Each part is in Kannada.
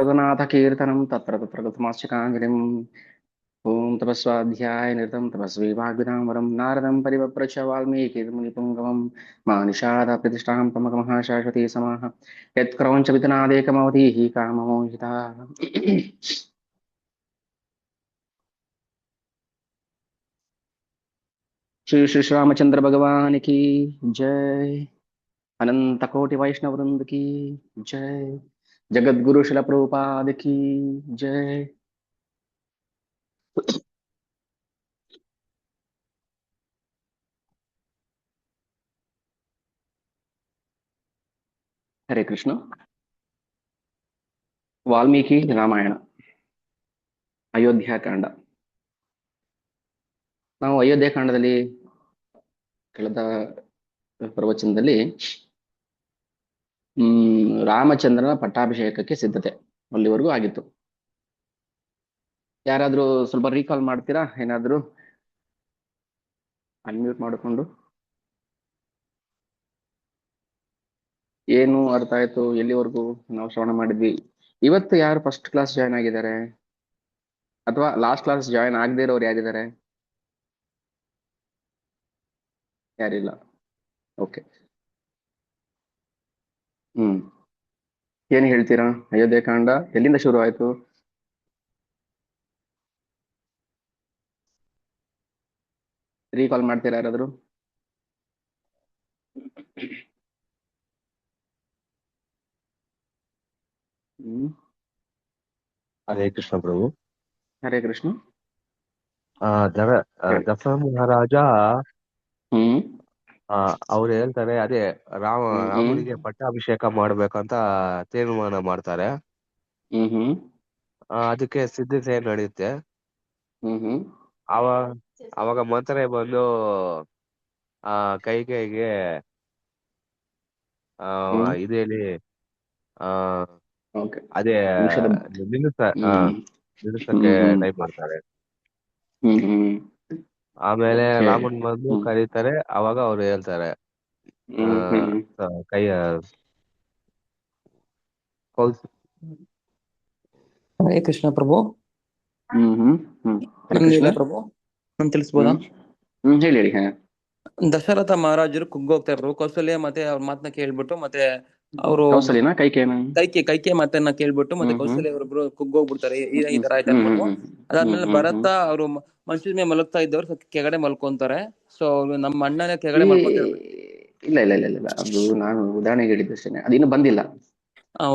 रघुनाथ कीर्तनं तत्र तत्र गतमाश्चकाञ्जलिम् ॐ तपस्वाध्याय निरतं तपस्वी वाग्विदामरं नारदं परिवप्रच्छ वाल्मीकिमुनिपुङ्गवं मानिषाद प्रतिष्ठां तमकमहाशाश्वती समाः यत्क्रौञ्च वितनादेकमवधीः काममोहिता श्री रामचंद्र भगवान की जय। अनंत कोटि वैष्णव वृंद की जय। जगत गुरु शिल प्रभुपाद की जय। हरे कृष्ण। ವಾಲ್ಮೀಕಿ ರಾಮಾಯಣ ಅಯೋಧ್ಯಾಕಾಂಡ. ನಾವು ಅಯೋಧ್ಯಾಕಾಂಡದಲ್ಲಿ ಕಳೆದ ಪ್ರವಚನದಲ್ಲಿ ರಾಮಚಂದ್ರನ ಪಟ್ಟಾಭಿಷೇಕಕ್ಕೆ ಸಿದ್ಧತೆ ಅಲ್ಲಿವರೆಗೂ ಆಗಿತ್ತು. ಯಾರಾದ್ರೂ ಸ್ವಲ್ಪ ರೀಕಾಲ್ ಮಾಡ್ತೀರಾ? ಏನಾದ್ರೂ ಅನ್ಮ್ಯೂಟ್ ಮಾಡಿಕೊಂಡು. ಏನು ಅರ್ಥ ಆಯ್ತು? ಎಲ್ಲಿವರೆಗೂ ನಾವು ಶ್ರವಣ ಮಾಡಿದ್ವಿ? ಇವತ್ತು ಯಾರು ಫಸ್ಟ್ ಕ್ಲಾಸ್ ಜಾಯ್ನ್ ಆಗಿದ್ದಾರೆ ಅಥವಾ ಲಾಸ್ಟ್ ಕ್ಲಾಸ್ ಜಾಯ್ನ್ ಆಗದೇ ಇರೋರು ಯಾರಿದ್ದಾರೆ? ಯಾರಿಲ್ಲ. ಓಕೆ. ಏನ್ ಹೇಳ್ತೀರಾ? ಅಯೋಧ್ಯೆಕಾಂಡ ಎಲ್ಲಿಂದ ಶುರು ಆಯ್ತು? ರೀಕಾಲ್ ಮಾಡ್ತೀರಾ ಯಾರಾದ್ರು? ಹರೇ ಕೃಷ್ಣ ಪ್ರಭು. ಹರೇ ಕೃಷ್ಣ. ದಶರಥ ಮಹಾರಾಜ ಅವ್ರು ಹೇಳ್ತಾರೆ, ಅದೇ ರಾಮನಿಗೆ ಪಟ್ಟಾಭಿಷೇಕ ಮಾಡ್ಬೇಕಂತ ತೀರ್ಮಾನ ಮಾಡ್ತಾರೆ. ಅದಕ್ಕೆ ಸಿದ್ಧತೆ ನಡೆಯುತ್ತೆ. ಅವಾಗ ಮಂತ್ರೆ ಬಂದು ಕೈಗೆ ಇದು ಹೇಳಿ ಅದೇ ನಿಲ್ಲಿಸಕ್ಕೆ ಟೈಪ್ ಮಾಡ್ತಾರೆ. ಆಮೇಲೆ ರಾಮನ್ ಬಂದು ಕರೀತಾರೆ. ಅವಾಗ ಅವ್ರು ಹೇಳ್ತಾರೆ ಕೈ ಹರೇ ಕೃಷ್ಣ ಪ್ರಭು. ಪ್ರಭು ನಾನು ತಿಳಿಸ್ಬೋದಾ? ಹೇಳಿ. ದಶರಥ ಮಹಾರಾಜರು ಕುಗ್ಗೋಗ್ತಾ ಇದ್ರು. ಕೌಸಲ್ಯ ಮತ್ತೆ ಅವ್ರ ಮಾತನ್ನ ಕೇಳ್ಬಿಟ್ಟು ಮತ್ತೆ ಅವರು ಕೈಕೆ ಮಾತನ್ನ ಕೇಳ್ಬಿಟ್ಟು ಮತ್ತೆ ಕೌಸಲ್ಯ ಅವರಿಬ್ರು ಕುಗ್ಗೋಗ್ಬಿಡ್ತಾರೆ. ಈ ತರ ಆಯ್ತು ಅನ್ಬಿಟ್ಟು. ಅದಾದ್ಮೇಲೆ ಭರತ ಅವರು ಮಂಚದ ಮೇಲೆ ಮಲಗ್ತಾ ಇದ್ದವ್ರು ಕೆಳಗಡೆ ಮಲ್ಕೊಂತಾರೆ. ಸೊ ನಮ್ಮ ಅಣ್ಣನೇ ಕೆಳಗಡೆ ಮಲ್ಕೊಂತಾರೆ. ಇಲ್ಲ ಇಲ್ಲ ಇಲ್ಲ ಇಲ್ಲ, ಅದು ನಾನು ಉದಾಹರಣೆಗೆ ಹೇಳಿದ್ದಷ್ಟೇ, ಅದಿನ್ನು ಬಂದಿಲ್ಲ.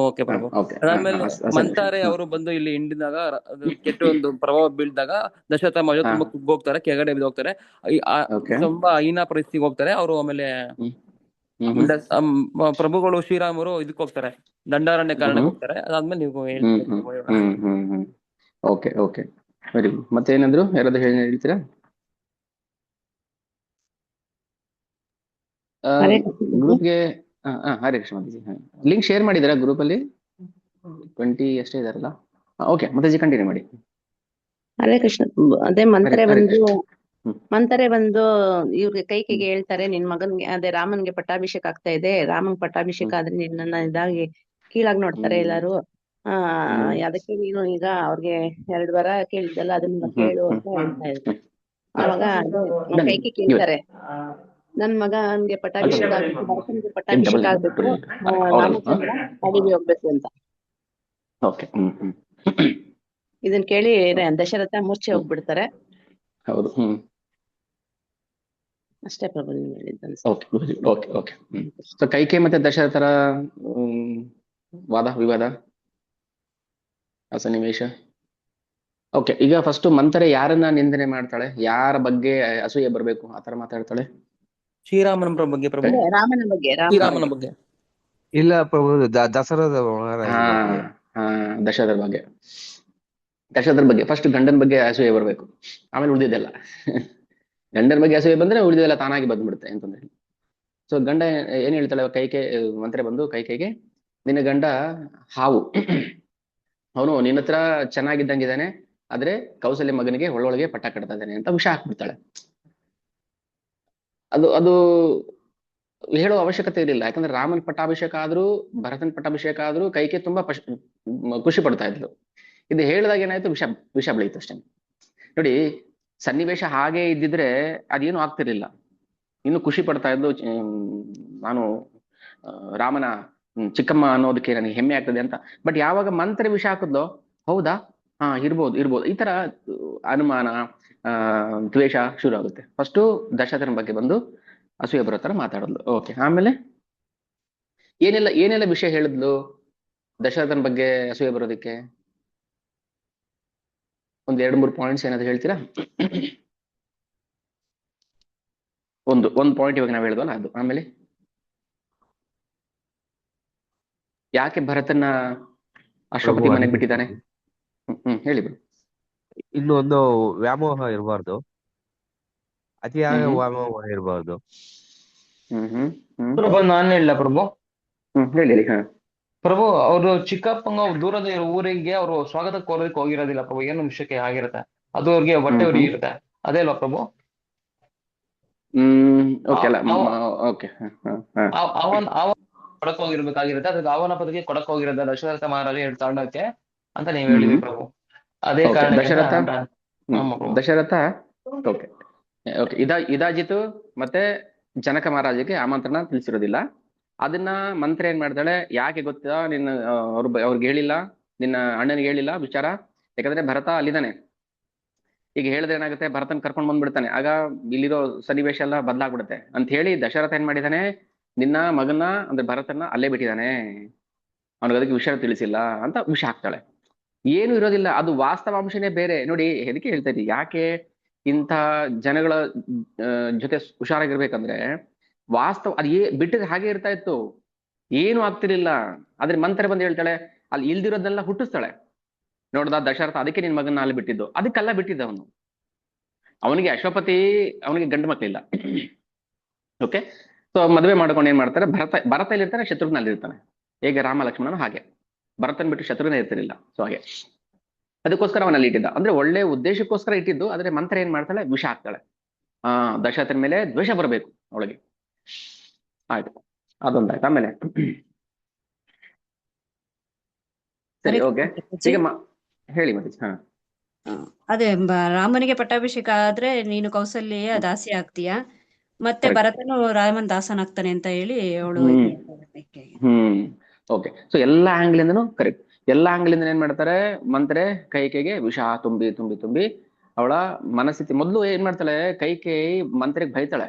ಓಕೆ ಪ್ರಭು. ಅದಾದ್ಮೇಲೆ ಮಂತಾರೆ ಅವರು ಬಂದು ಇಲ್ಲಿ ಹಿಂಡಿದಾಗ ಕೆಟ್ಟ ಒಂದು ಪ್ರಭಾವ ಬೀಳ್ದಾಗ ದಶರಥ ಮಹಾರಾಜ ತುಂಬಾ ಕುಗ್ಗೋಗ್ತಾರೆ, ಕೆಳಗಡೆ ಬಿದ್ದೋಗ್ತಾರೆ, ತುಂಬಾ ಹೀನ ಪರಿಸ್ಥಿತಿಗೆ ಹೋಗ್ತಾರೆ ಅವರು. ಆಮೇಲೆ ಪ್ರಭುಗಳು ಶ್ರೀರಾಮರು ಇದಕ್ಕೆ ಹೋಗ್ತಾರೆ, ದಂಡಾರಣ್ಯ ಕಾರಣಕ್ಕೆ ಹೋಗ್ತಾರೆ. ಅದಾದ್ಮೇಲೆ ನೀವು ಓಕೆ ಓಕೆ ವೆರಿ ಗುಡ್. ಮತ್ತೇನಾದ್ರು ಯಾರಾದ್ರೂ ಹೇಳ್ತೀರಾ? ಗ್ರೂಪ್ಗೆ Hare Krishna. Link share ಮಾಡಿದಾರಾ group ಅಲ್ಲಿ? 20 ಅಷ್ಟೇ ಇದಾರಲ್ಲ. ಓಕೆ, ಮತ್ತೆ ಕಂಟಿನ್ಯೂ ಮಾಡಿ. ಹರೇ ಕೃಷ್ಣ. ಅದೇ ಮಂತರೆ ಬಂದು ಇವ್ರಿಗೆ ಕೈಕೆಗೆ ಹೇಳ್ತಾರೆ, ನಿನ್ ಮಗನ್ಗೆ ಅದೇ ರಾಮನ್ಗೆ ಪಟ್ಟಾಭಿಷೇಕ ಆಗ್ತಾ ಇದೆ, ರಾಮನ್ ಪಟ್ಟಾಭಿಷೇಕ ಆದ್ರೆ ನಿನ್ನ ಇದಾಗಿ ಕೀಳಾಗಿ ನೋಡ್ತಾರೆ ಎಲ್ಲಾರು. ಅದಕ್ಕೆ ನೀನು ಈಗ ಅವ್ರಿಗೆ 2 ವರ ಕೇಳಿದ್ದಲ್ಲ ಅದನ್ನ ಕೇಳು ಅಂತ ಹೇಳ್ತಾ ಇದ್ರು. ಅವಾಗ ಕೈಕೆ ಕೇಳ್ತಾರೆ, ನನ್ ಮಗನ್ಗೆ ಪಟ್ಟಾಭಿಷೇಕ ಆಗ್ಬೇಕು, ಭರತನ್ಗೆ ಪಟ್ಟಾಭಿಷೇಕ ಆಗ್ಬೇಕು, ರಾಮಚಂದ್ರ ಅಡಿಗೆ ಹೋಗ್ಬೇಕು ಅಂತ. ಇದನ್ ಕೇಳಿ ದಶರಥ ಮೂರ್ಛೆ ಹೋಗ್ಬಿಡ್ತಾರೆ. ಹೌದು. ಅಷ್ಟೇ ಪ್ರಭು ನೀವು ಹೇಳಿದ್ದ. ಸೊ ಕೈಕೆ ಮತ್ತೆ ದಶರಥರ ವಾದ ವಿವಾದ ಆ ಸನ್ನಿವೇಶ. ಓಕೆ, ಈಗ ಫಸ್ಟ್ ಮಂತರೆ ಯಾರನ್ನ ನಿಂದನೆ ಮಾಡ್ತಾಳೆ? ಯಾರ ಬಗ್ಗೆ ಅಸೂಯೆ ಬರ್ಬೇಕು ಆತರ ಮಾತಾಡ್ತಾಳೆ? ಶ್ರೀರಾಮನ ಬಗ್ಗೆ ಪ್ರಭು. ರಾಮನ ಬಗ್ಗೆ. ಶ್ರೀರಾಮನ ಬಗ್ಗೆ ಇಲ್ಲ ಪ್ರಭು, ದಶರಥ ದಶರಥರ ಬಗ್ಗೆ. ದಶರಥರ ಬಗ್ಗೆ ಫಸ್ಟ್ ಗಂಡನ ಬಗ್ಗೆ ಅಸೂಯೆ ಬರ್ಬೇಕು, ಆಮೇಲೆ ಉಳಿದಿದ್ದೆಲ್ಲ. ಗಂಡನ ಬಗ್ಗೆ ಅಸೂಯೆ ಬಂದ್ರೆ ಉಳಿದಿದ್ದೆಲ್ಲ ತಾನಾಗಿ ಬಂದ್ಬಿಡುತ್ತೆ ಅಂತಂದ್ರೆ. ಸೊ ಗಂಡ ಏನ್ ಹೇಳ್ತಾಳೆ? ಕೈಕೆ ಮಂತ್ರೆ ಬಂದು ಕೈಕೆಗೆ, ನಿನ್ನ ಗಂಡ ಹಾವು, ಅವನು ನಿನ್ನ ಹತ್ರ ಚೆನ್ನಾಗಿದ್ದಂಗಿದ್ದಾನೆ, ಆದ್ರೆ ಕೌಸಲ್ಯ ಮಗನಿಗೆ ಒಳ್ಳೊಳಗೆ ಪಟ್ಟ ಕಟ್ತಾ ಇದ್ದಾನೆ ಅಂತ ವಿಷ ಹಾಕ್ಬಿಡ್ತಾಳೆ. ಅದು ಹೇಳುವ ಅವಶ್ಯಕತೆ ಇರಲಿಲ್ಲ. ಯಾಕಂದ್ರೆ ರಾಮನ್ ಪಟ್ಟಾಭಿಷೇಕ ಆದ್ರೂ ಭರತನ್ ಪಟ್ಟಾಭಿಷೇಕ ಆದ್ರೂ ಕೈಕೆ ತುಂಬಾ ಖುಷಿ ಪಡ್ತಾ ಇದ್ಲು. ಇದು ಹೇಳಿದಾಗ ಏನಾಯ್ತು, ವಿಷ ವಿಷ ಬೆಳೀತು ಅಷ್ಟೇ. ನೋಡಿ, ಸನ್ನಿವೇಶ ಹಾಗೆ ಇದ್ದಿದ್ರೆ ಅದೇನು ಆಗ್ತಿರ್ಲಿಲ್ಲ, ಇನ್ನು ಖುಷಿ ಪಡ್ತಾ ಇದ್ದು. ನಾನು ರಾಮನ ಚಿಕ್ಕಮ್ಮ ಅನ್ನೋದಕ್ಕೆ ನನಗೆ ಹೆಮ್ಮೆ ಆಗ್ತದೆ ಅಂತ. ಬಟ್ ಯಾವಾಗ ಮಂತ್ರ ವಿಷ ಹಾಕಿದ್ಲೋ, ಹೌದಾ, ಹಾ ಇರ್ಬೋದು ಈ ತರ ಅನುಮಾನ, ದ್ವೇಷ ಶುರು ಆಗುತ್ತೆ. ಫಸ್ಟು ದಶರಥನ ಬಗ್ಗೆ ಬಂದು ಅಸೂಯೆ ಬರೋ ತರ ಮಾತಾಡಿದ್ಲು. ಓಕೆ, ಆಮೇಲೆ ಏನೆಲ್ಲ ವಿಷಯ ಹೇಳಿದ್ಲು ದಶರಥನ ಬಗ್ಗೆ ಅಸೂಯೆ ಬರೋದಕ್ಕೆ? ಒಂದ್ 2-3 ಪಾಯಿಂಟ್ಸ್ ಏನಾದ್ರು ಹೇಳ್ತೀರಾ? ಒಂದು ಪಾಯಿಂಟ್ ಇವಾಗ ನಾವು ಹೇಳಿದ್ವಲ್ಲ ಅದು. ಆಮೇಲೆ ಯಾಕೆ ಭರತನ ಅಶ್ವಪತಿ ಮನೆಗೆ ಬಿಟ್ಟಿದ್ದಾನೆ? ಹೇಳಿ ಬಿಡು. ಇನ್ನು ಒಂದು ವ್ಯಾಮೋಹ ಇರಬಾರ್ದು, ಅತಿಯಾದ ವ್ಯಾಮೋಹ ಇರಬಾರ್ದು. ಪ್ರಭು ನಾನು ಹೇಳ ಪ್ರಭು. ಹೇಳಿ. ಹಾ ಪ್ರಭು, ಅವರು ಚಿಕ್ಕಪ್ಪಂಗ ದೂರದ ಊರಿಗೆ ಅವರು ಸ್ವಾಗತ ಕೋರೋದಕ್ಕೆ ಹೋಗಿರೋದಿಲ್ಲ ಪ್ರಭು, ಏನು ವಿಷಯಕ್ಕೆ ಆಗಿರುತ್ತೆ ಅದು ಅವ್ರಿಗೆ ಹೊಟ್ಟೆ ಉರಿ ಇರುತ್ತೆ, ಅದೇ ಅಲ್ವಾ ಪ್ರಭು? ಓಕೆ ಅಲ್ಲ, ಓಕೆ. ಅವನ್ ಕೊಡಕ್ ಹೋಗಿರ್ಬೇಕಾಗಿರುತ್ತೆ, ಅದಕ್ಕೆ ಅವನ ಪದಕ್ಕೆ ಕೊಡಕ್ ಹೋಗಿರೋದ ದಶರಥ ಮಹಾರಾಜ ತಾಂಡಕ್ಕೆ ಅಂತ ನೀವ್ ಹೇಳಿದ್ರಿ ಪ್ರಭು. ಅದೇ ಕಾರಣ ದಶರಥ ಓಕೆ ಓಕೆ ಇದಾಜಿತು ಮತ್ತೆ ಜನಕ ಮಹಾರಾಜಕ್ಕೆ ಆಮಂತ್ರಣ ತಿಳಿಸಿರೋದಿಲ್ಲ. ಅದನ್ನ ಮಂತ್ರ ಏನ್ ಮಾಡ್ತಾಳೆ, ಯಾಕೆ ಗೊತ್ತಾ, ನಿನ್ನ ಅವ್ರಿಗೆ ಹೇಳಿಲ್ಲ, ನಿನ್ನ ಅಣ್ಣನಿಗೆ ಹೇಳಿಲ್ಲ ವಿಚಾರ. ಯಾಕಂದ್ರೆ ಭರತ ಅಲ್ಲಿದ್ದಾನೆ. ಈಗ ಹೇಳಿದ್ರೆ ಏನಾಗುತ್ತೆ, ಭರತನ್ ಕರ್ಕೊಂಡ್ ಬಂದ್ಬಿಡ್ತಾನೆ, ಆಗ ಇಲ್ಲಿರೋ ಸನ್ನಿವೇಶ ಎಲ್ಲ ಬದಲಾಗ್ಬಿಡುತ್ತೆ ಅಂತ ಹೇಳಿ ದಶರಥ ಏನ್ ಮಾಡಿದಾನೆ, ನಿನ್ನ ಮಗನ ಅಂದ್ರೆ ಭರತನ ಅಲ್ಲೇ ಬಿಟ್ಟಿದ್ದಾನೆ, ಅವನಿಗೆ ಅದಕ್ಕೆ ವಿಷಯ ತಿಳಿಸಿಲ್ಲ ಅಂತ ವಿಷ ಹಾಕ್ತಾಳೆ. ಏನು ಇರೋದಿಲ್ಲ, ಅದು ವಾಸ್ತವಾಂಶನೇ ಬೇರೆ. ನೋಡಿ, ಅದಕ್ಕೆ ಹೇಳ್ತಾ ಇದ್ದೀವಿ, ಯಾಕೆ ಇಂಥ ಜನಗಳ ಜೊತೆ ಹುಷಾರಾಗಿರ್ಬೇಕಂದ್ರೆ ವಾಸ್ತವ ಅದು ಬಿಟ್ಟಿದ್ರೆ ಹಾಗೆ ಇರ್ತಾ ಇತ್ತು, ಏನು ಆಗ್ತಿರ್ಲಿಲ್ಲ. ಆದ್ರೆ ಮಂತ್ರ ಬಂದು ಹೇಳ್ತಾಳೆ, ಅಲ್ಲಿ ಇಲ್ದಿರೋದನ್ನೆಲ್ಲ ಹುಟ್ಟಿಸ್ತಾಳೆ. ನೋಡ್ದ ದಶರಥ, ಅದಕ್ಕೆ ನಿನ್ ಮಗನ ಅಲ್ಲಿ ಬಿಟ್ಟಿದ್ದು, ಅದಕ್ಕೆಲ್ಲ ಬಿಟ್ಟಿದ್ದ ಅವನು. ಅವನಿಗೆ ಅಶ್ವಪತಿ, ಅವನಿಗೆ ಗಂಡು ಮಕ್ಕಳಿಲ್ಲ. ಓಕೆ, ಸೊ ಮದುವೆ ಮಾಡ್ಕೊಂಡು ಏನ್ ಮಾಡ್ತಾರೆ, ಭರತ ಇಲ್ಲಿರ್ತಾನೆ, ಶತ್ರುಘ್ನ ಅಲ್ಲಿರ್ತಾನೆ. ಹೇಗೆ ರಾಮ ಲಕ್ಷ್ಮಣನು ಹಾಗೆ, ಭರತನ್ ಬಿಟ್ಟು ಶತ್ರುಘ್ನ ಇರ್ತಿರ್ಲಿಲ್ಲ. ಸೊ ಹಾಗೆ ಅದಕ್ಕೋಸ್ಕರ ಅವನಲ್ಲಿ ಇಟ್ಟಿದ್ದ, ಅಂದ್ರೆ ಒಳ್ಳೆ ಉದ್ದೇಶಕ್ಕೋಸ್ಕರ ಇಟ್ಟಿದ್ದು. ಆದ್ರೆ ಮಂತ್ರ ಏನ್ ಮಾಡ್ತಾಳೆ, ವಿಷ ಹಾಕ್ತಾಳೆ. ದಶರಥನ ಮೇಲೆ ದ್ವೇಷ ಬರಬೇಕು ಅವಳಿಗೆ. ಆಯ್ತು, ಅದೊಂದಾಯ್ತು. ಆಮೇಲೆ ಸರಿ, ಓಕೆ. ಈಗ ಹೇಳಿ ಮತ್ತೆ. ಹಾ ಅದೇ ರಾಮನಿಗೆ ಪಟ್ಟಾಭಿಷೇಕ ಆದ್ರೆ ನೀನು ಕೌಸಲ್ಯ ದಾಸಿ ಆಗ್ತೀಯ, ಮತ್ತೆ ಭರತನು ರಾಮನ್ ದಾಸನಾಗ್ತಾನೆ ಅಂತ ಹೇಳಿ ಅವಳು ಓಕೆ. ಸೊ ಎಲ್ಲಾ ಆಂಗ್ಲ್ ಇಂದನು ಕರೆಕ್ಟ್. ಎಲ್ಲಾ ಆಂಗ್ಲ್ ಇಂದ ಏನ್ ಮಾಡ್ತಾರೆ, ಮಂತ್ರೆ ಕೈಕೆಗೆ ವಿಷ ತುಂಬಿ ತುಂಬಿ ತುಂಬಿ ಅವಳ ಮನಸ್ಥಿತಿ. ಮೊದ್ಲು ಏನ್ ಮಾಡ್ತಾಳೆ, ಕೈಕೇಯಿ ಮಂತ್ರಿಗೆ ಬೈತಾಳೆ,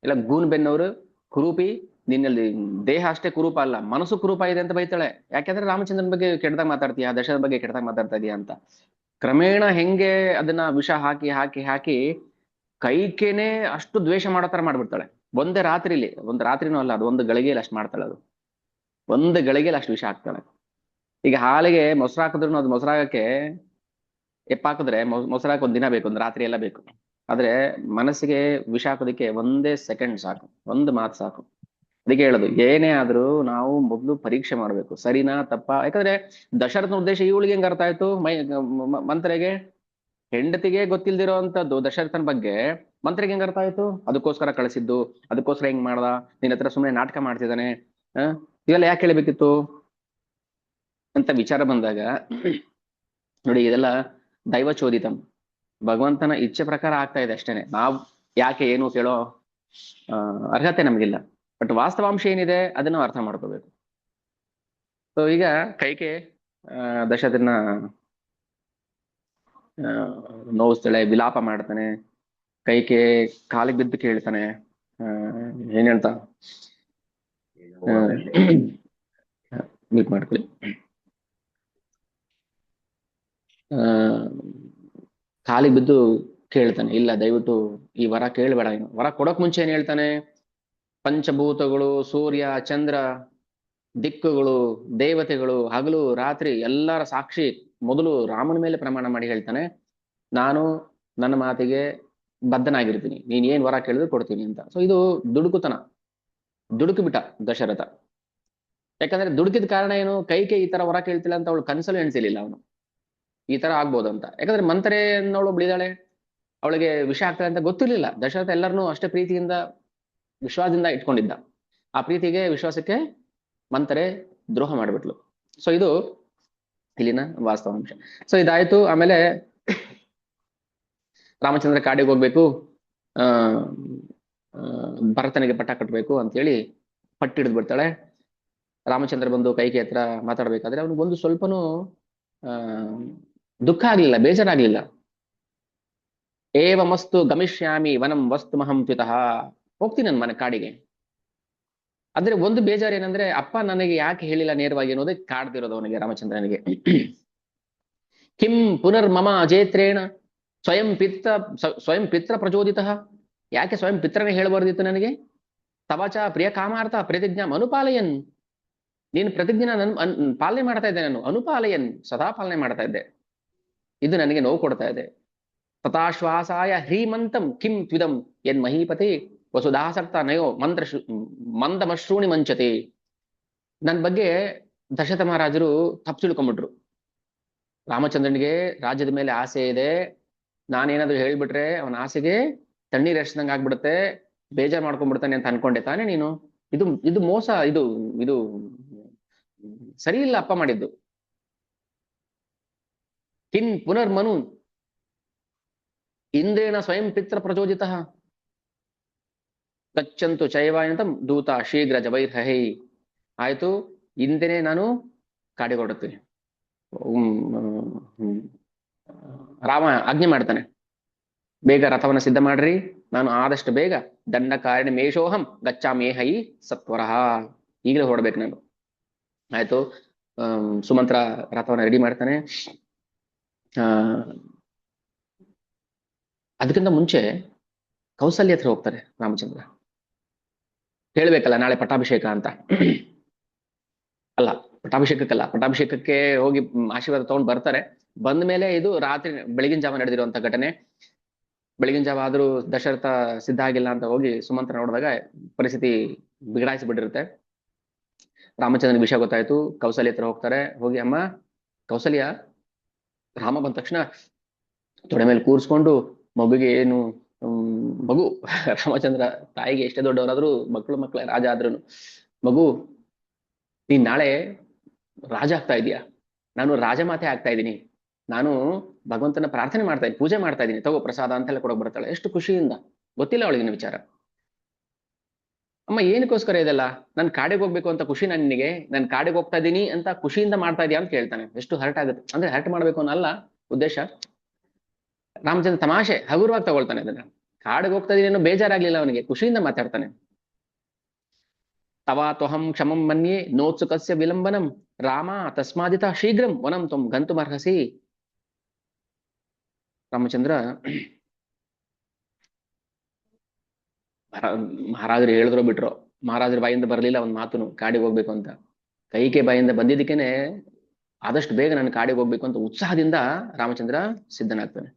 ಇಲ್ಲ ಗೂನ್ ಬೆನ್ನವರು ಕುರೂಪಿ, ನಿನ್ನಲ್ಲಿ ದೇಹ ಅಷ್ಟೇ ಕುರೂಪ ಅಲ್ಲ, ಮನಸ್ಸು ಕುರೂಪ ಇದೆ ಅಂತ ಬೈತಾಳೆ. ಯಾಕೆಂದ್ರೆ ರಾಮಚಂದ್ರನ್ ಬಗ್ಗೆ ಕೆಟ್ಟದಾಗ ಮಾತಾಡ್ತೀಯಾ, ದಶರಥನ ಬಗ್ಗೆ ಕೆಟ್ಟದಾಗ ಮಾತಾಡ್ತಾ ಇದೀಯಾ ಅಂತ. ಕ್ರಮೇಣ ಹೆಂಗೆ ಅದನ್ನ ವಿಷ ಹಾಕಿ ಹಾಕಿ ಹಾಕಿ ಕೈಕೇನೆ ಅಷ್ಟು ದ್ವೇಷ ಮಾಡೋ ತರ ಮಾಡ್ಬಿಡ್ತಾಳೆ. ಒಂದೇ ರಾತ್ರಿಲಿ, ಒಂದು ರಾತ್ರಿನೂ ಅಲ್ಲ, ಅದು ಒಂದು ಗಳಿಗೆಯಲ್ಲಿ ಅಷ್ಟು ಮಾಡ್ತಾಳೆ. ಅದು ಒಂದು ಗಳಿಗೆಯಲ್ಲಿ ಅಷ್ಟು ವಿಷ ಹಾಕ್ತಾಳೆ. ಈಗ ಹಾಲಿಗೆ ಮೊಸರು ಹಾಕಿದ್ರು ಅದು ಮೊಸರಾಗಕ್ಕೆ ಹಾಕಿದ್ರೆ ಮೊಸರಾಕ ಒಂದ್ ದಿನ ಬೇಕು, ಒಂದು ರಾತ್ರಿ ಎಲ್ಲ ಬೇಕು. ಆದ್ರೆ ಮನಸ್ಸಿಗೆ ವಿಷ ಹಾಕೋದಿಕ್ಕೆ ಒಂದೇ ಸೆಕೆಂಡ್ ಸಾಕು, ಒಂದು ಮಾತು ಸಾಕು. ಅದಕ್ಕೆ ಹೇಳೋದು, ಏನೇ ಆದ್ರೂ ನಾವು ಮೊದ್ಲು ಪರೀಕ್ಷೆ ಮಾಡ್ಬೇಕು, ಸರಿನಾ ತಪ್ಪಾ. ಯಾಕಂದ್ರೆ ದಶರಥನ ಉದ್ದೇಶ ಇವಳಿಗೆ ಹೆಂಗ್ ಅರ್ಥ ಆಯ್ತು, ಮಂತ್ರೆಗೆ ಹೆಂಡತಿಗೆ ಗೊತ್ತಿಲ್ದಿರೋ ಅಂತದ್ದು ದಶರಥನ ಬಗ್ಗೆ ಮಂತ್ರಿಗೆ ಹೆಂಗ್ ಅರ್ಥ ಆಯ್ತು? ಅದಕ್ಕೋಸ್ಕರ ಕಳಿಸಿದ್ದು, ಅದಕ್ಕೋಸ್ಕರ ಹೆಂಗ್ ಮಾಡ್ದ, ನಿನ್ನ ಹತ್ರ ಸುಮ್ಮನೆ ನಾಟಕ ಮಾಡ್ತಿದ್ದಾನೆ, ಇವೆಲ್ಲ ಯಾಕೆ ಹೇಳ್ಬೇಕಿತ್ತು ಅಂತ ವಿಚಾರ ಬಂದಾಗ ನೋಡಿ, ಇದೆಲ್ಲ ದೈವಚೋದಿತಂ, ಭಗವಂತನ ಇಚ್ಛೆ ಪ್ರಕಾರ ಆಗ್ತಾ ಇದೆ ಅಷ್ಟೇನೆ. ನಾವ್ ಯಾಕೆ ಏನು ಕೇಳೋ ಅರ್ಹತೆ ನಮಗಿಲ್ಲ. ಬಟ್ ವಾಸ್ತವಾಂಶ ಏನಿದೆ ಅದನ್ನ ಅರ್ಥ ಮಾಡ್ಕೋಬೇಕು. ಸೊ ಈಗ ಕೈಕೆ ದಶರಥನ ನೋವಿಸ್ತಾಳೆ, ವಿಲಾಪ ಮಾಡ್ತಾನೆ. ಕೈಕೆ ಕಾಲಿಗೆ ಬಿದ್ದು ಕೇಳ್ತಾನೆ, ಏನ್ ಹೇಳ್ತಾ ಮೀಟ್ ಮಾಡ್ಕೊಳ್ಳಿ. ಕಾಲಿಗೆ ಬಿದ್ದು ಕೇಳ್ತಾನೆ, ಇಲ್ಲ ದಯವಿಟ್ಟು ಈ ವರ ಕೇಳಬೇಡ. ಏನು ವರ ಕೊಡೋಕ್ ಮುಂಚೆ ಏನ್ ಹೇಳ್ತಾನೆ, ಪಂಚಭೂತಗಳು, ಸೂರ್ಯ ಚಂದ್ರ, ದಿಕ್ಕುಗಳು, ದೇವತೆಗಳು, ಹಗಲು ರಾತ್ರಿ ಎಲ್ಲರ ಸಾಕ್ಷಿ ಮೊದಲು ರಾಮನ ಮೇಲೆ ಪ್ರಮಾಣ ಮಾಡಿ ಹೇಳ್ತಾನೆ, ನಾನು ನನ್ನ ಮಾತಿಗೆ ಬದ್ಧನಾಗಿರ್ತೀನಿ, ನೀನ್ ಏನ್ ವರ ಕೇಳಿದ್ರು ಕೊಡ್ತೀನಿ ಅಂತ. ಸೊ ಇದು ದುಡುಕುತನ, ದುಡುಕು ಬಿಟ್ಟ ದಶರಥ. ಯಾಕಂದ್ರೆ ದುಡುಕಿದ ಕಾರಣ ಏನು, ಕೈಕೆ ಈ ತರ ವರ ಕೇಳ್ತಿಲ್ಲ ಅಂತ ಅವಳು ಕನ್ಸಲು ಎಣಿಸಿಲಿಲ್ಲ ಅವನು, ಈ ತರ ಆಗ್ಬೋದು ಅಂತ. ಯಾಕಂದ್ರೆ ಮಂತ್ರೆ ಅನ್ನೋಳು ಬಿಳಿದಾಳೆ, ಅವಳಿಗೆ ವಿಷ ಆಗ್ತದೆ ಅಂತ ಗೊತ್ತಿರ್ಲಿಲ್ಲ. ದಶರಥ ಎಲ್ಲರನ್ನೂ ಅಷ್ಟೇ ಪ್ರೀತಿಯಿಂದ ವಿಶ್ವಾಸದಿಂದ ಇಟ್ಕೊಂಡಿದ್ದ. ಆ ಪ್ರೀತಿಗೆ ವಿಶ್ವಾಸಕ್ಕೆ ಮಂತರೆ ದ್ರೋಹ ಮಾಡಿಬಿಟ್ಲು. ಸೊ ಇದು ಇಲ್ಲಿನ ವಾಸ್ತವಾಂಶ. ಸೊ ಇದಾಯ್ತು. ಆಮೇಲೆ ರಾಮಚಂದ್ರ ಕಾಡಿಗೆ ಹೋಗ್ಬೇಕು, ಆ ಭರತನಿಗೆ ಪಟ್ಟ ಕಟ್ಟಬೇಕು ಅಂತೇಳಿ ಪಟ್ಟಿಡಿದು ಬಿಡ್ತಾಳೆ. ರಾಮಚಂದ್ರ ಬಂದು ಕೈಕೆ ಹತ್ರ ಮಾತಾಡ್ಬೇಕಾದ್ರೆ ಅವ್ನಿಗೆ ಒಂದು ಸ್ವಲ್ಪನೂ ದುಃಖ ಆಗ್ಲಿಲ್ಲ, ಬೇಜಾರಾಗ್ಲಿಲ್ಲ. ಏವಮಸ್ತು ಗಮಿಷ್ಯಾಮಿ ವನಂ ವಸ್ತು ಮಹಂ ಪಿತಃ, ಹೋಗ್ತೀನಿ ನನ್ನ ಮನೆ ಕಾಡಿಗೆ. ಆದ್ರೆ ಒಂದು ಬೇಜಾರು ಏನಂದ್ರೆ ಅಪ್ಪ ನನಗೆ ಯಾಕೆ ಹೇಳಿಲ್ಲ ನೇರವಾಗಿ ಅನ್ನೋದೇ ಕಾಡ್ತಿರೋದು ಅವನಿಗೆ, ರಾಮಚಂದ್ರನಿಗೆ. ಕಿಂ ಪುನರ್ಮಮ ಅಜೇತ್ರೇಣ ಸ್ವಯಂ ಪಿತ್ರ ಪ್ರಚೋದಿತ, ಯಾಕೆ ಸ್ವಯಂ ಪಿತ್ರನೇ ಹೇಳಬಾರ್ದಿತ್ತು ನನಗೆ. ತವಚ ಪ್ರಿಯ ಕಾಮಾರ್ಥ ಪ್ರತಿಜ್ಞಾ ಅನುಪಾಲಯನ್, ನೀನು ಪ್ರತಿಜ್ಞಾ ಪಾಲನೆ ಮಾಡ್ತಾ ಇದ್ದೆ, ನಾನು ಅನುಪಾಲಯನ್ ಸದಾ ಪಾಲನೆ ಮಾಡ್ತಾ ಇದ್ದೆ, ಇದು ನನಗೆ ನೋವು ಕೊಡ್ತಾ ಇದೆ. ತಥಾಶ್ವಾಸಾಯ ಹ್ರೀಮಂತಂ ಕಿಂ ತ್ವಿದಂ ಎನ್ ಮಹೀಪತಿ ವಸುಧಾಸಕ್ತ ನಯೋ ಮಂದಮಶ್ರೂಣಿ ಮಂಚತೆ. ನನ್ನ ಬಗ್ಗೆ ದಶರಥ ಮಹಾರಾಜರು ತಪ್ಪು ತಿಳ್ಕೊಂಡ್ಬಿಟ್ರು. ರಾಮಚಂದ್ರನಿಗೆ ರಾಜ್ಯದ ಮೇಲೆ ಆಸೆ ಇದೆ, ನಾನೇನಾದ್ರು ಹೇಳ್ಬಿಟ್ರೆ ಅವನ ಆಸೆಗೆ ತಣ್ಣೀರ್ ಎರ್ಸ್ದಂಗ್ ಆಗ್ಬಿಡುತ್ತೆ, ಬೇಜಾರ್ ಮಾಡ್ಕೊಂಡ್ಬಿಡ್ತಾನೆ ಅಂತ ಅನ್ಕೊಂಡೆ ತಾನೇ ನೀನು. ಇದು ಮೋಸ, ಇದು ಸರಿ ಇಲ್ಲ ಅಪ್ಪ ಮಾಡಿದ್ದು. ಕಿನ್ ಪುನರ್ಮನು ಇಂದ್ರೇಣ ಸ್ವಯಂ ಪಿತ್ರ ಪ್ರಚೋದಿತ ಗಚ್ಚಂತು ಚೈವಾಯಂತಂ ದೂತ ಶೀಘ್ರ ಜವೈರ್ಹೈ. ಆಯ್ತು, ಇಂದನೇ ನಾನು ಕಾಡಿಗೆ ಹೊರಡ್ತೀನಿ. ರಾಮ ಆಜ್ಞೆ ಮಾಡ್ತಾನೆ, ಬೇಗ ರಥವನ್ನ ಸಿದ್ಧ ಮಾಡ್ರಿ, ನಾನು ಆದಷ್ಟು ಬೇಗ ದಂಡಕಾರಿಣಿ ಮೇಷೋಹಂ ಗಚ್ಚಾಮೇಹೈ ಸತ್ವರಃ, ಈಗಲೇ ಹೊರಡ್ಬೇಕು ನಾನು. ಆಯ್ತು, ಸುಮಂತ್ರ ರಥವನ್ನ ರೆಡಿ ಮಾಡ್ತಾನೆ. ಅದಕ್ಕಿಂತ ಮುಂಚೆ ಕೌಸಲ್ಯ ಹತ್ರ ಹೋಗ್ತಾರೆ ರಾಮಚಂದ್ರ. ಹೇಳ್ಬೇಕಲ್ಲ ನಾಳೆ ಪಟ್ಟಾಭಿಷೇಕ ಅಂತ. ಅಲ್ಲ, ಪಟ್ಟಾಭಿಷೇಕಕ್ಕಲ್ಲ, ಪಟ್ಟಾಭಿಷೇಕಕ್ಕೆ ಹೋಗಿ ಆಶೀರ್ವಾದ ತಗೊಂಡು ಬರ್ತಾರೆ. ಬಂದ ಮೇಲೆ ಇದು ರಾತ್ರಿ ಬೆಳಗಿನ ಜಾವ ನಡೆದಿರುವಂತ ಘಟನೆ. ಬೆಳಗಿನ ಜಾವ ಆದ್ರೂ ದಶರಥ ಸಿದ್ಧ ಆಗಿಲ್ಲ ಅಂತ ಹೋಗಿ ಸುಮಂತ್ರ ನೋಡಿದಾಗ ಪರಿಸ್ಥಿತಿ ಬಿಗಡಾಯಿಸಿಬಿಟ್ಟಿರುತ್ತೆ. ರಾಮಚಂದ್ರನಿಗೆ ವಿಷಯ ಗೊತ್ತಾಯ್ತು. ಕೌಸಲ್ಯ ಹತ್ರ ಹೋಗ್ತಾರೆ. ಹೋಗಿ, ಅಮ್ಮ ಕೌಸಲ್ಯ, ರಾಮ ಬಂದ ತಕ್ಷಣ ತೊಡೆ ಮೇಲೆ ಕೂರಿಸ್ಕೊಂಡು ಮಗುಗೆ ಏನು ಮಗು, ರಾಮಚಂದ್ರ ತಾಯಿಗೆ ಎಷ್ಟೇ ದೊಡ್ಡವರಾದ್ರೂ ಮಕ್ಕಳೇ ರಾಜ ಆದ್ರೂ, ಮಗು ನೀನ್ ನಾಳೆ ರಾಜ ಆಗ್ತಾ ಇದೀಯಾ, ನಾನು ರಾಜಮಾತೆ ಆಗ್ತಾ ಇದ್ದೀನಿ, ನಾನು ಭಗವಂತನ ಪ್ರಾರ್ಥನೆ ಮಾಡ್ತಾ ಇದ್ದೀನಿ, ಪೂಜೆ ಮಾಡ್ತಾ ಇದ್ದೀನಿ, ತಗೋ ಪ್ರಸಾದ ಅಂತೆಲ್ಲ ಕೊಡಕ್ ಬರ್ತಾಳೆ. ಎಷ್ಟು ಖುಷಿಯಿಂದ. ಗೊತ್ತಿಲ್ಲ ಅವಳಿಗಿನ ವಿಚಾರ. ಅಮ್ಮ ಏನಕ್ಕೋಸ್ಕರ ಇದೆಲ್ಲ, ನನ್ ಕಾಡಿಗೆ ಹೋಗ್ಬೇಕು ಅಂತ ಖುಷಿ ನಿನಗೆ, ನಾನು ಕಾಡಿಗೆ ಹೋಗ್ತಾ ಇದ್ದೀನಿ ಅಂತ ಖುಷಿಯಿಂದ ಮಾಡ್ತಾ ಇದೀಯಾ ಅಂತ ಕೇಳ್ತಾನೆ. ಎಷ್ಟು ಹರ್ಟ್ ಆಗುತ್ತೆ ಅಂದ್ರೆ, ಹರ್ಟ್ ಮಾಡ್ಬೇಕು ಅನ್ನಲ್ಲ ಉದ್ದೇಶ. ರಾಮಚಂದ್ರ ತಮಾಷೆ ಹಗುರವಾಗಿ ತಗೊಳ್ತಾನೆ ಅದನ್ನ. ಕಾಡಿಗೆ ಹೋಗ್ತಾ ಇದೀನಿ ಅನ್ನೋ ಬೇಜಾರಾಗ್ಲಿಲ್ಲ ಅವನಿಗೆ, ಖುಷಿಯಿಂದ ಮಾತಾಡ್ತಾನೆ. ತವಾತ್ವಹಂ ಕ್ಷಮಂ ಮನ್ಯೆ ನೋತ್ಸುಕಸ್ಯ ವಿಲಂಬನಂ ರಾಮ ತಸ್ಮಾದಿತ ಶೀಘ್ರಂ ವನಂ ತ್ವಂ ಗಂತುಮರ್ಹಸಿ. ರಾಮಚಂದ್ರ, ಮಹಾರಾಜರು ಹೇಳಿದ್ರೋ ಬಿಟ್ರೋ, ಮಹಾರಾಜರ ಬಾಯಿಂದ ಬರಲಿಲ್ಲ ಒಂದ್ ಮಾತುನು ಕಾಡಿಗೆ ಹೋಗ್ಬೇಕು ಅಂತ. ಕೈಕೆ ಬಾಯಿಂದ ಬಂದಿದ್ದಕ್ಕೇನೆ ಆದಷ್ಟು ಬೇಗ ನಾನು ಕಾಡಿಗೆ ಹೋಗ್ಬೇಕು ಅಂತ ಉತ್ಸಾಹದಿಂದ ರಾಮಚಂದ್ರ ಸಿದ್ಧನಾಗ್ತಾನೆ.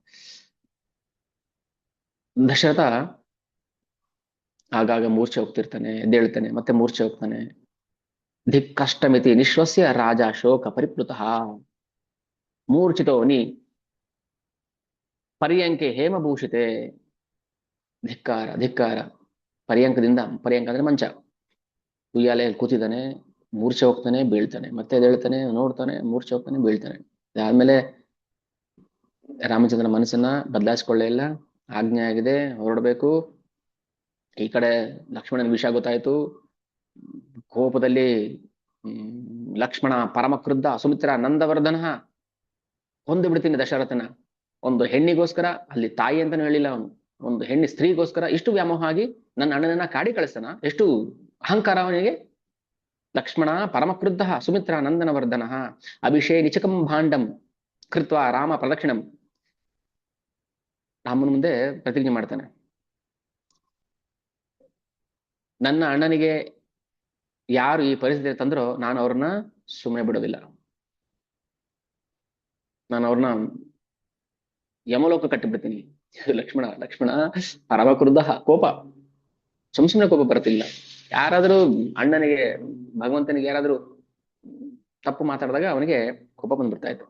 ದಶರಥ ಆಗಾಗ ಮೂರ್ಛೆ ಹೋಗ್ತಿರ್ತಾನೆ, ಎದ್ದೇಳ್ತಾನೆ, ಮತ್ತೆ ಮೂರ್ಛೆ ಹೋಗ್ತಾನೆ. ಧಿಕ್ ಕಷ್ಟಮಿತಿ ನಿಶ್ವಸ್ಯ ರಾಜ ಶೋಕ ಪರಿಪ್ಲುತಃ ಮೂರ್ಛಿತೋನಿ ಪರ್ಯಂಕೆ ಹೇಮಭೂಷಿತೆ. ಧಿಕ್ಕಾರ ಧಿಕ್ಕಾರ. ಪರ್ಯಂಕ ಅಂದ್ರೆ ಮಂಚ, ಉಯ್ಯಾಲೆಯಲ್ಲಿ ಕೂತಿದ್ದಾನೆ, ಮೂರ್ಛೆ ಹೋಗ್ತಾನೆ, ಬೀಳ್ತಾನೆ, ಮತ್ತೆ ಎದ್ದೇಳ್ತಾನೆ, ನೋಡ್ತಾನೆ, ಮೂರ್ಛೆ ಹೋಗ್ತಾನೆ, ಬೀಳ್ತಾನೆ. ಅದಾದ್ಮೇಲೆ ರಾಮಚಂದ್ರನ ಮನಸ್ಸನ್ನ ಬದಲಾಯಿಸ್ಕೊಳ್ಳೇ ಇಲ್ಲ. ಆಜ್ಞೆ ಆಗಿದೆ, ಹೊರಡ್ಬೇಕು. ಈ ಕಡೆ ಲಕ್ಷ್ಮಣನ ವಿಷಯ ಗೊತ್ತಾಯ್ತು. ಕೋಪದಲ್ಲಿ ಲಕ್ಷ್ಮಣ ಪರಮ ಕ್ರುದ್ಧ, ಸುಮಿತ್ರ ನಂದವರ್ಧನ, ಕೊಂದು ಬಿಡ್ತೀನಿ ದಶರಥನ. ಒಂದು ಹೆಣ್ಣಿಗೋಸ್ಕರ, ಅಲ್ಲಿ ತಾಯಿ ಅಂತಾನು ಹೇಳಿಲ್ಲ ಅವನು, ಒಂದು ಹೆಣ್ಣು ಸ್ತ್ರೀಗೋಸ್ಕರ ಇಷ್ಟು ವ್ಯಾಮೋಹ ಆಗಿ ನನ್ನ ಅಣ್ಣನನ್ನ ಕಾಡಿ ಕಳಿಸ್ತಾನ. ಎಷ್ಟು ಅಹಂಕಾರ ಅವನಿಗೆ. ಲಕ್ಷ್ಮಣ ಪರಮ ಕ್ರುದ್ಧ ಸುಮಿತ್ರ ನಂದನವರ್ಧನ ಅಭಿಷೇ ನಿಚಕಂ ಭಾಂಡಂ ಕೃತ್ವ ರಾಮ ಪ್ರದಕ್ಷಿಣಂ. ರಾಮನ ಮುಂದೆ ಪ್ರತಿಜ್ಞೆ ಮಾಡ್ತಾನೆ, ನನ್ನ ಅಣ್ಣನಿಗೆ ಯಾರು ಈ ಪರಿಸ್ಥಿತಿ ತಂದ್ರೋ ನಾನು ಅವ್ರನ್ನ ಸುಮ್ಮನೆ ಬಿಡೋದಿಲ್ಲ, ನಾನು ಅವ್ರನ್ನ ಯಮಲೋಕ ಕಟ್ಟಿಬಿಡ್ತೀನಿ. ಲಕ್ಷ್ಮಣ ಪರಮ ಕ್ರುದ್ಧ, ಕೋಪ, ಸುಮ್ಮನೆ ಕೋಪ ಬರ್ತಿಲ್ಲ. ಯಾರಾದ್ರೂ ಅಣ್ಣನಿಗೆ, ಭಗವಂತನಿಗೆ ಯಾರಾದ್ರೂ ತಪ್ಪು ಮಾತಾಡಿದಾಗ ಅವನಿಗೆ ಕೋಪ ಬಂದ್ಬಿಡ್ತಾ ಇತ್ತು.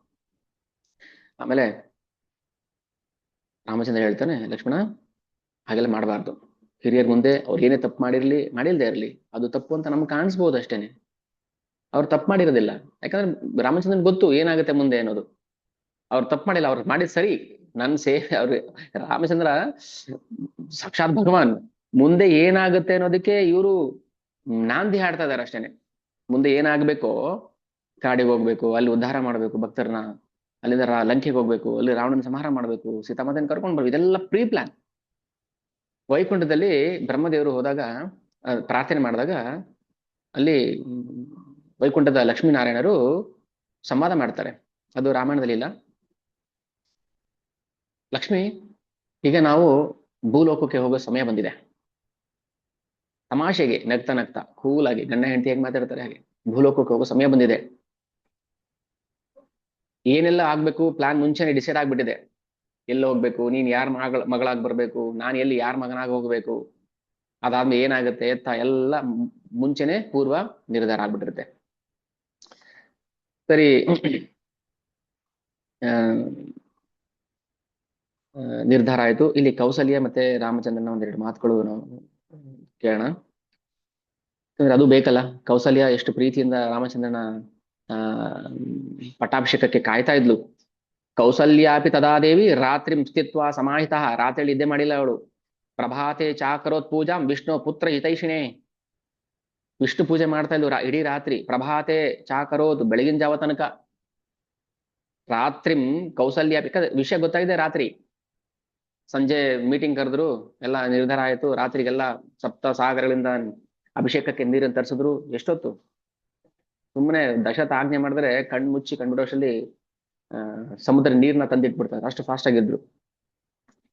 ಆಮೇಲೆ ರಾಮಚಂದ್ರ ಹೇಳ್ತಾನೆ, ಲಕ್ಷ್ಮಣ ಹಾಗೆಲ್ಲ ಮಾಡಬಾರ್ದು, ಹಿರಿಯರ ಮುಂದೆ ಅವ್ರು ಏನೇ ತಪ್ಪು ಮಾಡಿಲ್ದೇ ಇರಲಿ, ಅದು ತಪ್ಪು ಅಂತ ನಮ್ಗೆ ಕಾಣಿಸ್ಬೋದು ಅಷ್ಟೇನೆ. ಅವ್ರು ತಪ್ಪು ಮಾಡಿರೋದಿಲ್ಲ, ಯಾಕಂದ್ರೆ ರಾಮಚಂದ್ರನ್ ಗೊತ್ತು ಏನಾಗುತ್ತೆ ಮುಂದೆ ಅನ್ನೋದು. ಅವ್ರು ತಪ್ಪು ಮಾಡಿಲ್ಲ, ಅವ್ರು ಮಾಡಿದ್ ಸರಿ. ಅವ್ರು ರಾಮಚಂದ್ರ ಸಾಕ್ಷಾತ್ ಭಗವಾನ್, ಮುಂದೆ ಏನಾಗುತ್ತೆ ಅನ್ನೋದಕ್ಕೆ ಇವರು ನಾಂದಿ ಹಾಡ್ತಾ ಇದಾರೆ ಅಷ್ಟೇನೆ. ಮುಂದೆ ಏನಾಗ್ಬೇಕೋ, ಕಾಡಿಗೆ ಹೋಗ್ಬೇಕು, ಅಲ್ಲಿ ಉದ್ಧಾರ ಮಾಡ್ಬೇಕು ಭಕ್ತರನ್ನ, ಅಲ್ಲಿಂದ ಲಂಕೆಗೆ ಹೋಗ್ಬೇಕು, ಅಲ್ಲಿ ರಾವಣನ ಸಂಹಾರ ಮಾಡ್ಬೇಕು, ಸೀತಾಮಾತೆನ ಕರ್ಕೊಂಡು ಬರ್ಬೇಕು, ಇದೆಲ್ಲ ಪ್ರೀ ಪ್ಲಾನ್. ವೈಕುಂಠದಲ್ಲಿ ಬ್ರಹ್ಮದೇವರು ಹೋದಾಗ ಪ್ರಾರ್ಥನೆ ಮಾಡಿದಾಗ ಅಲ್ಲಿ ವೈಕುಂಠದ ಲಕ್ಷ್ಮೀನಾರಾಯಣರು ಸಂವಾದ ಮಾಡ್ತಾರೆ. ಅದು ರಾಮಾಯಣದಲ್ಲಿ ಇಲ್ಲ. ಲಕ್ಷ್ಮಿ, ಈಗ ನಾವು ಭೂಲೋಕಕ್ಕೆ ಹೋಗೋ ಸಮಯ ಬಂದಿದೆ. ತಮಾಷೆಗೆ ನಗ್ತಾ ನಗ್ತಾ ಕೂಲಾಗಿ ಗಂಡ ಹೆಂಡತಿ ಹೇಗೆ ಮಾತಾಡ್ತಾರೆ ಹಾಗೆ, ಭೂಲೋಕಕ್ಕೆ ಹೋಗೋ ಸಮಯ ಬಂದಿದೆ. ಏನೆಲ್ಲ ಆಗ್ಬೇಕು ಪ್ಲಾನ್ ಮುಂಚೆನೆ ಡಿಸೈಡ್ ಆಗ್ಬಿಟ್ಟಿದೆ. ಎಲ್ಲಿ ಹೋಗ್ಬೇಕು, ನೀನ್ ಯಾರ ಮಗಳಾಗಿ ಬರ್ಬೇಕು, ನಾನು ಎಲ್ಲಿ ಯಾರ ಮಗನಾಗಿ ಹೋಗ್ಬೇಕು, ಅದಾದ್ಮೇಲೆ ಏನಾಗುತ್ತೆ ಎತ್ತ ಎಲ್ಲ ಮುಂಚೆನೆ ಪೂರ್ವ ನಿರ್ಧಾರ ಆಗ್ಬಿಟ್ಟಿರುತ್ತೆ. ಸರಿ, ನಿರ್ಧಾರ ಆಯ್ತು. ಇಲ್ಲಿ ಕೌಸಲ್ಯ ಮತ್ತೆ ರಾಮಚಂದ್ರನ ಒಂದೆರಡು ಮಾತುಗಳು ನಾವು ಕೇಳೋಣ. ಯಾಕಂದ್ರೆ ಅದು ಬೇಕಲ್ಲ. ಕೌಸಲ್ಯ ಎಷ್ಟು ಪ್ರೀತಿಯಿಂದ ರಾಮಚಂದ್ರನ ಪಟ್ಟಾಭಿಷೇಕಕ್ಕೆ ಕಾಯ್ತಾ ಇದ್ಲು. ಕೌಸಲ್ಯಾಪಿ ತದಾದೇವಿ ರಾತ್ರಿ ಸ್ಥಿತ್ವ ಸಮಾಹಿತ, ರಾತ್ರಿ ನಿದ್ದೆ ಮಾಡಿಲ್ಲ ಅವಳು. ಪ್ರಭಾತೆ ಚಾಕರೋತ್ ಪೂಜಾಂ ವಿಷ್ಣು ಪುತ್ರ ಹಿತೈಷಿಣೆ, ವಿಷ್ಣು ಪೂಜೆ ಮಾಡ್ತಾ ಇದ್ಲು ಇಡೀ ರಾತ್ರಿ. ಪ್ರಭಾತೆ ಚಾಕರೋತ್, ಬೆಳಗಿನ ಜಾವ ತನಕ. ರಾತ್ರಿ ಕೌಸಲ್ಯ, ವಿಷಯ ಗೊತ್ತಾಗಿದೆ ರಾತ್ರಿ. ಸಂಜೆ ಮೀಟಿಂಗ್ ಕರೆದ್ರು, ಎಲ್ಲ ನಿರ್ಧಾರ ಆಯ್ತು. ರಾತ್ರಿಗೆಲ್ಲ ಸಪ್ತ ಸಾಗರಗಳಿಂದ ಅಭಿಷೇಕಕ್ಕೆ ನೀರನ್ನು ತರಿಸಿದ್ರು. ಎಷ್ಟೊತ್ತು ಸುಮ್ಮನೆ ದಶರಥ ಆಜ್ಞೆ ಮಾಡಿದ್ರೆ ಕಣ್ಮುಚ್ಚಿ ಕಂಡುಬಿಡೋಷ್ಟಲ್ಲಿ ಸಮುದ್ರ ನೀರ್ನ ತಂದಿಟ್ಬಿಡ್ತಾರೆ, ಅಷ್ಟು ಫಾಸ್ಟ್ ಆಗಿದ್ರು.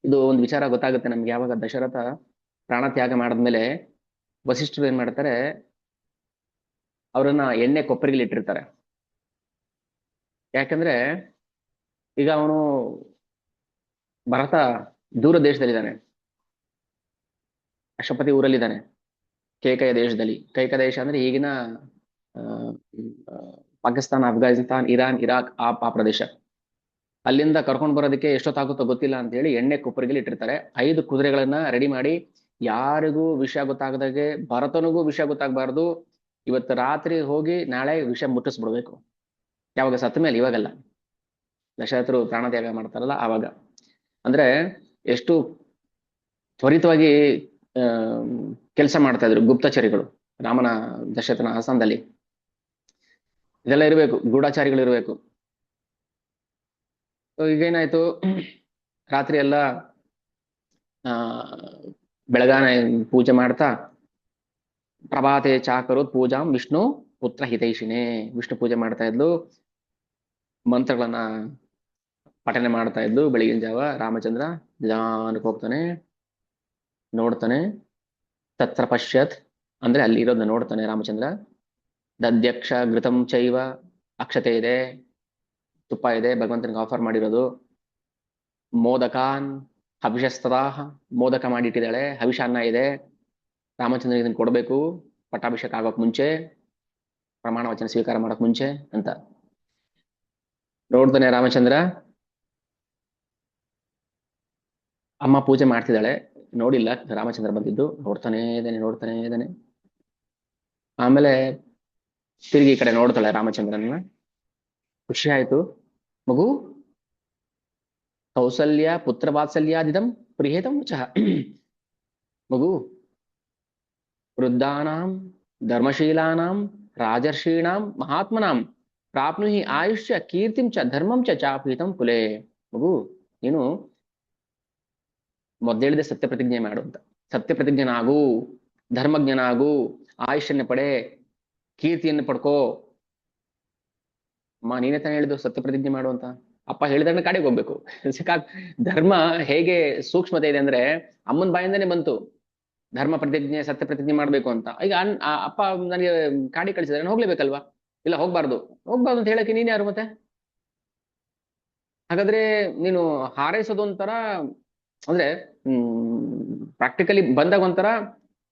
ಇದು ಒಂದು ವಿಚಾರ ಗೊತ್ತಾಗುತ್ತೆ ನಮ್ಗೆ ಯಾವಾಗ ದಶರಥ ಪ್ರಾಣ ತ್ಯಾಗ ಮಾಡಿದ್ಮೇಲೆ ವಸಿಷ್ಠರು ಏನ್ ಮಾಡ್ತಾರೆ, ಅವರನ್ನ ಎಣ್ಣೆ ಕೊಪ್ಪರಿಗೆ ಇಟ್ಟಿರ್ತಾರೆ. ಯಾಕಂದ್ರೆ ಈಗ ಅವನು ಭರತ ದೂರ ದೇಶದಲ್ಲಿದ್ದಾನೆ, ಅಶ್ವಪತಿ ಊರಲ್ಲಿದ್ದಾನೆ, ಕೇಕಯ ದೇಶದಲ್ಲಿ. ಕೇಕಯ ದೇಶ ಅಂದ್ರೆ ಈಗಿನ ಪಾಕಿಸ್ತಾನ, ಅಫ್ಘಾನಿಸ್ತಾನ್, ಇರಾನ್, ಇರಾಕ್ ಆ ಪ್ರದೇಶ. ಅಲ್ಲಿಂದ ಕರ್ಕೊಂಡು ಬರೋದಕ್ಕೆ ಎಷ್ಟೊತ್ತಾಗುತ್ತೋ ಗೊತ್ತಿಲ್ಲ ಅಂತ ಹೇಳಿ ಎಣ್ಣೆ ಕೊಪ್ಪರಿಗೆ ಇಟ್ಟಿರ್ತಾರೆ. 5 ಕುದುರೆಗಳನ್ನ ರೆಡಿ ಮಾಡಿ, ಯಾರಿಗೂ ವಿಷಯ ಗೊತ್ತಾಗದಾಗೆ, ಭರತನಿಗೂ ವಿಷಯ ಗೊತ್ತಾಗಬಾರ್ದು, ಇವತ್ತು ರಾತ್ರಿ ಹೋಗಿ ನಾಳೆ ವಿಷಯ ಮುಟ್ಟಿಸ್ಬಿಡ್ಬೇಕು. ಯಾವಾಗ ಸತ್ತ ಮೇಲೆ, ಇವಾಗಲ್ಲ. ದಶರಥರು ಪ್ರಾಣತ್ಯಾಗ ಮಾಡ್ತಾರಲ್ಲ ಆವಾಗ. ಅಂದ್ರೆ ಎಷ್ಟು ತ್ವರಿತವಾಗಿ ಕೆಲಸ ಮಾಡ್ತಾ ಇದ್ರು ಗುಪ್ತಚರಿಗಳು ರಾಮನ ದಶರಥನ ಆಸ್ಥಾನದಲ್ಲಿ. ಇದೆಲ್ಲ ಇರಬೇಕು, ಗೂಢಾಚಾರಿಗಳು ಇರಬೇಕು. ಈಗೇನಾಯ್ತು, ರಾತ್ರಿ ಎಲ್ಲ ಬೆಳಗಾನೆ ಪೂಜೆ ಮಾಡ್ತಾ, ಪ್ರಭಾತೆ ಚಾಕರೋತ್ ಪೂಜಾಂ ವಿಷ್ಣು ಪುತ್ರ ಹಿತೈಷಿಣೆ, ವಿಷ್ಣು ಪೂಜೆ ಮಾಡ್ತಾ ಇದ್ಲು, ಮಂತ್ರಗಳನ್ನ ಪಠನೆ ಮಾಡ್ತಾ ಇದ್ದು. ಬೆಳಗಿನ ಜಾವ ರಾಮಚಂದ್ರ ನಿಧಾನಕ್ಕೆ ಹೋಗ್ತಾನೆ, ನೋಡ್ತಾನೆ. ತತ್ರ ಪಶ್ಯತ್ ಅಂದ್ರೆ ಅಲ್ಲಿ ಇರೋದನ್ನ ನೋಡ್ತಾನೆ ರಾಮಚಂದ್ರ. ದಧ್ಯಕ್ಷ ಘೃತಂ ಚೈವ, ಅಕ್ಷತೆ ಇದೆ, ತುಪ್ಪ ಇದೆ, ಭಗವಂತನಿಗೆ ಆಫರ್ ಮಾಡಿರೋದು. ಮೋದಕಾನ್ ಹವಿಷಸ್ತದಾಹ, ಮೋದಕ ಮಾಡಿಟ್ಟಿದ್ದಾಳೆ, ಹವಿಷಾನ್ನ ಇದೆ. ರಾಮಚಂದ್ರ ಇದನ್ನ ಕೊಡ್ಬೇಕು ಪಟ್ಟಾಭಿಷೇಕ ಆಗೋಕ್ ಮುಂಚೆ, ಪ್ರಮಾಣ ವಚನ ಸ್ವೀಕಾರ ಮಾಡಕ್ ಮುಂಚೆ ಅಂತ ನೋಡ್ತಾನೆ ರಾಮಚಂದ್ರ. ಅಮ್ಮ ಪೂಜೆ ಮಾಡ್ತಿದ್ದಾಳೆ, ನೋಡಿಲ್ಲ ರಾಮಚಂದ್ರ ಬಂದಿದ್ದು. ನೋಡ್ತಾನೆ ಇದ್ದಾನೆ. ಆಮೇಲೆ ತಿರುಗಿ ಈ ಕಡೆ ನೋಡ್ತಾಳೆ ರಾಮಚಂದ್ರನ. ಖುಷಿ ಆಯ್ತು. ಮಗು, ಕೌಸಲ್ಯ ಪುತ್ರ ವಾತ್ಸಲ್ಯಾದಿದಂ ಪ್ರಿಯೇತಂ ವಚಃ. ಮಗು, ವೃದ್ಧಾನಾಂ ಧರ್ಮಶೀಲಾನಾಂ ರಾಜರ್ಷೀಣಾಂ ಮಹಾತ್ಮನಾಂ ಪ್ರಾಪ್ನುಹಿ ಆಯುಷ್ಯ ಕೀರ್ತಿಂ ಚ ಧರ್ಮಂ ಚ ಚಾಪೀತಂ ಕುಲೇ. ಮಗು, ನೀನು ಮೊದಲೇಳಿದೆ ಸತ್ಯ ಪ್ರತಿಜ್ಞೆ ಮಾಡು ಅಂತ. ಸತ್ಯ ಪ್ರತಿಜ್ಞನಾಗು, ಧರ್ಮಜ್ಞನಾಗು, ಆಯುಷ್ಯನ್ನ ಪಡೆ, ಕೀರ್ತಿಯನ್ನು ಪಡ್ಕೋ. ಅಮ್ಮ ನೀನೇ ತಾನೇ ಹೇಳಿದ್ದು ಸತ್ಯ ಪ್ರತಿಜ್ಞೆ ಮಾಡು ಅಂತ. ಅಪ್ಪ ಹೇಳಿದ್ರೆ ಕಾಡಿಗೆ ಹೋಗ್ಬೇಕು. ಧರ್ಮ ಹೇಗೆ ಸೂಕ್ಷ್ಮತೆ ಇದೆ ಅಂದ್ರೆ ಅಮ್ಮನ ಬಾಯಿಂದಾನೆ ಬಂತು ಧರ್ಮ ಪ್ರತಿಜ್ಞೆ, ಸತ್ಯ ಪ್ರತಿಜ್ಞೆ ಮಾಡ್ಬೇಕು ಅಂತ. ಈಗ ಅಪ್ಪ ನನಗೆ ಕಾಡಿ ಕಳಿಸಿದ್ರೆ ನಾನು ಹೋಗ್ಲೇಬೇಕಲ್ವಾ? ಇಲ್ಲ, ಹೋಗ್ಬಾರ್ದು ಅಂತ ಹೇಳಕ್ಕೆ ನೀನ್ ಯಾರು ಮತ್ತೆ? ಹಾಗಾದ್ರೆ ನೀನು ಹಾರೈಸೋದು ಒಂಥರ, ಅಂದ್ರೆ ಪ್ರಾಕ್ಟಿಕಲಿ ಬಂದಾಗ ಒಂಥರ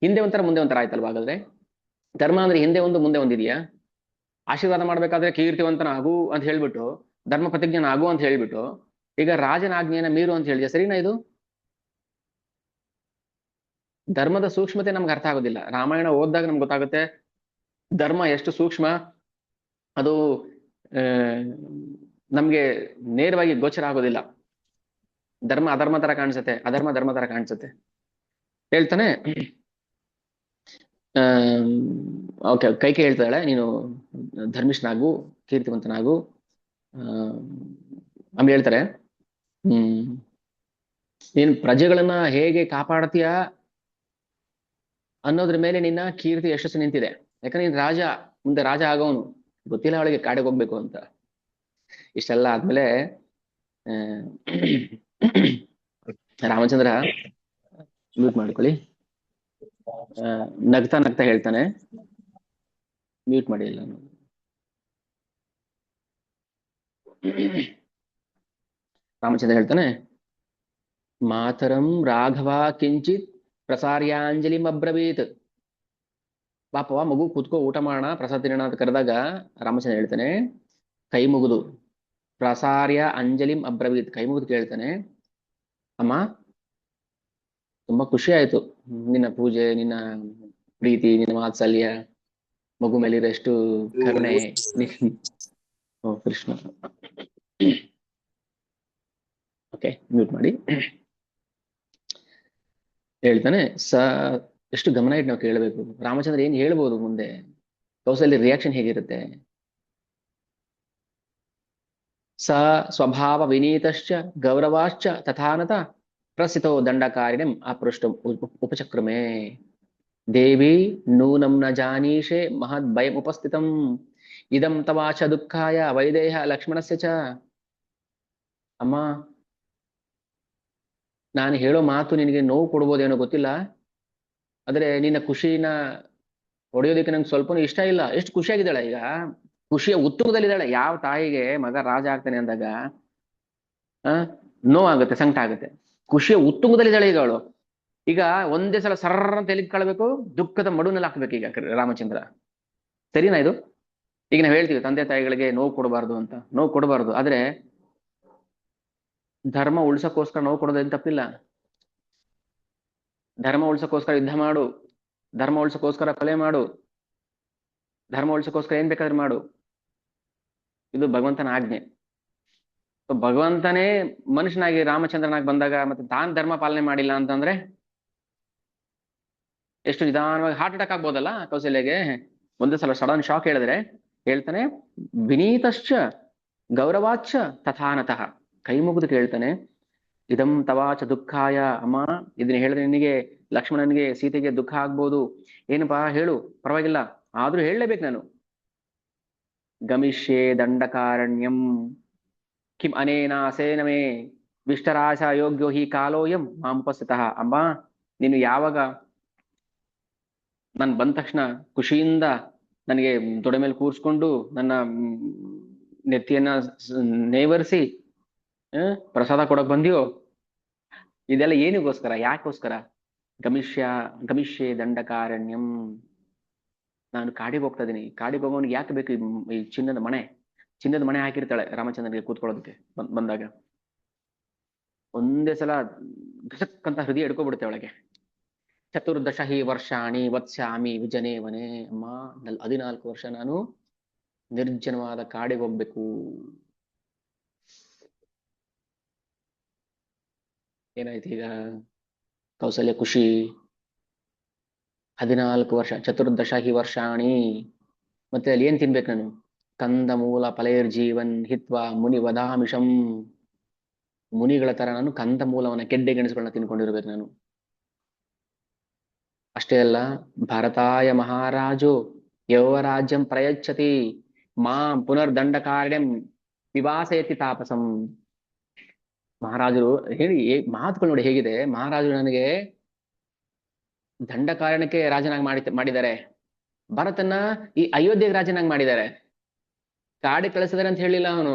ಹಿಂದೆ ಒಂಥರ ಮುಂದೆ ಒಂಥರ ಆಯ್ತಲ್ವಾ? ಹಾಗಾದ್ರೆ ಧರ್ಮ ಅಂದ್ರೆ ಹಿಂದೆ ಒಂದು ಮುಂದೆ ಒಂದಿದೆಯಾ? ಆಶೀರ್ವಾದ ಮಾಡ್ಬೇಕಾದ್ರೆ ಕೀರ್ತಿವಂತನಾಗು ಅಂತ ಹೇಳ್ಬಿಟ್ಟು, ಧರ್ಮ ಪ್ರತಿಜ್ಞನಾಗು ಅಂತ ಹೇಳ್ಬಿಟ್ಟು, ಈಗ ರಾಜನ ಆಜ್ಞೆಯನ್ನ ಮೀರು ಅಂತ ಹೇಳಿದ್ಯಾ? ಸರಿನಾ ಇದು? ಧರ್ಮದ ಸೂಕ್ಷ್ಮತೆ ನಮ್ಗೆ ಅರ್ಥ ಆಗೋದಿಲ್ಲ. ರಾಮಾಯಣ ಓದಿದಾಗ ನಮ್ಗೆ ಗೊತ್ತಾಗುತ್ತೆ ಧರ್ಮ ಎಷ್ಟು ಸೂಕ್ಷ್ಮ, ಅದು ನಮ್ಗೆ ನೇರವಾಗಿ ಗೋಚರ ಆಗೋದಿಲ್ಲ. ಧರ್ಮ ಅಧರ್ಮ ತರ ಕಾಣಿಸುತ್ತೆ, ಅಧರ್ಮ ಧರ್ಮ ತರ ಕಾಣಿಸುತ್ತೆ. ಹೇಳ್ತಾನೆ ಓಕೆ, ಕೈಕೆ ಹೇಳ್ತಾಳೆ, ನೀನು ಧರ್ಮಿಷ್ಠನಾಗು, ಕೀರ್ತಿವಂತನಾಗು. ಆಮೇಲೆ ಹೇಳ್ತಾರೆ ನೀನು ಪ್ರಜೆಗಳನ್ನ ಹೇಗೆ ಕಾಪಾಡ್ತೀಯ ಅನ್ನೋದ್ರ ಮೇಲೆ ನಿನ್ನ ಕೀರ್ತಿ ಯಶಸ್ಸು ನಿಂತಿದೆ. ಯಾಕಂದ್ರೆ ನೀನ್ ರಾಜ, ಮುಂದೆ ರಾಜ ಆಗೋನು, ಗೊತ್ತಿಲ್ಲ ಅವಳಿಗೆ ಕಾಡಿಗೆ ಹೋಗ್ಬೇಕು ಅಂತ. ಇಷ್ಟೆಲ್ಲ ಆದ್ಮೇಲೆ ರಾಮಚಂದ್ರ ಮ್ಯೂಟ್ ಮಾಡ್ಕೊಳ್ಳಿ, ನಗ್ತಾ ನಗ್ತಾ ಹೇಳ್ತಾನೆ, ಮ್ಯೂಟ್ ಮಾಡಿ ಇಲ್ಲ ರಾಮಚಂದ್ರ ಹೇಳ್ತಾನೆ, ಮಾತರಂ ರಾಘವ ಕಿಂಚಿತ್ ಪ್ರಸಾರ್ಯಾಂಜಲಿ ಅಬ್ರವೀತ್. ಪಾಪವ ಮಗು ಕೂತ್ಕೋ, ಊಟ ಮಾಡೋಣ, ಪ್ರಸಾದ ತಿನ್ನೋಣ ಅಂತ ಕರೆದಾಗ ರಾಮಚಂದ್ರ ಹೇಳ್ತಾನೆ, ಕೈ ಮುಗಿದು ಪ್ರಸಾರ್ಯ ಅಂಜಲಿಂ ಅಬ್ರವೀತ್, ಕೈ ಮುಗಿದು ಕೇಳ್ತಾನೆ, ಅಮ್ಮ ತುಂಬಾ ಖುಷಿ ಆಯ್ತು ನಿನ್ನ ಪೂಜೆ, ನಿನ್ನ ಪ್ರೀತಿ, ನಿನ್ನ ವಾತ್ಸಲ್ಯ, ಮಗು ಮೇಲಿರಷ್ಟು ಕರುಣೆ. ಓ ಕೃಷ್ಣ. ಓಕೆ, ಮ್ಯೂಟ್ ಮಾಡಿ. ಹೇಳ್ತಾನೆ, ಎಷ್ಟು ಗಮನ ಇಟ್ಟು ನಾವು ಕೇಳಬೇಕು. ರಾಮಚಂದ್ರ ಏನ್ ಹೇಳ್ಬೋದು ಮುಂದೆ, ಕೌಸಲ್ಯ ರಿಯಾಕ್ಷನ್ ಹೇಗಿರುತ್ತೆ. ಸ ಸ್ವಭಾವ ವಿನೀತಶ್ಚ ಗೌರವಾಶ್ಚ ತಥಾನತ ಪ್ರಸಿತೋ ದಂಡಕಾರಿಣಂ ಅಪೃಷ್ಟಂ ಉಪಚಕ್ರಮೇ. ದೇವಿ ನೂನಂ ನ ಜಾನೀಷೆ ಮಹದ್ ಭಯಂ ಉಪಸ್ಥಿತಂ ಇದಂ ತವಾಚ ದುಃಖಾಯ ವೈದೇಹ ಲಕ್ಷ್ಮಣಸ್ಯ ಚ. ಅಮ್ಮ, ನಾನು ಹೇಳೋ ಮಾತು ನಿನಗೆ ನೋವು ಕೊಡ್ಬೋದೇನೋ ಗೊತ್ತಿಲ್ಲ, ಆದ್ರೆ ನಿನ್ನ ಖುಷಿನ ಹೊಡೆಯೋದಕ್ಕೆ ನಂಗೆ ಸ್ವಲ್ಪನೂ ಇಷ್ಟ ಇಲ್ಲ. ಎಷ್ಟು ಖುಷಿಯಾಗಿದ್ದಾಳೆ ಈಗ, ಖುಷಿಯ ಉತ್ತುಂಗದಲ್ಲಿದ್ದಾಳೆ. ಯಾವ ತಾಯಿಗೆ ಮಗ ರಾಜ ಆಗ್ತಾನೆ ಅಂದಾಗ ನೋವಾಗುತ್ತೆ, ಸಂಕಟ ಆಗುತ್ತೆ. ಖುಷಿಯ ಉತ್ತುಂಗದಲ್ಲಿದ್ದಾಳೆ ಈಗ ಅವಳು. ಈಗ ಒಂದೇ ಸಲ ಸರ್ರ ಅಂತ ತೆಗೆದುಕೊಳ್ಬೇಕು, ದುಃಖದ ಮಡುನಲ್ಲಿ ಹಾಕ್ಬೇಕು ಈಗ ರಾಮಚಂದ್ರ. ಸರಿನಾ ಇದು? ಈಗ ನಾವು ಹೇಳ್ತೀವಿ ತಂದೆ ತಾಯಿಗಳಿಗೆ ನೋವು ಕೊಡಬಾರ್ದು ಅಂತ, ನೋವು ಕೊಡಬಾರ್ದು. ಆದ್ರೆ ಧರ್ಮ ಉಳ್ಸಕ್ಕೋಸ್ಕರ ನೋವು ಕೊಡೋದೇನು ತಪ್ಪಿಲ್ಲ. ಧರ್ಮ ಉಳ್ಸಕ್ಕೋಸ್ಕರ ಯುದ್ಧ ಮಾಡು, ಧರ್ಮ ಉಳ್ಸಕ್ಕೋಸ್ಕರ ಕೊಲೆ ಮಾಡು, ಧರ್ಮ ಉಳ್ಸಕ್ಕೋಸ್ಕರ ಏನ್ ಬೇಕಾದ್ರೆ ಮಾಡು. ಇದು ಭಗವಂತನ ಆಜ್ಞೆ. ಭಗವಂತನೇ ಮನುಷ್ಯನಾಗಿ ರಾಮಚಂದ್ರನಾಗಿ ಬಂದಾಗ ಮತ್ತೆ ತಾನ್ ಧರ್ಮ ಪಾಲನೆ ಮಾಡಿಲ್ಲ ಅಂತಂದ್ರೆ ಎಷ್ಟು ನಿಧಾನವಾಗಿ ಹಾರ್ಟ್ ಅಟ್ಯಾಕ್ ಆಗ್ಬೋದಲ್ಲ ಕೌಸಲ್ಯಗೆ. ಒಂದೇ ಸಲ ಸಡನ್ ಶಾಕ್ ಹೇಳಿದ್ರೆ ಹೇಳ್ತಾನೆ, ವಿನೀತಶ್ಚ ಗೌರವಾಚ್ಚ ತಥಾನತಃ. ಕೈ ಮುಗಿದು ಕೇಳ್ತಾನೆ, ಇದಂ ತವಾಚ ದುಃಖಾಯ. ಅಮ್ಮ, ಇದನ್ನ ಹೇಳಿದ್ರೆ ನಿನಗೆ, ಲಕ್ಷ್ಮಣನಿಗೆ, ಸೀತೆಗೆ ದುಃಖ ಆಗ್ಬೋದು. ಏನಪ್ಪಾ ಹೇಳು, ಪರವಾಗಿಲ್ಲ, ಆದ್ರೂ ಹೇಳಲೇಬೇಕು ನಾನು. ಗಮಿಷ್ಯೆ ದಂಡಕಾರಣ್ಯಂ ಕಿಂ ಅನೇನಾಸೇನ ಮೇ ವಿಷ್ಟರಾಶ ಯೋಗ್ಯೋ ಹಿ ಕಾಲೋಯಂ ಮಾಂಪಸ್ಥಿತಃ. ಅಮ್ಮ, ನೀನು ಯಾವಾಗ ನಾನು ಬಂದ ತಕ್ಷಣ ಖುಷಿಯಿಂದ ನನಗೆ ತೊಡೆ ಮೇಲೆ ಕೂರಿಸ್ಕೊಂಡು ನನ್ನ ನೆತ್ತಿಯನ್ನ ನೇವರಿಸಿ ಪ್ರಸಾದ ಕೊಡಕ್ ಬಂದಿಯೋ, ಇದೆಲ್ಲ ಏನಿಗೋಸ್ಕರ, ಯಾಕೋಸ್ಕರ? ಗಮಿಷ್ಯೆ ದಂಡಕಾರಣ್ಯಂ. ನಾನು ಕಾಡಿಗೆ ಹೋಗ್ತಾ ಇದೀನಿ. ಕಾಡಿಗೆ ಹೋಗೋನಿಗೆ ಯಾಕೆ ಬೇಕು ಈ ಚಿನ್ನದ ಮಣೆ? ಚಿನ್ನದ ಮಣೆ ಹಾಕಿರ್ತಾಳೆ ರಾಮಚಂದ್ರನಿಗೆ ಕೂತ್ಕೊಳ್ಳೋದಕ್ಕೆ ಬಂದಾಗ. ಒಂದೇ ಸಲ ಗಸಕ್ ಅಂತ ಹೃದಯ ಹಿಡ್ಕೊಬಿಡುತ್ತೆ ಒಳಗೆ. ಚತುರ್ದಶ ಹಿ ವರ್ಷಾಣಿ ವತ್ಸ್ಯಾಮಿ ವಿಜನೇ ವನೆ. ಅಮ್ಮ, 14 ವರ್ಷ ನಾನು ನಿರ್ಜನವಾದ ಕಾಡಿಗೆ ಹೋಗ್ಬೇಕು. ಏನಾಯ್ತು ಈಗ? ಕೌಸಲ್ಯ ಖುಷಿ. 14 ವರ್ಷ, ಚತುರ್ದಶ ಹಿ ವರ್ಷಾಣಿ. ಮತ್ತೆ ಅಲ್ಲಿ ಏನ್ ತಿನ್ಬೇಕು ನಾನು? ಕಂದ ಮೂಲ ಫಲೈರ್ಜೀವನ್ ಹಿತ್ವಾ ಮುನಿ ವದಾಮಿಷಂ. ಮುನಿಗಳ ತರ ನಾನು ಕಂದ ಮೂಲವನ್ನ, ಕೆಡ್ಡೆ ಗೆಣಸುಗಳನ್ನ ತಿನ್ಕೊಂಡಿರ್ಬೇಕು ನಾನು. ಅಷ್ಟೇ ಅಲ್ಲ, ಭಾರತಾಯ ಮಹಾರಾಜು ಯೌವರಾಜ್ಯಂ ಪ್ರಯಚ್ಛತಿ ಮಾಂ ಪುನರ್ದಂಡಕಾರ್ಯಂ ವಿವಾಸಯತಿ ತಾಪಸಂ. ಮಹಾರಾಜರು ಹೇಳಿ ಮಾತುಗಳು ನೋಡಿ ಹೇಗಿದೆ. ಮಹಾರಾಜರು ನನಗೆ ದಂಡಕಾರಣ್ಯಕ್ಕೆ ರಾಜನಾಗಿ ಮಾಡಿದ್ದಾರೆ. ಭರತನ ಈ ಅಯೋಧ್ಯೆಗೆ ರಾಜನಾಗಿ ಮಾಡಿದ್ದಾರೆ. ಕಾಡಿ ಕಳಿಸಿದಾರೆ ಅಂತ ಹೇಳಿಲ್ಲ ಅವನು.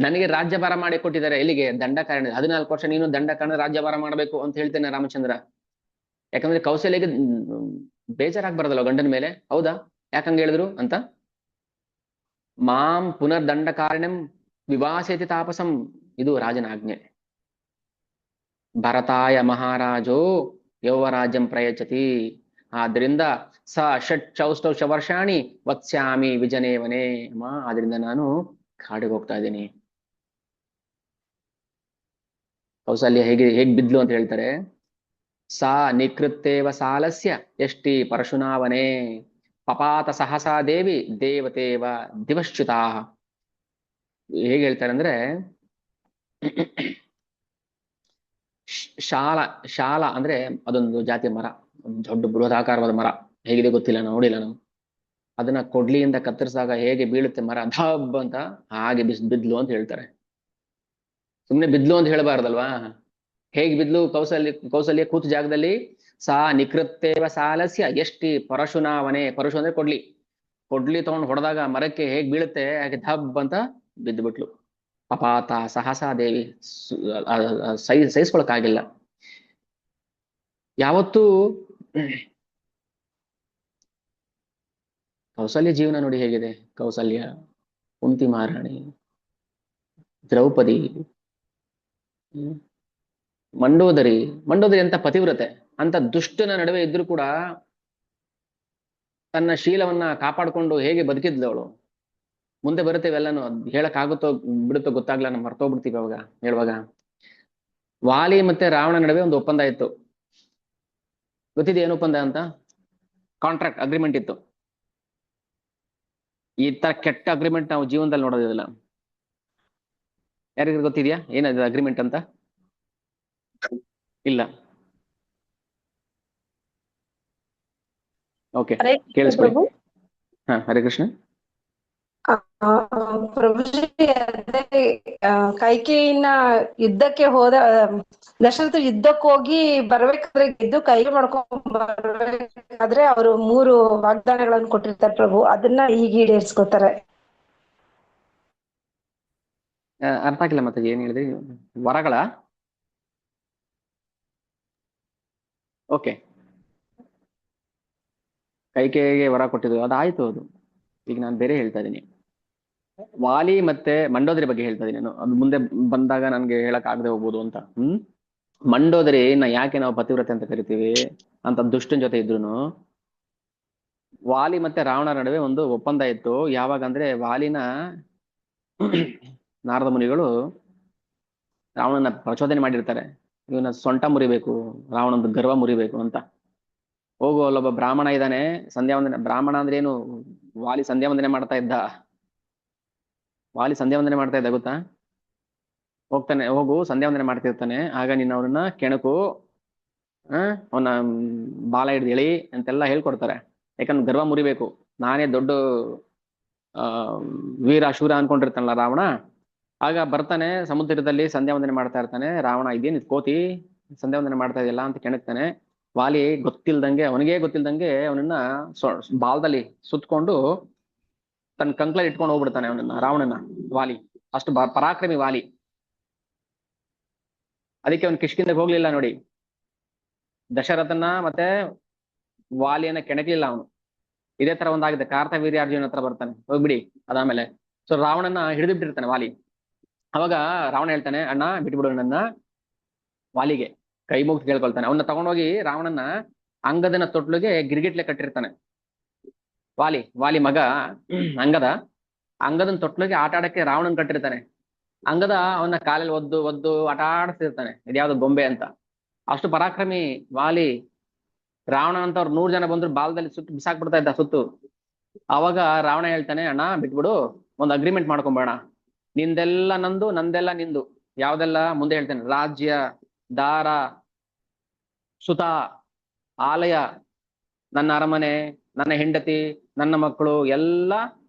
ನನಗೆ ರಾಜ್ಯಭಾರ ಮಾಡಿ ಕೊಟ್ಟಿದ್ದಾರೆ. ಎಲ್ಲಿಗೆ? ದಂಡಕಾರಣ್ಯ. 14 ವರ್ಷ ನೀನು ದಂಡಕಾರಣ್ಯ ರಾಜ್ಯಭಾರ ಮಾಡಬೇಕು ಅಂತ ಹೇಳ್ತೇನೆ ರಾಮಚಂದ್ರ. ಯಾಕಂದ್ರೆ ಕೌಸಲ್ಯಗೆ ಬೇಜಾರಾಗ್ಬಾರ್ದಲ್ಲ ಗಂಡನ ಮೇಲೆ. ಹೌದಾ, ಯಾಕಂಗ ಹೇಳಿದ್ರು ಅಂತ. ಮಾಂ ಪುನರ್ ದಂಡಕಾರಣ್ಯಂ ವಿವಾಸೇತಿ ತಾಪಸಂ. ಇದು ರಾಜನ ಆಜ್ಞೆ. ಭರತಾಯ ಮಹಾರಾಜೋ ಯೌವರಾಜ್ಯಂ ಪ್ರಯಚ್ಛತಿ. ಆದ್ರಿಂದ ಸ ಷಟ್ ಚೌಷ್ಟೌಷ ವರ್ಷಾಣಿ ವತ್ಸ್ಯಾಮಿ ವಿಜನೇವನೇ. ಅಮ್ಮ ಆದ್ರಿಂದ ನಾನು ಕಾಡಿಗೆ ಹೋಗ್ತಾ ಇದ್ದೀನಿ. ಕೌಸಲ್ಯ ಹೇಗ್ ಬಿದ್ಲು ಅಂತ ಹೇಳ್ತಾರೆ. ಸಾ ನಿಕೃತ್ತೇವ ಸಾಲಸ್ಯ ಯಷ್ಟಿ ಪರಶುನಾವನೇ ಪಪಾತ ಸಹಸಾ ದೇವಿ ದೇವತೇವ ದಿವಶ್ಚ್ಯುತಾ. ಹೇಗೆ ಹೇಳ್ತಾರೆ ಅಂದ್ರೆ, ಶಾಲ ಅಂದ್ರೆ ಅದೊಂದು ಜಾತಿಯ ಮರ, ದೊಡ್ಡ ಬೃಹದಾಕಾರವಾದ ಮರ, ಹೇಗಿದೆ ಗೊತ್ತಿಲ್ಲ, ನೋಡಿಲ್ಲ ನಾವು. ಅದನ್ನ ಕೊಡ್ಲಿಯಿಂದ ಕತ್ತರಿಸಿದಾಗ ಹೇಗೆ ಬೀಳುತ್ತೆ ಮರ ಧಬ್ ಅಂತ, ಹಾಗೆ ಬಿದ್ಲು ಅಂತ ಹೇಳ್ತಾರೆ. ಸುಮ್ನೆ ಬಿದ್ಲು ಅಂತ ಹೇಳಬಾರ್ದಲ್ವಾ. ಹೇಗೆ ಬಿದ್ಲು? ಕೌಸಲ್ಯ ಕೂತು ಜಾಗದಲ್ಲಿ ಸಾ ನಿಕೃತ್ತೇವ ಸಾಲಸ್ಯ ಎಷ್ಟಿ ಪರಶುನಾವನೆ. ಪರಶು ಅಂದ್ರೆ ಕೊಡ್ಲಿ ತಗೊಂಡು ಹೊಡೆದಾಗ ಮರಕ್ಕೆ ಹೇಗ್ ಬೀಳುತ್ತೆ ಹಾಗೆ ಧಬ್ ಅಂತ ಬಿದ್ದು ಬಿಟ್ಲು. ಪಪಾತ ಸಹಸಾ ದೇವಿ ಸಹಿಸ್ಕೊಳಕ್ಕಾಗಿಲ್ಲ. ಯಾವತ್ತೂ ಕೌಸಲ್ಯ ಜೀವನ ನೋಡಿ ಹೇಗಿದೆ. ಕೌಸಲ್ಯ, ಕುಂತಿ ಮಹಾರಾಣಿ, ದ್ರೌಪದಿ, ಮಂಡೋದರಿ ಅಂತ ಪತಿವ್ರತೆ, ಅಂತ ದುಷ್ಟನ ನಡುವೆ ಇದ್ರೂ ಕೂಡ ತನ್ನ ಶೀಲವನ್ನ ಕಾಪಾಡಿಕೊಂಡು ಹೇಗೆ ಬದುಕಿದ್ಲು ಅವಳು. ಮುಂದೆ ಬರುತ್ತೇವೆ ಎಲ್ಲಾನು, ಹೇಳಕ್ ಆಗುತ್ತೋ ಬಿಡುತ್ತೋ ಗೊತ್ತಾಗ್ಲ, ನಾವು ಮರ್ತೋಗ್ಬಿಡ್ತೀವಿ ಅವಾಗ ಹೇಳುವಾಗ. ವಾಲಿ ಮತ್ತೆ ರಾವಣ ನಡುವೆ ಒಂದು ಒಪ್ಪಂದ ಇತ್ತು. ಗೊತ್ತಿದೆ ಏನು ಒಪ್ಪಂದ ಅಂತ? ಕಾಂಟ್ರಾಕ್ಟ್, ಅಗ್ರಿಮೆಂಟ್ ಇತ್ತು. ಈ ತರ ಕೆಟ್ಟ ಅಗ್ರಿಮೆಂಟ್ ನಾವು ಜೀವನದಲ್ಲಿ ನೋಡೋದಿಲ್ಲ. ಯಾರಿಗೂ ಗೊತ್ತಿದ್ಯಾ ಏನದು ಅಗ್ರಿಮೆಂಟ್ ಅಂತ? ಇಲ್ಲ. ಓಕೆ, ಕೇಳಿಸ್ಕೊಳ್ಳಿ. ಹಾ, ಹರೇ ಕೃಷ್ಣ. ಪ್ರಭುಜಿ, ಅದೇ ಕೈಕೇಯಿನ ಯುದ್ಧಕ್ಕೆ ಹೋದ ದಶರಥ ಯುದ್ಧಕ್ಕೆ ಹೋಗಿ ಬರ್ಬೇಕಾದ್ರೆ ಗೆದ್ದು ಕೈಗೆ ಮಾಡ್ಕೊಂಡ್ ಬರ್ಬೇಕಾದ್ರೆ ಅವರು 3 ವಾಗ್ದಾನಗಳನ್ನು ಕೊಟ್ಟಿರ್ತಾರೆ ಪ್ರಭು, ಅದನ್ನ ಈಗ ಈಡೇರಿಸ್ಕೊತಾರೆ. ಅರ್ಥ ಆಗಿಲ್ಲ ಮತ್ತೆ ಏನ್ ಹೇಳಿದ್ರಿ? ವರಗಳ? ಓಕೆ, ಕೈಕೇಯಿಗೆ ವರ ಕೊಟ್ಟಿದ್ದು ಅದಾಯ್ತು. ಅದು ಈಗ ನಾನು ಬೇರೆ ಹೇಳ್ತಾ ಇದ್ದೀನಿ. ವಾಲಿ ಮತ್ತೆ ಮಂಡೋದರಿ ಬಗ್ಗೆ ಹೇಳ್ತಾ ಇದ್ದೀನಿ ನಾನು. ಅದು ಮುಂದೆ ಬಂದಾಗ ನನ್ಗೆ ಹೇಳಕ್ ಆಗದೆ ಹೋಗ್ಬೋದು ಅಂತ. ಮಂಡೋದರಿ ಯಾಕೆ ನಾವು ಪತಿವ್ರತೆ ಅಂತ ಕರಿತೀವಿ ಅಂತ ದುಷ್ಟನ ಜೊತೆ ಇದ್ರು, ವಾಲಿ ಮತ್ತೆ ರಾವಣ ನಡುವೆ ಒಂದು ಒಪ್ಪಂದ ಇತ್ತು. ಯಾವಾಗ ಅಂದ್ರೆ, ವಾಲಿನ ನಾರದ ಮುನಿಗಳು ರಾವಣನ ಪ್ರಚೋದನೆ ಮಾಡಿರ್ತಾರೆ, ಇವನ ಸೊಂಟ ಮುರಿಬೇಕು, ರಾವಣಂದು ಗರ್ವ ಮುರಿಬೇಕು ಅಂತ. ಹೋಗು, ಅಲ್ಲೊಬ್ಬ ಬ್ರಾಹ್ಮಣ ಇದ್ದಾನೆ, ಸಂಧ್ಯಾವಂದನೆ. ಬ್ರಾಹ್ಮಣ ಅಂದ್ರೆ ಏನು? ವಾಲಿ ಸಂಧ್ಯಾವಂದನೆ ಮಾಡ್ತಾ ಇದ್ದ. ಗೊತ್ತಾ? ಹೋಗ್ತಾನೆ, ಹೋಗು ಸಂಧ್ಯಾವಂದನೆ ಮಾಡ್ತಿರ್ತಾನೆ, ಆಗ ನೀನು ಅವನನ್ನ ಕೆಣಕು, ಅವನ ಬಾಲ ಹಿಡ್ದು ಎಳಿ ಅಂತೆಲ್ಲ ಹೇಳ್ಕೊಡ್ತಾರೆ. ಯಾಕಂದ್ರೆ ಗರ್ವ ಮುರಿಬೇಕು, ನಾನೇ ದೊಡ್ಡ ವೀರ ಶೂರ ಅನ್ಕೊಂಡಿರ್ತಾನಲ್ಲ ರಾವಣ. ಆಗ ಬರ್ತಾನೆ, ಸಮುದ್ರದಲ್ಲಿ ಸಂಧ್ಯಾವಂದನೆ ಮಾಡ್ತಾ ಇರ್ತಾನೆ. ರಾವಣ, ಇದೇನು ಕೋತಿ ಸಂಧ್ಯಾವಂದನೆ ಮಾಡ್ತಾ ಇದೆಯಲ್ಲ ಅಂತ ಕೆಣಕ್ತಾನೆ. ವಾಲಿ ಅವನಿಗೆ ಗೊತ್ತಿಲ್ದಂಗೆ ಅವನನ್ನ ಬಾಲದಲ್ಲಿ ಸುತ್ಕೊಂಡು ತನ್ನ ಕಂಕ್ಲಲ್ಲಿ ಇಟ್ಕೊಂಡು ಹೋಗ್ಬಿಡ್ತಾನೆ ಅವನನ್ನ, ರಾವಣನ. ವಾಲಿ ಅಷ್ಟು ಪರಾಕ್ರಮಿ ವಾಲಿ. ಅದಕ್ಕೆ ಅವನು ಕಿಷ್ಕಿಂದಕ್ಕೆ ಹೋಗ್ಲಿಲ್ಲ ನೋಡಿ. ದಶರಥನ ಮತ್ತೆ ವಾಲಿಯನ್ನ ಕೆಣಕ್ಲಿಲ್ಲ ಅವನು. ಇದೇ ತರ ಒಂದಾಗಿದೆ. ಕಾರ್ತವೀರ್ಯಾರ್ಜುನ ಹತ್ರ ಬರ್ತಾನೆ, ಹೋಗ್ಬಿಡಿ. ಅದಾದ್ಮೇಲೆ ರಾವಣನ ಹಿಡಿದಿಟ್ಟಿರ್ತಾನೆ ವಾಲಿ. ಅವಾಗ ರಾವಣ ಹೇಳ್ತಾನೆ, ಅಣ್ಣ ಬಿಟ್ಬಿಡು ನನ್ನ. ವಾಲಿಗೆ ಕೈ ಮುಗ್ದು ಕೇಳ್ಕೊಳ್ತಾನೆ. ಅವನ್ನ ತಗೊಂಡೋಗಿ ರಾವಣನ ಅಂಗದನ ತೊಟ್ಲಿಗೆ ಗಿರ್ಗಿಟ್ಲೆ ಕಟ್ಟಿರ್ತಾನೆ. ವಾಲಿ ಮಗ ಅಂಗದನ ತೊಟ್ಲಿಗೆ ಆಟ ಆಡಕ್ಕೆ ರಾವಣನ್ ಕಟ್ಟಿರ್ತಾನೆ. ಅಂಗದ ಅವನ ಕಾಲಲ್ಲಿ ಒದ್ದು ಆಟ ಆಡಿಸ್ತಿರ್ತಾನೆ, ಇದ್ಯಾವ್ದು ಗೊಂಬೆ ಅಂತ. ಅಷ್ಟು ಪರಾಕ್ರಮಿ ವಾಲಿ. ರಾವಣ ಅಂತ ಅವ್ರು 100 ಜನ ಬಂದ್ರು ಬಾಲದಲ್ಲಿ ಸುಟ್ಟು ಬಿಸಾಕ್ಬಿಡ್ತಾ ಇದ್ದ ಸುತ್ತು. ಅವಾಗ ರಾವಣ ಹೇಳ್ತಾನೆ, ಅಣ್ಣ ಬಿಟ್ಬಿಡು, ಒಂದು ಅಗ್ರಿಮೆಂಟ್ ಮಾಡ್ಕೊಂಬೇಡ, ನಿಂದೆಲ್ಲ ನಂದು, ನಂದೆಲ್ಲ ನಿಂದು. ಯಾವ್ದೆಲ್ಲ ಮುಂದೆ ಹೇಳ್ತೇನೆ. ರಾಜ್ಯ, ದಾರ, ಸುತ, ಆಲಯ, ನನ್ನ ಅರಮನೆ, ನನ್ನ ಹೆಂಡತಿ, ನನ್ನ ಮಕ್ಕಳು ಎಲ್ಲ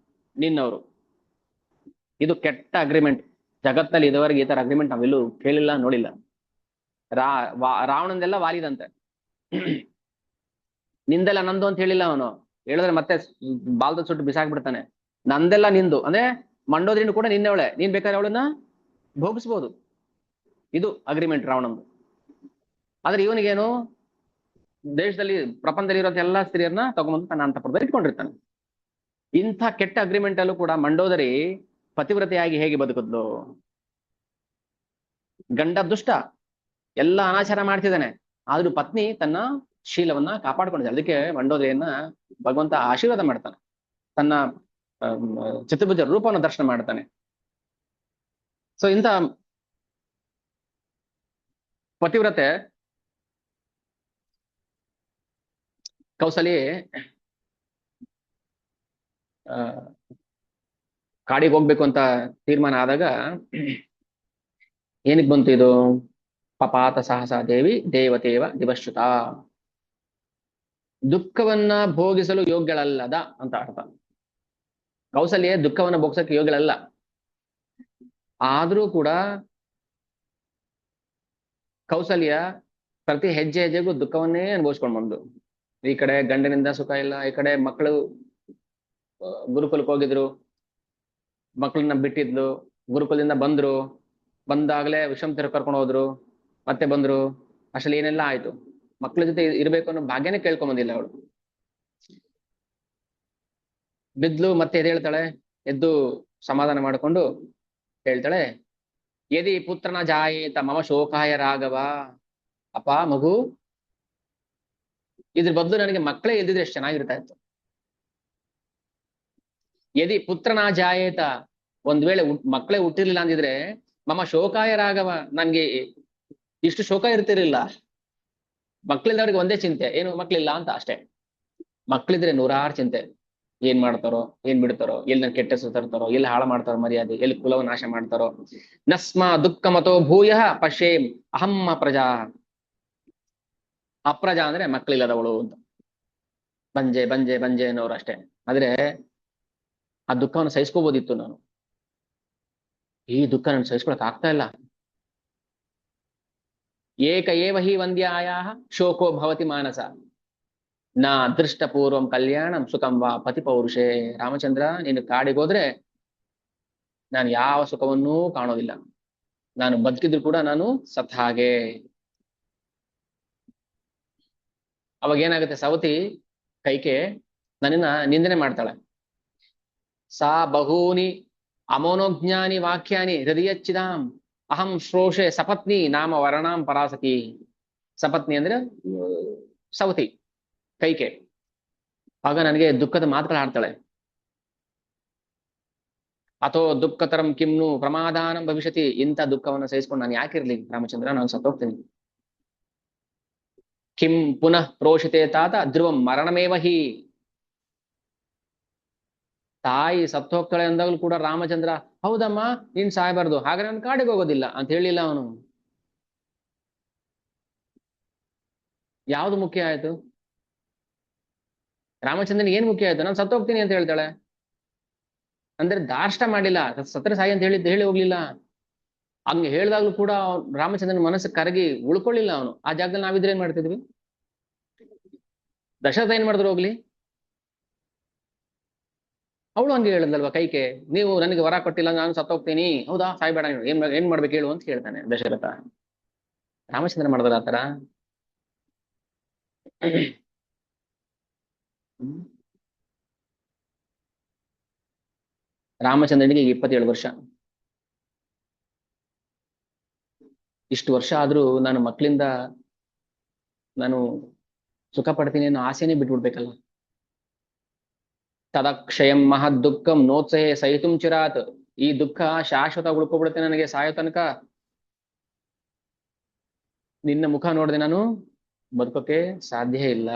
ನಿನ್ನವರು. ಇದು ಕೆಟ್ಟ ಅಗ್ರಿಮೆಂಟ್. ಜಗತ್ತಲ್ಲಿ ಇದುವರೆಗೆ ಈ ತರ ಅಗ್ರಿಮೆಂಟ್ ನಾವೆಲ್ಲೂ ಕೇಳಿಲ್ಲ, ನೋಡಿಲ್ಲ. ರಾವಣಂದೆಲ್ಲ ವಾಲಿದಂತೆ. ನಿಂದೆಲ್ಲ ನಂದು ಅಂತ ಹೇಳಿಲ್ಲ ಅವನು. ಹೇಳಿದ್ರೆ ಮತ್ತೆ ಬಾಲ್ದ ಸುಟ್ಟು ಬಿಸಾಕ್ಬಿಡ್ತಾನೆ. ನಂದೆಲ್ಲ ನಿಂದು ಅಂದ್ರೆ ಮಂಡೋದ್ರಿನೂ ಕೂಡ ನಿನ್ನೆವಳೆ, ನೀನ್ ಬೇಕಾದ್ರೆ ಅವಳನ್ನ ಭೋಗಿಸ್ಬೋದು. ಇದು ಅಗ್ರಿಮೆಂಟ್ ರಾವಣಂದು. ಆದ್ರೆ ಇವನಿಗೇನು, ದೇಶದಲ್ಲಿ ಪ್ರಪಂಚದಲ್ಲಿ ಇರೋ ಎಲ್ಲಾ ಸ್ತ್ರೀಯರನ್ನ ತಗೊಂಬಂದು ತನ್ನ ಅಂತಃಪುರದಲ್ಲಿ ಇಟ್ಕೊಂಡಿರ್ತಾನೆ. ಇಂಥ ಕೆಟ್ಟ ಅಗ್ರಿಮೆಂಟ್ ಅಲ್ಲೂ ಕೂಡ ಮಂಡೋದರಿ ಪತಿವ್ರತೆಯಾಗಿ ಹೇಗೆ ಬದುಕಿದ್ಲು? ಗಂಡ ದುಷ್ಟ, ಎಲ್ಲ ಅನಾಚಾರ ಮಾಡ್ತಿದ್ದಾನೆ, ಆದ್ರೂ ಪತ್ನಿ ತನ್ನ ಶೀಲವನ್ನ ಕಾಪಾಡ್ಕೊಂಡಿದ್ದಾಳೆ. ಅದಕ್ಕೆ ಮಂಡೋದರಿಯನ್ನ ಭಗವಂತ ಆಶೀರ್ವಾದ ಮಾಡ್ತಾನೆ, ತನ್ನ ಚತುರ್ಭುಜ ರೂಪವನ್ನು ದರ್ಶನ ಮಾಡ್ತಾನೆ. ಸೊ ಇಂಥ ಪತಿವ್ರತೆ ಕೌಸಲಿ ಕಾಡಿಗೆ ಹೋಗ್ಬೇಕು ಅಂತ ತೀರ್ಮಾನ ಆದಾಗ ಏನಕ್ಕೆ ಬಂತು ಇದು? ಪಪಾತ ಸಹಸ ದೇವಿ ದೇವತೇವ ದಿವಶ್ರುತ, ದುಃಖವನ್ನ ಭೋಗಿಸಲು ಯೋಗ್ಯಳಲ್ಲದ ಅಂತ ಅರ್ಥ. ಕೌಸಲ್ಯ ದುಃಖವನ್ನ ಭೋಗಿಸಕ್ಕೆ ಯೋಗ್ಯಳಲ್ಲ, ಆದ್ರೂ ಕೂಡ ಕೌಸಲ್ಯ ಪ್ರತಿ ಹೆಜ್ಜೆ ಹೆಜ್ಜೆಗೂ ದುಃಖವನ್ನೇ ಅನುಭವಿಸ್ಕೊಂಡು ಬಂದು, ಈ ಕಡೆ ಗಂಡನಿಂದ ಸುಖ ಇಲ್ಲ, ಈ ಕಡೆ ಮಕ್ಕಳು ಗುರುಕುಲಕ್ಕೆ ಹೋಗಿದ್ರು, ಮಕ್ಕಳನ್ನ ಬಿಟ್ಟಿದ್ಲು, ಗುರುಕುಲದಿಂದ ಬಂದ್ರು, ಬಂದಾಗಲೇ ವಿಷಮತಿರು ಕರ್ಕೊಂಡು ಹೋದ್ರು, ಮತ್ತೆ ಬಂದ್ರು, ಅಷ್ಟರಲ್ಲಿ ಏನೆಲ್ಲ ಆಯ್ತು. ಮಕ್ಕಳ ಜೊತೆ ಇರ್ಬೇಕು ಅನ್ನೋ ಭಾಗ್ಯನೇ ಕೇಳ್ಕೊಂಡ್ ಬಂದಿಲ್ಲ ಅವಳು. ಬಿದ್ಲು, ಮತ್ತೆ ಎದ್ದೇಳ್ತಾಳೆ, ಎದ್ದು ಸಮಾಧಾನ ಮಾಡಿಕೊಂಡು ಹೇಳ್ತಾಳೆ, ಯದಿ ಪುತ್ರನ ಜಾಯೇತ ಮಮ ಶೋಕಾಯ ರಾಘವ. ಅಪ್ಪ ಮಗು, ಇದ್ರ ಬದಲು ನನಗೆ ಮಕ್ಕಳೇ ಇಲ್ದಿದ್ರೆ ಎಷ್ಟು ಚೆನ್ನಾಗಿರ್ತಾ ಇತ್ತು. ಯದಿ ಪುತ್ರನ ಜಾಯೇತ, ಒಂದ್ ವೇಳೆ ಮಕ್ಕಳೇ ಹುಟ್ಟಿರ್ಲಿಲ್ಲ ಅಂದಿದ್ರೆ ಮಮ ಶೋಕಾಯ ರಾಘವ, ನನ್ಗೆ ಇಷ್ಟು ಶೋಕ ಇರ್ತಿರ್ಲಿಲ್ಲ. ಮಕ್ಳಿದ್ದವ್ರಿಗೆ ಒಂದೇ ಚಿಂತೆ, ಏನು ಮಕ್ಳಿಲ್ಲ ಅಂತ ಅಷ್ಟೇ. ಮಕ್ಳಿದ್ರೆ ನೂರಾರು ಚಿಂತೆ, ಏನ್ ಮಾಡ್ತಾರೋ, ಏನ್ ಬಿಡ್ತಾರೋ, ಎಲ್ಲಿ ನನ್ ಕೆಟ್ಟ ಹೆಸರು ತರ್ತಾರೋ, ಎಲ್ಲಿ ಹಾಳು ಮಾಡ್ತಾರೋ ಮರ್ಯಾದೆ, ಎಲ್ಲಿ ಕುಲವ ನಾಶ ಮಾಡ್ತಾರೋ. ನಸ್ಮ ದುಃಖ ಮತೋ ಭೂಯ ಪಶ್ಯೇಂ ಅಹಂ ಅಪ್ರಜಾ. ಅಪ್ರಜಾ ಅಂದ್ರೆ ಮಕ್ಕಳಿಲ್ಲದವಳು ಅಂತ, ಬಂಜೆ ಬಂಜೆ ಬಂಜೆ ಅನ್ನೋರು ಅಷ್ಟೇ. ಆದ್ರೆ ಆ ದುಃಖವನ್ನು ಸಹಿಸ್ಕೋಬೋದಿತ್ತು ನಾನು, ಈ ದುಃಖ ನಾನು ಸಹಿಸ್ಕೊಳಕ್ ಆಗ್ತಾ ಇಲ್ಲ. ಏಕ ಏವ ಹಿ ವಂದ್ಯಾಯ ಶೋಕೋ ಭವತಿ ಮಾನಸ, ನಾ ಅದೃಷ್ಟ ಪೂರ್ವಂ ಕಲ್ಯಾಣಂ ಸುಖಂ ವಾ ಪತಿ ಪೌರುಷೇ. ರಾಮಚಂದ್ರ, ನೀನು ಕಾಡಿಗೆ ಹೋದ್ರೆ ನಾನು ಯಾವ ಸುಖವನ್ನೂ ಕಾಣೋದಿಲ್ಲ, ನಾನು ಬದುಕಿದ್ರು ಕೂಡ ನಾನು ಸತ್ ಹಾಗೆ. ಅವಾಗ ಏನಾಗುತ್ತೆ, ಸವತಿ ಕೈಕೆ ನನ್ನನ್ನ ನಿಂದನೆ ಮಾಡ್ತಾಳೆ. ಸಾ ಬಹೂನಿ ಅಮೋನೋಜ್ಞಾನಿ ವಾಕ್ಯಾನಿ ಹೃದಯಚ್ಚಿದಾಂ ಅಹಂ ಶ್ರೋಷೆ ಸಪತ್ನಿ ನಾಮ ವರ್ಣಾಂ ಪರಾಸತಿ. ಸಪತ್ನಿ ಅಂದ್ರೆ ಸವತಿ ಕೈಕೆ. ಆಗ ನನಗೆ ದುಃಖದ ಮಾತುಗಳು ಆಡ್ತಾಳೆ. ಅಥೋ ದುಃಖತರಂ ಕಿಮ್ನು ಪ್ರಮಾದಾನಂ ಭವಿಷ್ಯತಿ. ಇಂಥ ದುಃಖವನ್ನು ಸಹಿಸ್ಕೊಂಡು ನಾನು ಯಾಕಿರ್ಲಿ ರಾಮಚಂದ್ರ, ನಾನು ಸತ್ತೋಗ್ತೀನಿ. ಕಿಂ ಪುನಃ ಪ್ರೋಷಿತೆ ತಾತ ಧ್ರುವಂ ಮರಣಮೇವ ಹಿ. ತಾಯಿ ಸತ್ತು ಹೋಗ್ತಾಳೆ ಅಂದಾಗಲೂ ಕೂಡ ರಾಮಚಂದ್ರ, ಹೌದಮ್ಮ ನೀನ್ ಸಾಯಬಾರ್ದು, ಹಾಗೆ ನಾನು ಕಾಡಿಗೆ ಹೋಗೋದಿಲ್ಲ ಅಂತ ಹೇಳಿಲ್ಲ ಅವನು. ಯಾವ್ದು ಮುಖ್ಯ ಆಯ್ತು? ರಾಮಚಂದ್ರನ್ ಏನ್ ಮುಖ್ಯ ಆಯ್ತು? ನಾನು ಸತ್ತೋಗ್ತೀನಿ ಅಂತ ಹೇಳ್ತಾಳೆ ಅಂದ್ರೆ ದಾಷ್ಟ ಮಾಡಿಲ್ಲ, ಸತ್ರ ಸಾಯಿ ಅಂತ ಹೇಳಿ ಹೋಗ್ಲಿಲ್ಲ. ಹಂಗೆ ಹೇಳ್ದಾಗ್ಲೂ ಕೂಡ ರಾಮಚಂದ್ರನ ಮನಸ್ಸು ಕರಗಿ ಉಳ್ಕೊಳ್ಳಿಲ್ಲ ಅವನು. ಆ ಜಾಗದಲ್ಲಿ ನಾವಿದ್ರೆ ಏನ್ ಮಾಡ್ತಿದ್ವಿ? ದಶರಥ ಏನ್ ಮಾಡಿದ್ರು ಹೋಗ್ಲಿ, ಅವಳು ಹಂಗೆ ಹೇಳಿದ್ಲಲ್ವಾ ಕೈಕೆ, ನೀವು ನನಗೆ ವರ ಕೊಟ್ಟಿಲ್ಲ, ನಾನು ಸತ್ತೋಗ್ತೀನಿ. ಹೌದಾ, ಸಾಯ್ಬೇಡ, ಏನ್ ಮಾಡ್ಬೇಕು ಹೇಳು ಅಂತ ಕೇಳ್ತಾನೆ ದಶರಥ. ರಾಮಚಂದ್ರ ಮಾಡಿದ್ರ ಆತರ? ರಾಮಚಂದ್ರನಿಗೆ 27 ವರ್ಷ. ಇಷ್ಟು ವರ್ಷ ಆದ್ರೂ ನಾನು ಮಕ್ಕಳಿಂದ ನಾನು ಸುಖ ಪಡ್ತೀನಿ ಅನ್ನೋ ಆಸೆನೇ ಬಿಟ್ಬಿಡ್ಬೇಕಲ್ಲ. ತದಕ್ಷಯಂ ಮಹದ್ ದುಃಖಂ ನೋತ್ಸಹೆ ಸಹಿತುಂ ಚಿರಾತ್. ಈ ದುಃಖ ಶಾಶ್ವತ ಉಳ್ಕೊಬಿಡುತ್ತೆ ನನಗೆ ಸಾಯೋ ತನಕ. ನಿನ್ನ ಮುಖ ನೋಡದೆ ನಾನು ಬದುಕೋಕೆ ಸಾಧ್ಯ ಇಲ್ಲ.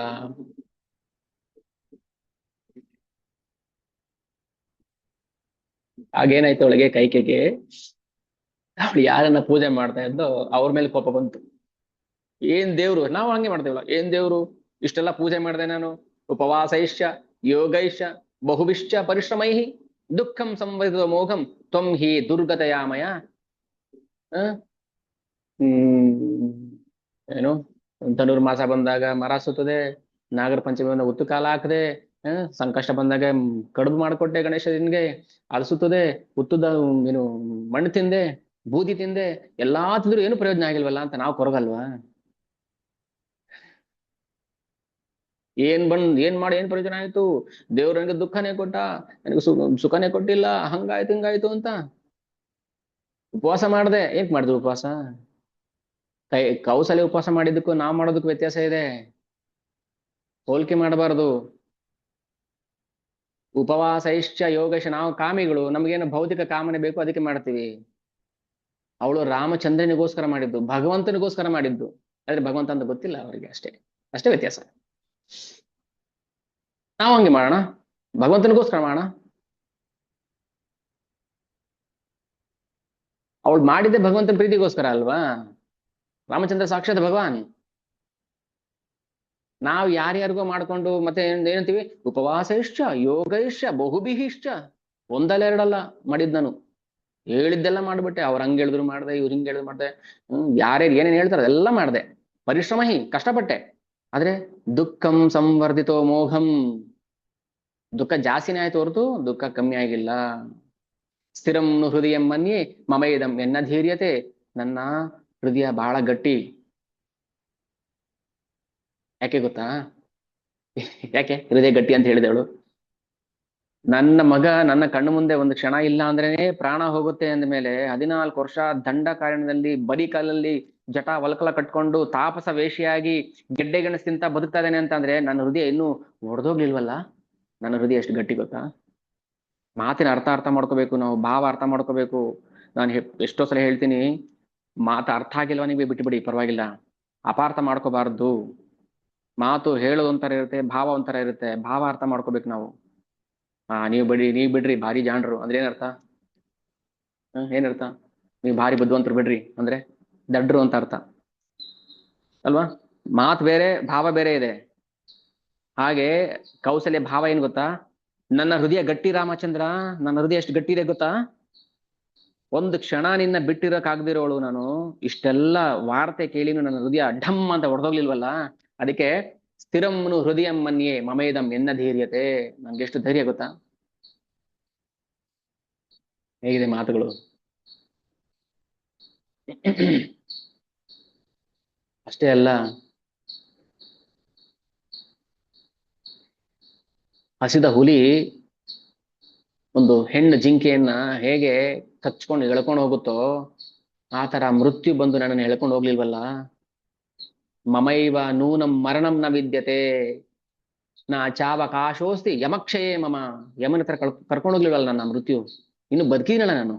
ಹಾಗೇನಾಯ್ತು ಅವಳಿಗೆ ಕೈಕೆಗೆ, ಅವಳು ಯಾರನ್ನ ಪೂಜೆ ಮಾಡ್ತಾ ಇದ್ದೋ ಅವ್ರ ಮೇಲೆ ಕೋಪ ಬಂತು. ಏನ್ ದೇವ್ರು, ನಾವು ಹಂಗೆ ಮಾಡ್ತೇವಲ್ಲ, ಏನ್ ದೇವ್ರು ಇಷ್ಟೆಲ್ಲ ಪೂಜೆ ಮಾಡಿದೆ ನಾನು, ಉಪವಾಸೈಶ್ಚ ಯೋಗೈಶ್ಚ ಬಹುಭಿಶ್ಚ ಪರಿಶ್ರಮೈಹಿ ದುಃಖಂ ಸಂವರಿತ ಮೋಘಂ ತ್ವಂ ಹಿ ದುರ್ಗತಯಾಮಯ. ಏನು ಧನುರ್ಮಾಸ ಬಂದಾಗ ಮರ ಸುತ್ತದೆ, ನಾಗರ ಪಂಚಮಿ ಬಂದಾಗ ಉತ್ತು ಕಾಲ ಹಾಕದೆ, ಸಂಕಷ್ಟ ಬಂದಾಗ ಕಡುಬು ಮಾಡಿಕೊಟ್ಟೆ ಗಣೇಶ ನಿನ್ಗೆ, ಅದು ಸುತ್ತದೆ, ಉತ್ತುದ ಏನು ಮಣ್ಣು ತಿಂದೆ, ಬೂದಿ ತಿಂದೆ, ಎಲ್ಲಾ ತಿಂದ್ರು ಏನು ಪ್ರಯೋಜನ ಆಗಿಲ್ವಲ್ಲ ಅಂತ ನಾವು ಕೊರಗಲ್ವಾ? ಏನ್ ಮಾಡಿ ಏನ್ ಪ್ರಯೋಜನ ಆಯ್ತು? ದೇವ್ರು ನನಗೆ ದುಃಖನೇ ಕೊಟ್ಟ, ನನಗೆ ಸುಖನೇ ಕೊಟ್ಟಿಲ್ಲ, ಹಂಗಾಯ್ತು ಹಿಂಗಾಯ್ತು ಅಂತ ಉಪವಾಸ ಮಾಡ್ದೆ. ಏನ್ ಮಾಡಿದ್ರು ಉಪವಾಸ? ಕೌಸಲ್ಯ ಉಪವಾಸ ಮಾಡಿದ್ದಕ್ಕೂ ನಾವು ಮಾಡೋದಕ್ಕೂ ವ್ಯತ್ಯಾಸ ಇದೆ, ಹೋಲಿಕೆ ಮಾಡಬಾರದು. ಉಪವಾಸ ಇಶ್ಚ ಯೋಗಶ, ನಾವು ಕಾಮಿಗಳು, ನಮಗೇನು ಭೌತಿಕ ಕಾಮನೆ ಬೇಕು ಅದಕ್ಕೆ ಮಾಡ್ತೀವಿ. ಅವಳು ರಾಮಚಂದ್ರನಿಗೋಸ್ಕರ ಮಾಡಿದ್ದು, ಭಗವಂತನಿಗೋಸ್ಕರ ಮಾಡಿದ್ದು. ಆದ್ರೆ ಭಗವಂತ ಅಂತ ಗೊತ್ತಿಲ್ಲ ಅವರಿಗೆ, ಅಷ್ಟೇ ಅಷ್ಟೇ ವ್ಯತ್ಯಾಸ. ನಾವು ಹಂಗೆ ಮಾಡೋಣ, ಭಗವಂತನಿಗೋಸ್ಕರ ಮಾಡೋಣ. ಅವಳು ಮಾಡಿದ್ದೆ ಭಗವಂತನ ಪ್ರೀತಿಗೋಸ್ಕರ ಅಲ್ವಾ? ರಾಮಚಂದ್ರ ಸಾಕ್ಷಾತ್ ಭಗವಾನ್. ನಾವು ಯಾರ್ಯಾರಿಗೋ ಮಾಡ್ಕೊಂಡು ಮತ್ತೆ ಏನಂತೀವಿ, ಉಪವಾಸ ಇಷ್ಟ ಯೋಗ ಇಷ್ಟ ಬಹುಬಿಹಿಷ್ಟ, ಒಂದಲ್ಲ ಎರಡಲ್ಲ ಮಾಡಿದ್ ನಾನು. ಹೇಳಿದ್ದೆಲ್ಲ ಮಾಡ್ಬಿಟ್ಟೆ. ಅವ್ರು ಹಂಗೆ ಹೇಳಿದ್ರು ಮಾಡ್ದೆ, ಇವ್ರು ಹಿಂಗೆ ಹೇಳಿದ್ರು ಮಾಡ್ದೆ, ಯಾರ್ಯಾರು ಏನೇನು ಹೇಳ್ತಾರೆ ಅದೆಲ್ಲ ಮಾಡ್ದೆ. ಪರಿಶ್ರಮ ಕಷ್ಟಪಟ್ಟೆ. ಆದ್ರೆ ದುಃಖಂ ಸಂವರ್ಧಿತೋ ಮೋಘಂ, ದುಃಖ ಜಾಸ್ತಿನೇ ಆಯ್ತು ಹೊರತು ದುಃಖ ಕಮ್ಮಿ ಆಗಿಲ್ಲ. ಸ್ಥಿರಂ ಹೃದಯ ಮನ್ಯೆ ಮಮೈದಂ ಎನ್ನ ಧೀರ್ಯತೆ, ನನ್ನ ಹೃದಯ ಬಹಳ ಗಟ್ಟಿ. ಯಾಕೆ ಗೊತ್ತಾ? ಯಾಕೆ ಹೃದಯ ಗಟ್ಟಿ ಅಂತ ಹೇಳಿದವಳು? ನನ್ನ ಮಗ ನನ್ನ ಕಣ್ಣು ಮುಂದೆ ಒಂದು ಕ್ಷಣ ಇಲ್ಲ ಅಂದ್ರೇನೆ ಪ್ರಾಣ ಹೋಗುತ್ತೆ ಅಂದ್ಮೇಲೆ 14 ವರ್ಷ ದಂಡಕಾರಣ್ಯದಲ್ಲಿ ಬರೀ ಕಾಲಲ್ಲಿ ಜಟ ವಲ್ಕಲ ಕಟ್ಕೊಂಡು ತಾಪಸ ವೇಷಿಯಾಗಿ ಗೆಡ್ಡೆ ಗೆಣಸು ತಿಂತ ಬದುಕ್ತಾ ಇದ್ದೇನೆ ಅಂತಂದ್ರೆ ನನ್ನ ಹೃದಯ ಇನ್ನೂ ಒಡೆದೋಗ್ಲಿಲ್ವಲ್ಲ? ನನ್ನ ಹೃದಯ ಎಷ್ಟು ಗಟ್ಟಿ ಗೊತ್ತಾ? ಮಾತಿನ ಅರ್ಥ ಮಾಡ್ಕೋಬೇಕು ನಾವು, ಭಾವ ಅರ್ಥ ಮಾಡ್ಕೋಬೇಕು. ನಾನು ಎಷ್ಟೋ ಸಲ ಹೇಳ್ತೀನಿ, ಮಾತು ಅರ್ಥ ಆಗಿಲ್ವ ನಿಮಗೆ ಬಿಟ್ಟುಬಿಡಿ, ಪರವಾಗಿಲ್ಲ. ಅಪಾರ್ಥ ಮಾಡ್ಕೋಬಾರ್ದು. ಮಾತು ಹೇಳೋದು ಒಂಥರ ಇರುತ್ತೆ, ಭಾವ ಒಂಥರ ಇರುತ್ತೆ. ಭಾವ ಅರ್ಥ ಮಾಡ್ಕೋಬೇಕು ನಾವು. ನೀವು ಬಿಡ್ರಿ ಭಾರಿ ಜಾಣರು ಅಂದ್ರೆ ಏನರ್ಥ? ಏನರ್ಥ? ನೀವು ಭಾರಿ ಬುದ್ಧಿವಂತರು ಬಿಡ್ರಿ ಅಂದ್ರೆ ದಡ್ರು ಅಂತ ಅರ್ಥ ಅಲ್ವಾ? ಮಾತು ಬೇರೆ, ಭಾವ ಬೇರೆ ಇದೆ. ಹಾಗೆ ಕೌಸಲ್ಯ ಭಾವ ಏನ್ ಗೊತ್ತಾ? ನನ್ನ ಹೃದಯ ಗಟ್ಟಿ ರಾಮಚಂದ್ರ, ನನ್ನ ಹೃದಯ ಎಷ್ಟು ಗಟ್ಟಿ ಇದೆ ಗೊತ್ತಾ? ಒಂದು ಕ್ಷಣ ನಿನ್ನ ಬಿಟ್ಟಿರೋಕಾಗ್ದಿರೋಳು ನಾನು. ಇಷ್ಟೆಲ್ಲ ವಾರ್ತೆ ಕೇಳಿನು ನನ್ನ ಹೃದಯ ಢಮ್ ಅಂತ ಹೊಡೆದೋಗ್ಲಿಲ್ವಲ್ಲ? ಅದಕ್ಕೆ ಸ್ಥಿರಂನು ಹೃದಯ ಮನ್ಯೆ ಮಮೇದಂ ಎನ್ನ ಧೈರ್ಯತೆ. ನನ್ಗೆ ಎಷ್ಟು ಧೈರ್ಯ ಗೊತ್ತಾ? ಹೇಗಿದೆ ಮಾತುಗಳು? ಅಷ್ಟೇ ಅಲ್ಲ, ಹಸಿದ ಹುಲಿ ಒಂದು ಹೆಣ್ಣು ಜಿಂಕೆಯನ್ನ ಹೇಗೆ ಕಚ್ಕೊಂಡು ಎಳ್ಕೊಂಡು ಹೋಗುತ್ತೋ ಆ ತರ ಮೃತ್ಯು ಬಂದು ನನ್ನನ್ನು ಎಳ್ಕೊಂಡು ಹೋಗ್ಲಿಲ್ವಲ್ಲ? ಮಮೈವ ನೂನಂ ಮರಣಂ ನ ವಿದ್ಯತೆ ನಾ ಚಾವಕಾಶೋಸ್ತಿ ಯಮಕ್ಷಯೇ ಮಮ. ಯಮನ ಹತ್ರ ಕರ್ಕೊಂಡು ಹೋಗ್ಲಿಲ್ವಲ್ಲ ನನ್ನ ಮೃತ್ಯು, ಇನ್ನು ಬದುಕಿನಲ್ಲ ನಾನು.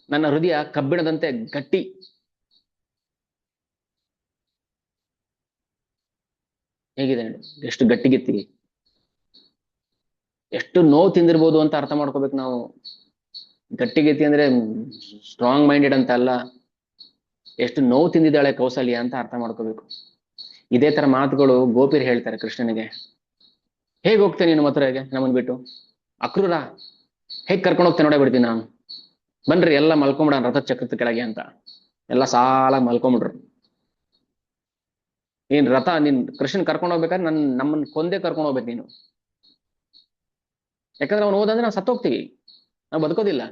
ನನ್ನ ಹೃದಯ ಕಬ್ಬಿಣದಂತೆ ಗಟ್ಟಿ. ಹೇಗಿದೆ ನೋಡಿ, ಎಷ್ಟು ಗಟ್ಟಿಗಿತ್ತಿ, ಎಷ್ಟು ನೋವು ತಿಂದಿರ್ಬೋದು ಅಂತ ಅರ್ಥ ಮಾಡ್ಕೋಬೇಕು ನಾವು. ಗಟ್ಟಿಗಿತ್ತಿ ಅಂದ್ರೆ ಸ್ಟ್ರಾಂಗ್ ಮೈಂಡೆಡ್ ಅಂತ ಅಲ್ಲ, ಎಷ್ಟು ನೋವು ತಿಂದಿದ್ದಾಳೆ ಕೌಸಲ್ಯ ಅಂತ ಅರ್ಥ ಮಾಡ್ಕೋಬೇಕು. ಇದೇ ತರ ಮಾತುಗಳು ಗೋಪಿರು ಹೇಳ್ತಾರೆ ಕೃಷ್ಣನಿಗೆ. ಹೇಗ್ ಹೋಗ್ತೇನೆ ನೀನು ಮಥುರೆಗೆ ನಮ್ಮನ್ ಬಿಟ್ಟು? ಅಕ್ರೂರ ಹೇಗ್ ಕರ್ಕೊಂಡು ಹೋಗ್ತೇನೆ ನೋಡೇ ಬಿಡ್ತೀನಿ ನಾನು. ಬನ್ರಿ ಎಲ್ಲ ಮಲ್ಕೊಂಬಿಡ ರಥ ಚಕ್ರದ ಕೆಳಗೆ ಅಂತ ಎಲ್ಲ ಸಾಲ ಮಲ್ಕೊಂಬಿಡ್ರು. ನೀನ್ ರಥ ನೀನ್ ಕೃಷ್ಣನ್ ಕರ್ಕೊಂಡು ಹೋಗ್ಬೇಕಾದ್ರೆ ನಮ್ಮನ್ನ ಕೊಂದೇ ಕರ್ಕೊಂಡು ಹೋಗ್ಬೇಕು ನೀನು. ಯಾಕಂದ್ರೆ ಅವ್ನು ಹೋದಂದ್ರೆ ನಾವು ಸತ್ತೋಗ್ತೀವಿ, ನಾವು ಬದುಕೋದಿಲ್ಲ.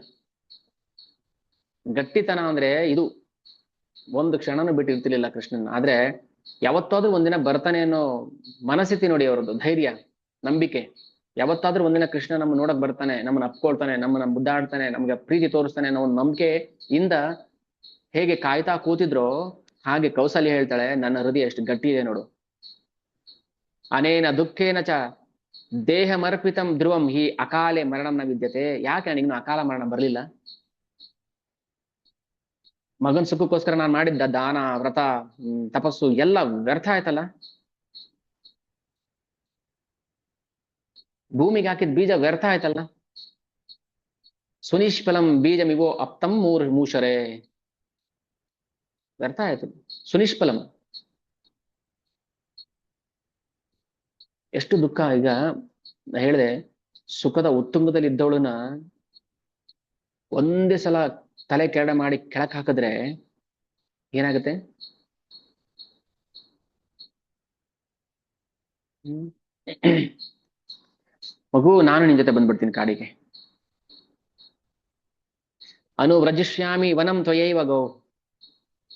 ಗಟ್ಟಿತನ ಅಂದ್ರೆ ಇದು. ಒಂದು ಕ್ಷಣನೂ ಬಿಟ್ಟಿರ್ತಿರ್ಲಿಲ್ಲ ಕೃಷ್ಣನ್. ಆದ್ರೆ ಯಾವತ್ತಾದ್ರೂ ಒಂದಿನ ಬರ್ತಾನೆ ಅನ್ನೋ ಮನಸ್ಥಿತಿ ನೋಡಿ ಅವರದ್ದು, ಧೈರ್ಯ, ನಂಬಿಕೆ. ಯಾವತ್ತಾದ್ರೂ ಒಂದಿನ ಕೃಷ್ಣ ನಮ್ಮ ನೋಡಕ್ ಬರ್ತಾನೆ, ನಮ್ಮನ್ನ ಅಪ್ಕೊಳ್ತಾನೆ, ನಮ್ಮನ್ನ ಮುದ್ದಾಡ್ತಾನೆ, ನಮ್ಗೆ ಪ್ರೀತಿ ತೋರಿಸ್ತಾನೆ ಅನ್ನೋ ಒಂದು ನಂಬಿಕೆಯಿಂದ ಹೇಗೆ ಕಾಯ್ತಾ ಕೂತಿದ್ರೋ ಹಾಗೆ ಕೌಸಲ್ಯ ಹೇಳ್ತಾಳೆ, ನನ್ನ ಹೃದಯ ಎಷ್ಟು ಗಟ್ಟಿ ಇದೆ ನೋಡು. ಅನೇನ ದುಃಖೇನ ಚ ದೇಹ ಮರ್ಪಿತಂ ಧ್ರುವಂ ಹಿ ಅಕಾಲೆ ಮರಣಂನ ವಿದ್ಯತೆ. ಯಾಕೆ ನನಗಿನ್ನು ಅಕಾಲ ಮರಣ ಬರ್ಲಿಲ್ಲ? ಮಗನ್ ಸುಖಕ್ಕೋಸ್ಕರ ನಾನು ಮಾಡಿದ್ದ ದಾನ ವ್ರತ ತಪಸ್ಸು ಎಲ್ಲ ವ್ಯರ್ಥ ಆಯ್ತಲ್ಲ? ಭೂಮಿಗೆ ಹಾಕಿದ ಬೀಜ ವ್ಯರ್ಥ ಆಯ್ತಲ್ಲ? ಸುನಿಷ್ಫಲಂ ಬೀಜಮಿವೋ ಅಪ್ತಂ ಮೂಷರೆ. ವ್ಯರ್ಥ ಆಯ್ತು, ಸುನಿಷ್ಫಲಂ. ಎಷ್ಟು ದುಃಖ. ಈಗ ಹೇಳಿದೆ, ಸುಖದ ಉತ್ತುಂಗದಲ್ಲಿ ಇದ್ದವಳನ್ನ ಒಂದೇ ಸಲ ತಲೆ ಕೆರಡೆ ಮಾಡಿ ಕೆಳಕ್ ಹಾಕಿದ್ರೆ ಏನಾಗುತ್ತೆ? ಮಗು, ನಾನು ನಿನ್ ಜೊತೆ ಬಂದ್ಬಿಡ್ತೀನಿ ಕಾಡಿಗೆ. ಅನುವ್ರಜಿಷ್ಯಾಮಿ ವನಂ ತ್ವಯೈವ ಗೋ.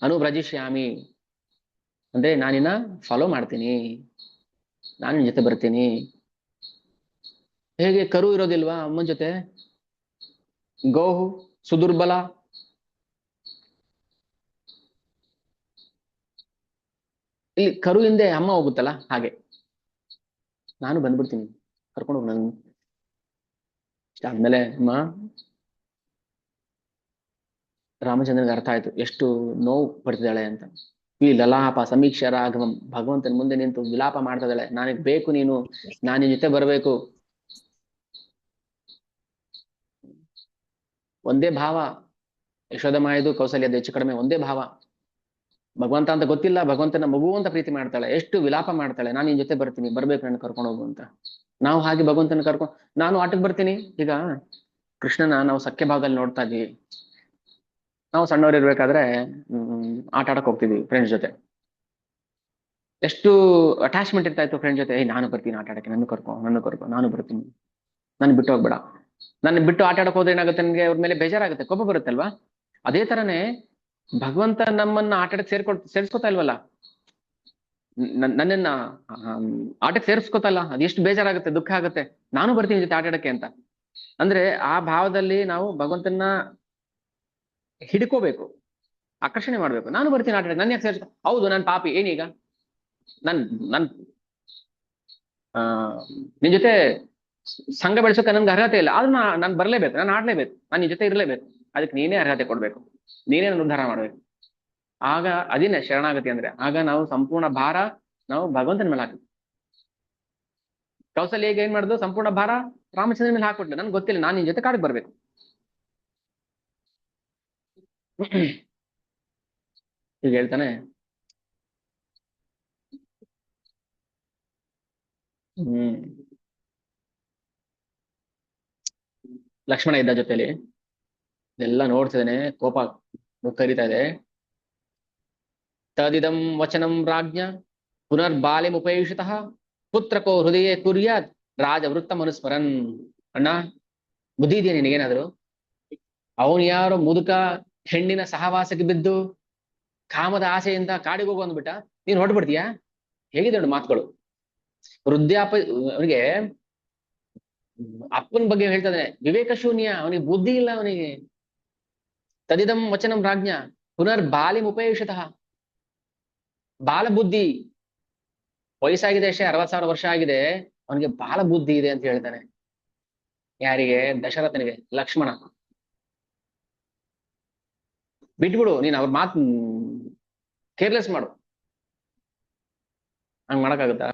ಅನುವ್ರಜಿಷ್ಯಾಮಿ ಅಂದ್ರೆ ನಾನಿನ್ನ ಫಾಲೋ ಮಾಡ್ತೀನಿ, ನಾನು ನಿನ್ ಜೊತೆ ಬರ್ತೀನಿ. ಹೇಗೆ ಕರು ಇರೋದಿಲ್ವಾ ಅಮ್ಮನ ಜೊತೆ? ಗೋಹು ಸುದುರ್ಬಲ, ಇಲ್ಲಿ ಕರು ಹಿಂದೆ ಅಮ್ಮ ಹೋಗುತ್ತಲ್ಲ ಹಾಗೆ ನಾನು ಬಂದ್ಬಿಡ್ತೀನಿ, ಕರ್ಕೊಂಡು ಹೋಗಿ. ನಾನು ಆದ್ಮೇಲೆ ಅಮ್ಮ ರಾಮಚಂದ್ರನಿಗೆ ಅರ್ಥ ಆಯ್ತು ಎಷ್ಟು ನೋವು ಪಡ್ತಿದ್ದಾಳೆ ಅಂತ. ಈ ಲಲಾಪ ಸಮೀಕ್ಷೆ ರಾಘವಂ, ಭಗವಂತನ ಮುಂದೆ ನಿಂತು ವಿಲಾಪ ಮಾಡ್ತಾ ಇದ್ದಾಳೆ, ನನಗ್ ಬೇಕು ನೀನು, ನಾನು ನಿನ್ ಜೊತೆ ಬರಬೇಕು. ಒಂದೇ ಭಾವ, ಯಶೋಧ ಮಾಯದು ಕೌಸಲ್ಯದ ಹೆಚ್ಚು ಕಡಿಮೆ ಒಂದೇ ಭಾವ. ಭಗವಂತ ಅಂತ ಗೊತ್ತಿಲ್ಲ, ಭಗವಂತನ ಮಗು ಅಂತ ಪ್ರೀತಿ ಮಾಡ್ತಾಳೆ, ಎಷ್ಟು ವಿಲಾಪ ಮಾಡ್ತಾಳೆ, ನಾನು ನಿನ್ ಜೊತೆ ಬರ್ತೀನಿ, ಬರ್ಬೇಕು ನನ್ನ ಕರ್ಕೊಂಡು ಹೋಗು ಅಂತ. ನಾವು ಹಾಗೆ ಭಗವಂತನ ಕರ್ಕೊಂಡು ನಾನು ಆಟಕ್ಕೆ ಬರ್ತೀನಿ. ಈಗ ಕೃಷ್ಣನ ನಾವು ಸಖ್ಯ ಭಾಗದಲ್ಲಿ ನೋಡ್ತಾ ಇದ್ವಿ. ನಾವು ಸಣ್ಣವ್ರು ಇರ್ಬೇಕಾದ್ರೆ ಆಟ ಆಡಕ್ ಹೋಗ್ತಿದ್ವಿ ಫ್ರೆಂಡ್ಸ್ ಜೊತೆ. ಎಷ್ಟು ಅಟ್ಯಾಚ್ಮೆಂಟ್ ಇರ್ತಾ ಇತ್ತು ಫ್ರೆಂಡ್ ಜೊತೆ. ನಾನು ಬರ್ತೀನಿ ಆಟ ಆಡಕ್ಕೆ, ನನ್ನ ಕರ್ಕೊ, ನಾನು ಬರ್ತೀನಿ, ನಾನು ಬಿಟ್ಟು ಹೋಗ್ಬೇಡ. ನನ್ನ ಬಿಟ್ಟು ಆಟ ಆಡಕ್ ಹೋದ್ರೆ ಏನಾಗುತ್ತೆ, ನನಗೆ ಅವ್ರ ಮೇಲೆ ಬೇಜಾರಾಗುತ್ತೆ, ಕೋಪ ಬರುತ್ತಲ್ವಾ. ಅದೇ ತರನೇ ಭಗವಂತ ನಮ್ಮನ್ನ ಆಟ ಆಡಕ್ಕೆ ಸೇರಿಸ್ಕೊತಾ ಇಲ್ವಲ್ಲ, ನನ್ನನ್ನ ಆಟಕ್ಕೆ ಸೇರಿಸ್ಕೊತಲ್ಲ, ಅದೆಷ್ಟು ಬೇಜಾರಾಗುತ್ತೆ, ದುಃಖ ಆಗುತ್ತೆ. ನಾನು ಬರ್ತೀನಿ ಜೊತೆ ಆಟ ಆಡಕ್ಕೆ ಅಂತ. ಅಂದ್ರೆ ಆ ಭಾವದಲ್ಲಿ ನಾವು ಭಗವಂತನ ಹಿಡ್ಕೋಬೇಕು, ಆಕರ್ಷಣೆ ಮಾಡ್ಬೇಕು. ನಾನು ಬರ್ತೀನಿ ಆಟ ಆಡಕ್ಕೆ, ನನ್ನ ಯಾಕೆ ಸೇರಿಸ್ಕೊ, ಹೌದು ನಾನು ಪಾಪಿ, ಏನೀಗ ನನ್ ನಿನ್ ಜೊತೆ ಸಂಘ ಬೆಳೆಸೋಕೆ ನನ್ಗೆ ಅರ್ಹತೆ ಇಲ್ಲ, ಆದ್ರೂ ನಾನು ಬರ್ಲೇಬೇಕು, ನಾನು ಆಡ್ಲೇಬೇಕು, ನಾನು ನಿನ್ ಜೊತೆ ಇರ್ಲೇಬೇಕು. ಅದಕ್ಕೆ ನೀನೇ ಅರ್ಹತೆ ಕೊಡ್ಬೇಕು, ನೀನೇ ನನ್ನ ಉದ್ಧಾರ ಮಾಡ್ಬೇಕು. ಆಗ ಅದೇನೆ ಶರಣಾಗತಿ ಅಂದ್ರೆ. ಆಗ ನಾವು ಸಂಪೂರ್ಣ ಭಾರ ನಾವು ಭಗವಂತನ ಮೇಲೆ ಹಾಕಿ. ಕೌಸಲ್ಯ ಈಗ ಏನ್ ಮಾಡುದು, ಸಂಪೂರ್ಣ ಭಾರ ರಾಮಚಂದ್ರನ ಮೇಲೆ ಹಾಕ್ಬಿಟ್ಟು, ನನ್ಗೆ ಗೊತ್ತಿಲ್ಲ, ನಾನು ನಿನ್ ಜೊತೆ ಕಾಡಿಗೆ ಬರ್ಬೇಕು. ಈಗ ಹೇಳ್ತಾನೆ, ಲಕ್ಷ್ಮಣ ಇದ್ದ ಜೊತೆಲಿ, ಎಲ್ಲ ನೋಡ್ತಿದ್ದೇನೆ, ಕೋಪ ಕರೀತಾ ಇದೆ. ತದಿದಂ ವಚನಂ ರಾಜ್ಞ ಪುನರ್ಬಾಲಿಂ ಉಪೇಕ್ಷಿತಃ ಪುತ್ರಕೋ ಹೃದಯ ಕುರ್ಯಾತ್ ರಾಜವೃತ್ತ ಮನುಸ್ಮರನ್. ಅಣ್ಣ ಬುದ್ಧಿ ಇದೆಯಾ ನಿನಗೇನಾದ್ರು? ಅವನು ಯಾರೋ ಮುದುಕ ಹೆಣ್ಣಿನ ಸಹವಾಸಕ್ಕೆ ಬಿದ್ದು ಕಾಮದ ಆಸೆಯಿಂದ ಕಾಡಿಗೆ ಹೋಗು ಅಂದ್ಬಿಟ್ಟ, ನೀನ್ ಹೊರಟ್ಬಿಡ್ತೀಯಾ? ಹೇಗಿದೆ ನೋಡಿ ಮಾತುಗಳು. ವೃದ್ಧಾಪ ಅವನಿಗೆ ಅಪ್ಪನ ಬಗ್ಗೆ ಹೇಳ್ತಾ ಇದ್ದಾನೆ, ವಿವೇಕ ಶೂನ್ಯ, ಅವನಿಗೆ ಬುದ್ಧಿ ಇಲ್ಲ ಅವನಿಗೆ. ತದಿದಂ ವಚನಂ ರಾಜ್ಞ ಪುನರ್ ಬಾಲಿಂ ಉಪೇಕ್ಷಿತಃ, ಬಾಲ ಬುದ್ಧಿ, ವಯಸ್ಸಾಗಿದೆ ಅಷ್ಟೇ, 60,000 ವರ್ಷ ಆಗಿದೆ, ಅವನಿಗೆ ಬಾಲ ಬುದ್ಧಿ ಇದೆ ಅಂತ ಹೇಳ್ತಾನೆ. ಯಾರಿಗೆ? ದಶರಥನಿಗೆ. ಲಕ್ಷ್ಮಣ ಬಿಟ್ಬಿಡು ನೀನ್, ಅವ್ರ ಮಾತು ಕೇರ್ಲೆಸ್ ಮಾಡು. ಹಂಗ್ ಮಾಡಕ್ಕಾಗುತ್ತಾ?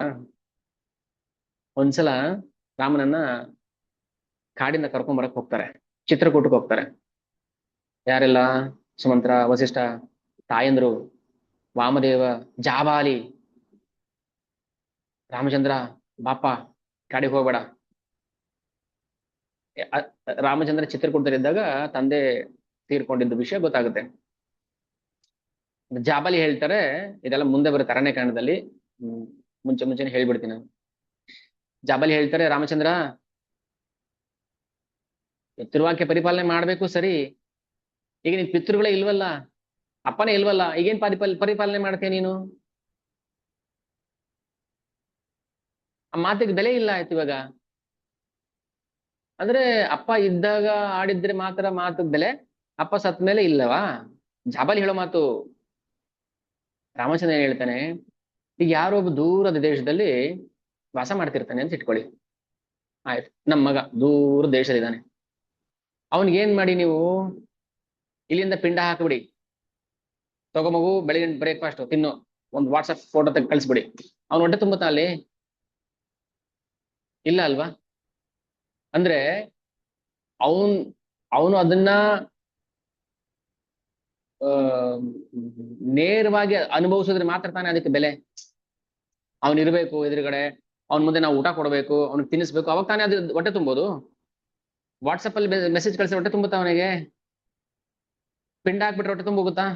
ಒಂದ್ಸಲ ರಾಮನನ್ನ ಕಾಡಿಂದ ಕರ್ಕೊಂಡ್ ಹೋಗ್ತಾರೆ, ಚಿತ್ರಕೂಟಕ್ಕೆ ಹೋಗ್ತಾರೆ. ಯಾರೆಲ್ಲ? ಸುಮಂತ್ರ, ವಸಿಷ್ಠ, ತಾಯಂದ್ರು, ವಾಮದೇವ, ಜಾಬಾಲಿ. ರಾಮಚಂದ್ರ ಬಾಪ ಕಾಡಿಗೆ ಹೋಗ್ಬೇಡ. ರಾಮಚಂದ್ರ ಚಿತ್ರಕೂಟದಲ್ಲಿದ್ದಾಗ ತಂದೆ ತೀರ್ಕೊಂಡಿದ್ದು ವಿಷಯ ಗೊತ್ತಾಗುತ್ತೆ. ಜಾಬಾಲಿ ಹೇಳ್ತಾರೆ, ಇದೆಲ್ಲ ಮುಂದೆ ಬರುತ್ತೆ ಅರಣ್ಯಕಾಂಡದಲ್ಲಿ, ಮುಂಚೆನೆ ಹೇಳ್ಬಿಡ್ತೀನಿ ನಾನು. ಜಾಬಾಲಿ ಹೇಳ್ತಾರೆ, ರಾಮಚಂದ್ರ ಪಿತೃವಾಕ್ಯ ಪರಿಪಾಲನೆ ಮಾಡ್ಬೇಕು ಸರಿ, ಈಗ ನಿನ್ ಪಿತೃಗಳೇ ಇಲ್ವಲ್ಲ, ಅಪ್ಪನೇ ಇಲ್ವಲ್ಲ, ಈಗೇನ್ ಪರಿಪಾಲನೆ ಮಾಡ್ತೀಯ ನೀನು? ಆ ಮಾತಿಗೆ ಬೆಲೆ ಇಲ್ಲ ಆಯ್ತು ಇವಾಗ. ಅಂದ್ರೆ ಅಪ್ಪ ಇದ್ದಾಗ ಆಡಿದ್ರೆ ಮಾತ್ರ ಮಾತು ಬೆಲೆ, ಅಪ್ಪ ಸತ್ ಮೇಲೆ ಇಲ್ಲವಾ? ಜಾಬಾಲಿ ಹೇಳೋ ಮಾತು. ರಾಮಚಂದ್ರ ಏನ್ ಹೇಳ್ತಾನೆ, ಈಗ ಯಾರೋ ಒಬ್ಬ ದೂರದ ದೇಶದಲ್ಲಿ ವಾಸ ಮಾಡ್ತಿರ್ತಾನೆ ಅಂತ ಇಟ್ಕೊಳ್ಳಿ. ಆಯ್ತು, ನಮ್ಮ ಮಗ ದೂರ ದೇಶದಿದ್ದಾನೆ, ಅವನಿಗೇನ್ ಮಾಡಿ ನೀವು ಇಲ್ಲಿಂದ ಪಿಂಡ ಹಾಕಿಬಿಡಿ, ತಗೋ ಮಗು ಬೆಳಗಿನ ಬ್ರೇಕ್ಫಾಸ್ಟ್ ತಿನ್ನು, ಒಂದು ವಾಟ್ಸಪ್ ಫೋಟೋ ತೆಗೆದು ಕಳಿಸ್ಬಿಡಿ. ಅವ್ನು ಹೊಟ್ಟೆ ತುಂಬುತ್ತಾ ಅಲ್ಲಿ? ಇಲ್ಲ ಅಲ್ವಾ? ಅಂದ್ರೆ ಅವನು ಅದನ್ನ ನೇರವಾಗಿ ಅನುಭವಿಸಿದ್ರೆ ಮಾತ್ರ ತಾನೇ ಅದಕ್ಕೆ ಬೆಲೆ. ಅವನಿರ್ಬೇಕು ಎದುರುಗಡೆ, ಅವನ ಮುಂದೆ ನಾವು ಊಟ ಕೊಡ್ಬೇಕು, ಅವ್ನಿಗೆ ತಿನ್ನಿಸ್ಬೇಕು, ಅವಾಗ ತಾನೇ ಅದು ಹೊಟ್ಟೆ ತುಂಬೋದು. ವಾಟ್ಸಪ್ ಅಲ್ಲಿ ಮೆಸೇಜ್ ಕಳಿಸಿ ಹೊಟ್ಟೆ ತುಂಬುತ್ತಾ ಅವನಿಗೆ? ಪಿಂಡ ಹಾಕ್ಬಿಟ್ರೆ ಹೊಟ್ಟೆ ತುಂಬೋಗುತ್ತಾ?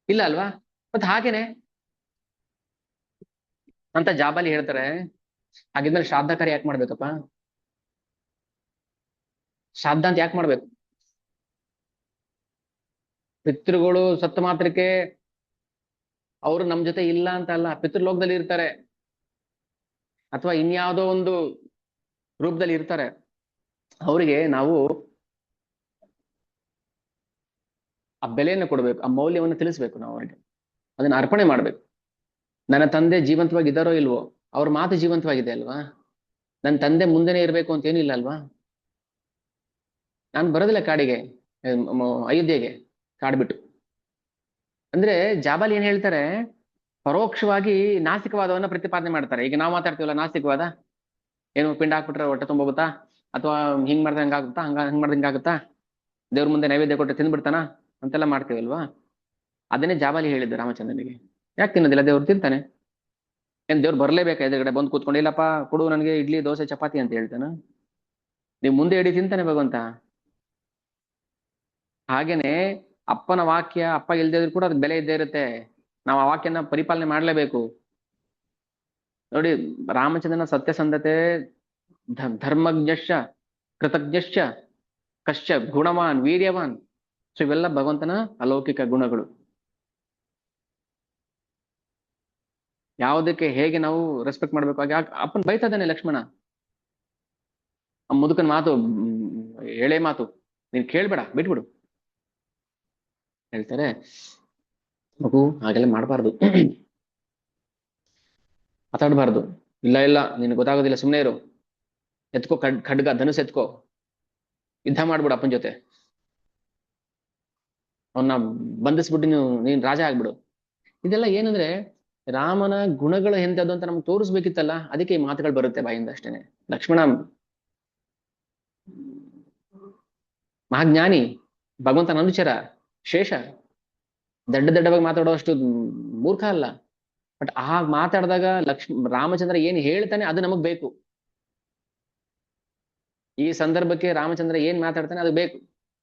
ಇಲ್ಲ ಅಲ್ವಾ? ಮತ್ತೆ ಹಾಗೇನೆ ಅಂತ ಜಾಬಾಲಿ ಹೇಳ್ತಾರೆ. ಹಾಗಿದ್ಮೇಲೆ ಶ್ರಾದ್ದ ಕಾರ್ಯ ಯಾಕೆ ಮಾಡ್ಬೇಕಪ್ಪ? ಶ್ರಾದ್ದ ಅಂತ ಯಾಕೆ ಮಾಡ್ಬೇಕು? ಪಿತೃಗಳು ಸತ್ತ ಮಾತ್ರಕ್ಕೆ ಅವರು ನಮ್ ಜೊತೆ ಇಲ್ಲ ಅಂತ ಅಲ್ಲ, ಪಿತೃಲೋಕದಲ್ಲಿ ಇರ್ತಾರೆ, ಅಥವಾ ಇನ್ಯಾವುದೋ ಒಂದು ರೂಪದಲ್ಲಿ ಇರ್ತಾರೆ. ಅವರಿಗೆ ನಾವು ಆ ಬೆಲೆಯನ್ನು ಕೊಡ್ಬೇಕು, ಆ ಮೌಲ್ಯವನ್ನು ತಿಳಿಸ್ಬೇಕು, ನಾವು ಅವರಿಗೆ ಅದನ್ನ ಅರ್ಪಣೆ ಮಾಡ್ಬೇಕು. ನನ್ನ ತಂದೆ ಜೀವಂತವಾಗಿದ್ದಾರೋ ಇಲ್ವೋ, ಅವ್ರ ಮಾತು ಜೀವಂತವಾಗಿದೆ ಅಲ್ವಾ? ನನ್ನ ತಂದೆ ಮುಂದೆನೆ ಇರ್ಬೇಕು ಅಂತ ಏನಿಲ್ಲ ಅಲ್ವಾ? ನಾನು ಬರೋದಿಲ್ಲ ಕಾಡಿಗೆ, ಅಯೋಧ್ಯೆಗೆ ಕಾಡ್ಬಿಟ್ಟು. ಅಂದ್ರೆ ಜಾಬಾಲಿ ಏನ್ ಹೇಳ್ತಾರೆ, ಪರೋಕ್ಷವಾಗಿ ನಾಸ್ತಿಕವಾದವನ್ನ ಪ್ರತಿಪಾದನೆ ಮಾಡ್ತಾರೆ. ಈಗ ನಾವು ಮಾತಾಡ್ತೀವಲ್ಲ ನಾಸ್ತಿಕವಾದ, ಏನು ಪಿಂಡ ಹಾಕ್ಬಿಟ್ರೆ ಹೊಟ್ಟೆ ತುಂಬೋಗುತ್ತಾ, ಅಥವಾ ಹಿಂಗ್ ಮಾಡಿದ್ರೆ ಹಂಗಾಗುತ್ತಾ, ಹಂಗ್ ಮಾಡಿದ್ರೆ ಹಿಂಗಾಗುತ್ತಾ, ದೇವ್ರ ಮುಂದೆ ನೈವೇದ್ಯ ಕೊಟ್ಟರೆ ತಿಂದ್ಬಿಡ್ತಾನ ಅಂತೆಲ್ಲ ಮಾಡ್ತೀವಲ್ವಾ? ಅದನ್ನೇ ಜಾಬಾಲಿ ಹೇಳಿದ್ದು ರಾಮಚಂದ್ರನಿಗೆ. ಯಾಕೆ ತಿನ್ನೋದಿಲ್ಲ? ದೇವ್ರು ತಿಂತಾನೆ. ಏನ್ ದೇವ್ರು ಬರ್ಲೇಬೇಕಾ ಎದುರುಗಡೆ ಬಂದು ಕೂತ್ಕೊಂಡು, ಇಲ್ಲಪ್ಪ ಕೊಡು ನನಗೆ ಇಡ್ಲಿ ದೋಸೆ ಚಪಾತಿ ಅಂತ ಹೇಳ್ತಾನ? ನೀವು ಮುಂದೆ ಇಡಿ ತಿಂತಾನೆ ಭಗವಂತ. ಹಾಗೇನೆ ಅಪ್ಪನ ವಾಕ್ಯ ಅಪ್ಪ ಇಲ್ದೇ ಇದ್ರು ಕೂಡ ಅದಕ್ಕೆ ಬೆಲೆ ಇದ್ದೇ ಇರುತ್ತೆ. ನಾವು ಆ ವಾಕ್ಯನ ಪರಿಪಾಲನೆ ಮಾಡ್ಲೇಬೇಕು. ನೋಡಿ, ರಾಮಚಂದ್ರನ ಸತ್ಯಸಂಧತೆ, ಧರ್ಮಜ್ಞಶ್ಚ ಕೃತಜ್ಞಶ್ಚ ಕಶ್ಚ ಗುಣವಾನ್ ವೀರ್ಯವಾನ್. ಸೊ ಇವೆಲ್ಲ ಭಗವಂತನ ಅಲೌಕಿಕ ಗುಣಗಳು. ಯಾವುದಕ್ಕೆ ಹೇಗೆ ನಾವು ರೆಸ್ಪೆಕ್ಟ್ ಮಾಡ್ಬೇಕು. ಹಾಗೆ ಅಪ್ಪನ್ ಬೈತಾ ಇದ್ದಾನೆ ಲಕ್ಷ್ಮಣ. ಆ ಮುದುಕನ ಮಾತು ಎಳೆ ಮಾತು, ನೀನ್ ಕೇಳ್ಬೇಡ, ಬಿಟ್ಬಿಡು ಹೇಳ್ತಾರೆ. ಮಗು ಹಾಗೆಲ್ಲ ಮಾಡಬಾರ್ದು, ಮಾತಾಡಬಾರ್ದು. ಇಲ್ಲ ಇಲ್ಲ ನಿನ್ ಗೊತ್ತಾಗೋದಿಲ್ಲ, ಸುಮ್ಮನೆ ಇರು, ಎತ್ಕೋ ಖಡ್ಗ ಧನುಸ್ ಎತ್ಕೋ, ಯುದ್ಧ ಮಾಡ್ಬಿಡು ಅಪ್ಪನ ಜೊತೆ, ಅವನ್ನ ಬಂಧಿಸ್ಬಿಟ್ಟು ನೀನ್ ರಾಜ ಆಗ್ಬಿಡು. ಇದೆಲ್ಲ ಏನಂದ್ರೆ ರಾಮನ ಗುಣಗಳು ಎಂತದ್ದು ಅಂತ ನಮ್ಗೆ ತೋರಿಸ್ಬೇಕಿತ್ತಲ್ಲ, ಅದಕ್ಕೆ ಈ ಮಾತುಗಳು ಬರುತ್ತೆ ಬಾಯಿಂದ ಅಷ್ಟೇನೆ. ಲಕ್ಷ್ಮಣ ಮಹಾಜ್ಞಾನಿ, ಭಗವಂತನ ಅನುಚರ, ಶೇಷ, ದಡ್ಡವಾಗಿ ಮಾತಾಡೋಷ್ಟು ಮೂರ್ಖ ಅಲ್ಲ. ಬಟ್ ಆ ಮಾತಾಡಿದಾಗ ರಾಮಚಂದ್ರ ಏನ್ ಹೇಳ್ತಾನೆ ಅದು ನಮಗ್ ಬೇಕು. ಈ ಸಂದರ್ಭಕ್ಕೆ ರಾಮಚಂದ್ರ ಏನ್ ಮಾತಾಡ್ತಾನೆ ಅದು ಬೇಕು.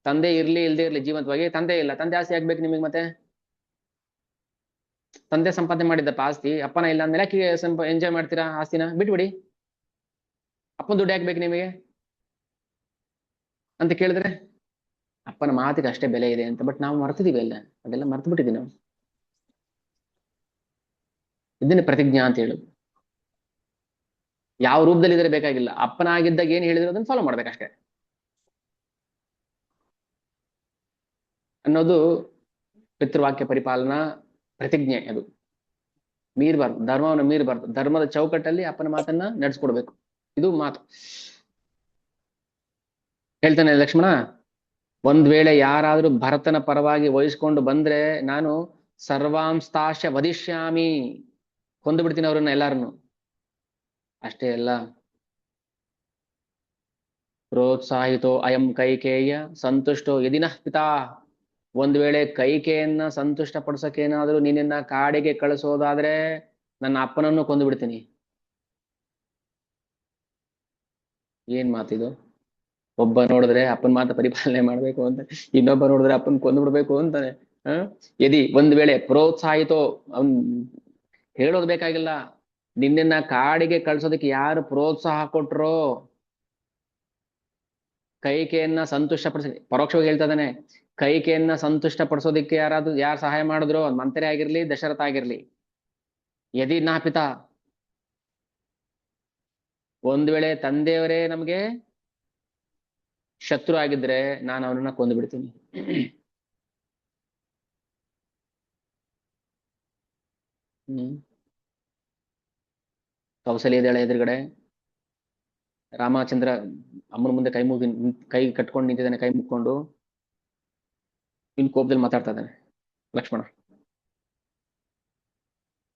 ತಂದೆ ಇರ್ಲಿ ಇಲ್ದೇ ಇರ್ಲಿ ಜೀವಂತವಾಗಿ, ತಂದೆ ಇಲ್ಲ, ತಂದೆ ಆಸ್ತಿ ಆಗ್ಬೇಕು ನಿಮಗೆ. ಮತ್ತೆ ತಂದೆ ಸಂಪಾದನೆ ಮಾಡಿದ್ದಪ್ಪ ಆಸ್ತಿ, ಅಪ್ಪನ ಇಲ್ಲ ಅಂದ್ಮೇಲೆ ಯಾಕೆ ಎಂಜಾಯ್ ಮಾಡ್ತೀರಾ ಆಸ್ತಿನ? ಬಿಟ್ಬಿಡಿ, ಅಪ್ಪನ ದುಡ್ಡು ಹಾಕ್ಬೇಕು ನಿಮಗೆ ಅಂತ ಕೇಳಿದ್ರೆ ಅಪ್ಪನ ಮಾತಿಗೆ ಅಷ್ಟೇ ಬೆಲೆ ಇದೆ ಅಂತ. ಬಟ್ ನಾವು ಮರ್ತಿದೀವಿ ಎಲ್ಲ, ಅದೆಲ್ಲ ಮರ್ತು ಬಿಟ್ಟಿದ್ದೀವಿ ನಾವು. ಇದನ್ನೇ ಪ್ರತಿಜ್ಞಾ ಅಂತ ಹೇಳುದು. ಯಾವ ರೂಪದಲ್ಲಿ ಇದ್ರೆ ಬೇಕಾಗಿಲ್ಲ, ಅಪ್ಪನಾಗಿದ್ದಾಗ ಏನ್ ಹೇಳಿದ್ರು ಅದನ್ನ ಫಾಲೋ ಮಾಡ್ಬೇಕಷ್ಟೇ ಅನ್ನೋದು ಪಿತೃವಾಕ್ಯ ಪರಿಪಾಲನಾ ಪ್ರತಿಜ್ಞೆ. ಅದು ಮೀರ್ಬಾರ್ದು, ಧರ್ಮವನ್ನು ಮೀರ್ಬಾರ್ದು. ಧರ್ಮದ ಚೌಕಟ್ಟಲ್ಲಿ ಅಪ್ಪನ ಮಾತನ್ನ ನಡೆಸ್ಕೊಡ್ಬೇಕು. ಇದು ಮಾತು. ಹೇಳ್ತಾನೆ ಲಕ್ಷ್ಮಣ, ಒಂದ್ ವೇಳೆ ಯಾರಾದ್ರೂ ಭರತನ ಪರವಾಗಿ ವಹಿಸ್ಕೊಂಡು ಬಂದ್ರೆ ನಾನು ಸರ್ವಾಂಸ್ತಾಶ ವದಿಷ್ಯಾಮಿ, ಕೊಂದು ಬಿಡ್ತೀನಿ ಅವ್ರನ್ನ ಎಲ್ಲಾರನ್ನು. ಅಷ್ಟೇ ಅಲ್ಲ, ಪ್ರೋತ್ಸಾಹಿತೋ ಅಯಂ ಕೈಕೇಯ ಸಂತುಷ್ಟೋ ಯದಿನಃ ಪಿತಾ. ಒಂದ್ ವೇಳೆ ಕೈಕೆಯನ್ನ ಸಂತುಷ್ಟ ಪಡಿಸೋಕೇನಾದ್ರೂ ನಿನ್ನ ಕಾಡಿಗೆ ಕಳಿಸೋದಾದ್ರೆ ನನ್ನ ಅಪ್ಪನನ್ನು ಕೊಂದು ಬಿಡ್ತೀನಿ. ಏನ್ ಮಾತಿದು? ಒಬ್ಬ ನೋಡಿದ್ರೆ ಅಪ್ಪನ ಮಾತ ಪರಿಪಾಲನೆ ಮಾಡ್ಬೇಕು ಅಂತ, ಇನ್ನೊಬ್ಬ ನೋಡಿದ್ರೆ ಅಪ್ಪನ್ ಕೊಂದು ಬಿಡ್ಬೇಕು ಅಂತಾನೆ. ಯದಿ ಒಂದ್ ವೇಳೆ ಪ್ರೋತ್ಸಾಹಿತೋ, ಅವನ್ ಹೇಳೋದ್ ಬೇಕಾಗಿಲ್ಲ, ನಿನ್ನ ಕಾಡಿಗೆ ಕಳ್ಸೋದಕ್ಕೆ ಯಾರು ಪ್ರೋತ್ಸಾಹ ಕೊಟ್ರೋ, ಕೈಕೆಯನ್ನ ಸಂತುಷ್ಟ ಪರೋಕ್ಷವಾಗಿ ಹೇಳ್ತಾ ಇದ್ದಾನೆ. ಕೈಕೆಯನ್ನ ಸಂತುಷ್ಟ ಪಡಿಸೋದಿಕ್ಕೆ ಯಾರು ಸಹಾಯ ಮಾಡಿದ್ರು, ಮಂತ್ರಿ ಆಗಿರ್ಲಿ ದಶರಥ ಆಗಿರ್ಲಿ, ಯದಿ ನಾ ಪಿತಾ, ಒಂದ್ ವೇಳೆ ತಂದೆಯವರೇ ನಮ್ಗೆ ಶತ್ರು ಆಗಿದ್ರೆ ನಾನು ಅವನನ್ನ ಕೊಂದು ಬಿಡ್ತೀನಿ. ಕೌಸಲ್ಯ ಇದ್ದಾಳೆ ಎದುರುಗಡೆ, ರಾಮಚಂದ್ರ ಅಮ್ಮನ ಮುಂದೆ ಕೈ ಕಟ್ಕೊಂಡು ನಿಂತಿದ್ದಾನೆ, ಕೈ ಮುಕ್ಕೊಂಡು. ಇನ್ ಕೋಪದಲ್ಲಿ ಮಾತಾಡ್ತಾ ಇದ್ದಾನೆ ಲಕ್ಷ್ಮಣ.